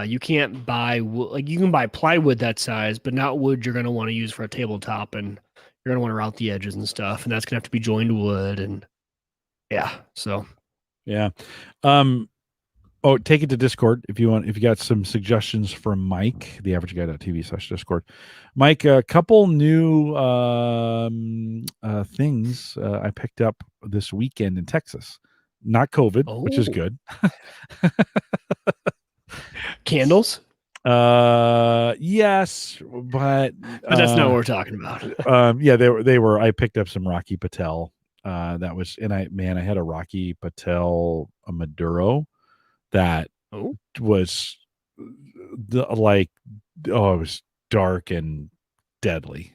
S2: You can't buy you can buy plywood that size, but not wood you're going to want to use for a tabletop, and you're going to want to route the edges and stuff, and that's going to have to be joined wood, and so.
S1: Take it to Discord if you got some suggestions from Mike, theaverageguy.tv/Discord. Mike, a couple new things I picked up this weekend in Texas. Not COVID, which is good.
S2: Candles?
S1: Yes, but
S2: But that's not what we're talking about.
S1: yeah, they were. I picked up some Rocky Patel. That was, and I had a Rocky Patel a Maduro that
S2: Oh,
S1: was like, oh, it was dark and deadly.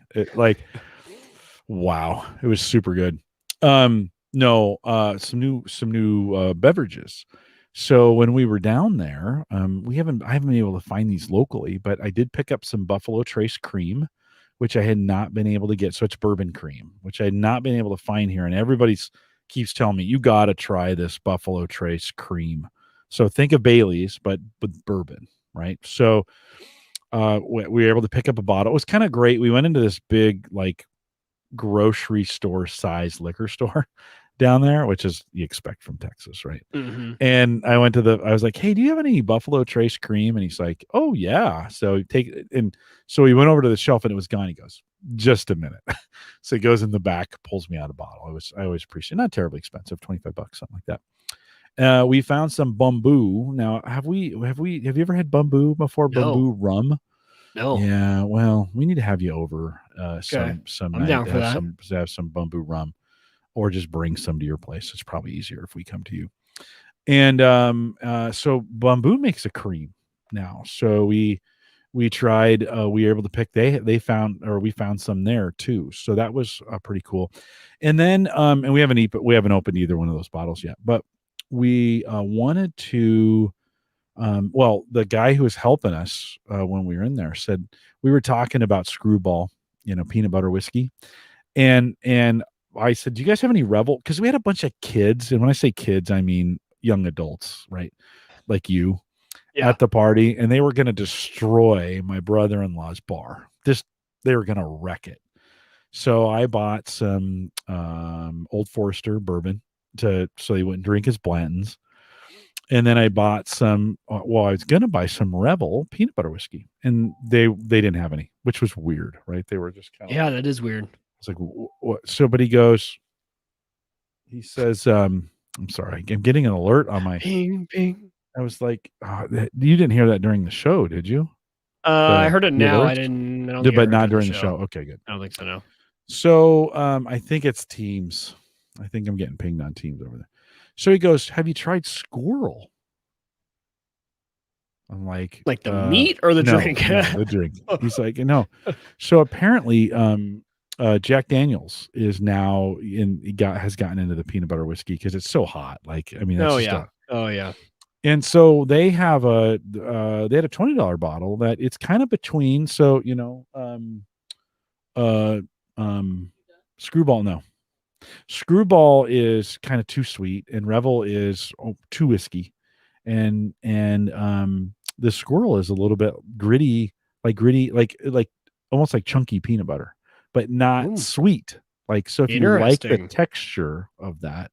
S1: Wow, it was super good. No, some new beverages. So when we were down there, I haven't been able to find these locally, but I did pick up some Buffalo Trace cream, which I had not been able to get. So it's bourbon cream, which I had not been able to find here, and everybody's keeps telling me you got to try this Buffalo Trace cream. So think of Bailey's, but with bourbon, right? So we were able to pick up a bottle. It was kind of great. We went into this big like grocery store size liquor store down there, which is you expect from Texas, right?
S2: mm-hmm.
S1: And I was like, hey, do you have any Buffalo Trace cream? And he's like, oh yeah. So so he went over to the shelf and it was gone. He goes, just a minute. So he goes in the back, pulls me out a bottle. I always appreciate, not terribly expensive, $25, something like that. We found some bamboo. Now, have you ever had bamboo before?
S2: No,
S1: Bamboo rum?
S2: no.
S1: Yeah, well, we need to have you over
S2: Okay,
S1: some
S2: I'm
S1: night
S2: down for that.
S1: to have some bamboo rum, or just bring some to your place. It's probably easier if we come to you. And so bamboo makes a cream now. So we tried. We were able to pick. We found some there too. So that was pretty cool. And then and we haven't opened either one of those bottles yet, but we wanted to. Well, the guy who was helping us when we were in there said we were talking about Screwball, peanut butter whiskey, and I said, "Do you guys have any Rebel?" Because we had a bunch of kids, and when I say kids, I mean young adults, right? Like you
S2: Yeah.
S1: at the party, and they were going to destroy my brother-in-law's bar. They were going to wreck it. So I bought some Old Forester bourbon so he wouldn't drink his Blantons. And then I bought some. Well, I was gonna buy some Rebel peanut butter whiskey, and they didn't have any, which was weird, right? They were just kind of.
S2: Yeah, that is weird.
S1: It's like what? So, but he says, "I'm sorry, I'm getting an alert on my."
S2: Ping, ping.
S1: I was like, "You didn't hear that during the show, did you?"
S2: I heard it
S1: The
S2: now. I
S1: alert,
S2: didn't. I don't think I
S1: but
S2: heard
S1: not
S2: during the
S1: during the show.
S2: show.
S1: Okay, good.
S2: I don't think so. No.
S1: So, I think it's Teams. I think I'm getting pinged on Teams over there. So he goes, "Have you tried Squirrel?" I'm like
S2: the meat or the drink?
S1: No, the drink. He's like, no. So apparently, Jack Daniels is now has gotten into the peanut butter whiskey because it's so hot. Like, I mean, that's
S2: oh yeah.
S1: And so they have they had a $20 bottle that it's kind of between. So uh, Screwball, no. Screwball is kind of too sweet, and Revel is too whiskey, and the Squirrel is a little bit gritty, like almost like chunky peanut butter, but not
S2: Ooh,
S1: sweet. Like, so if you like the
S2: interesting.
S1: texture of that,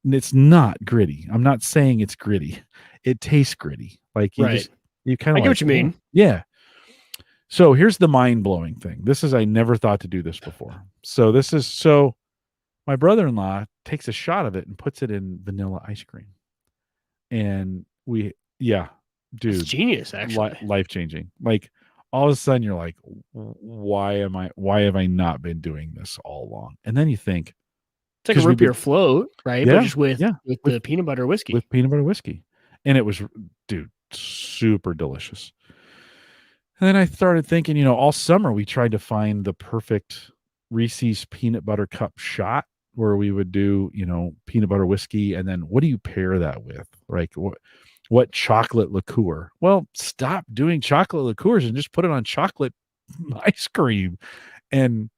S1: and it's not gritty. I'm not saying it's gritty. It tastes gritty. Like
S2: Right.
S1: you kind
S2: I
S1: of
S2: get what you mean.
S1: yeah. So here's the mind blowing thing. I never thought to do this before. So my brother-in-law takes a shot of it and puts it in vanilla ice cream. And
S2: It's
S1: dude,
S2: genius, actually.
S1: life changing. Like all of a sudden you're like, why have I not been doing this all along? And then you think,
S2: It's like a root beer float, right?
S1: yeah,
S2: But just with
S1: with
S2: the peanut butter whiskey.
S1: with peanut butter whiskey. And it was, dude, super delicious. And then I started thinking, all summer we tried to find the perfect Reese's peanut butter cup shot where we would do, peanut butter whiskey. And then what do you pair that with? Like what chocolate liqueur? Well, stop doing chocolate liqueurs and just put it on chocolate ice cream. And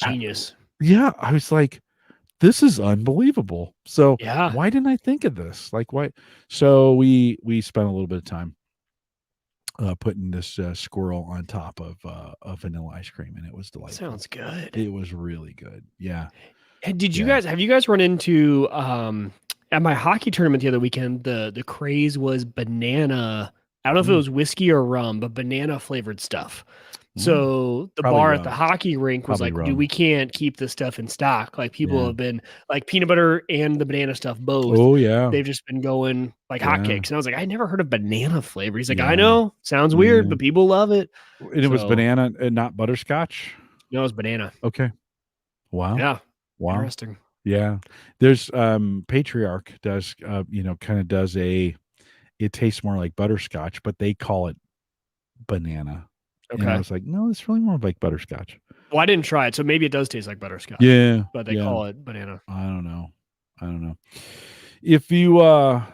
S2: Genius.
S1: I was like, this is unbelievable. So
S2: Yeah.
S1: why didn't I think of this? Like why? So we spent a little bit of time putting this Squirrel on top of vanilla ice cream, and it was delightful.
S2: Sounds good.
S1: It was really good. Yeah.
S2: And have you guys run into at my hockey tournament the other weekend, the craze was banana. I don't know if it was whiskey or rum, but banana flavored stuff. So the
S1: Probably
S2: bar at the
S1: rum.
S2: hockey rink was
S1: Probably
S2: like,
S1: rum.
S2: dude, we can't keep this stuff in stock. Like people
S1: Yeah.
S2: have been like peanut butter and the banana stuff both.
S1: Oh yeah.
S2: They've just been going like
S1: Yeah.
S2: hotcakes. And I was like, I never heard of banana flavor. He's like, I
S1: Yeah.
S2: know, sounds weird, but people love it.
S1: And it was banana and not butterscotch.
S2: No, it's banana.
S1: Okay. Wow.
S2: Yeah.
S1: Wow.
S2: Interesting.
S1: Yeah. There's Patriarch does kind of does it tastes more like butterscotch, but they call it banana.
S2: Okay.
S1: And I was like, no, it's really more like butterscotch.
S2: Well, I didn't try it, so maybe it does taste like butterscotch.
S1: Yeah.
S2: But they call it banana.
S1: I don't know. If you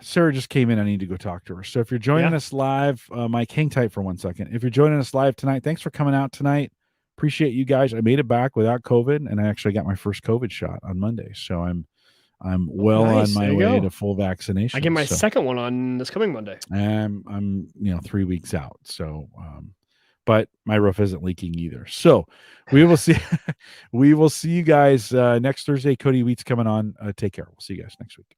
S1: Sarah just came in, I need to go talk to her. So if you're joining us live, Mike, hang tight for 1 second. If you're joining us live tonight, thanks for coming out tonight. Appreciate you guys. I made it back without COVID, and I actually got my first COVID shot on Monday. So I'm well on my way to full vaccination.
S2: I get my second one on this coming Monday.
S1: I'm 3 weeks out. So but my roof isn't leaking either. So we will see we will see you guys next Thursday. Cody Wheat's coming on. Take care. We'll see you guys next week.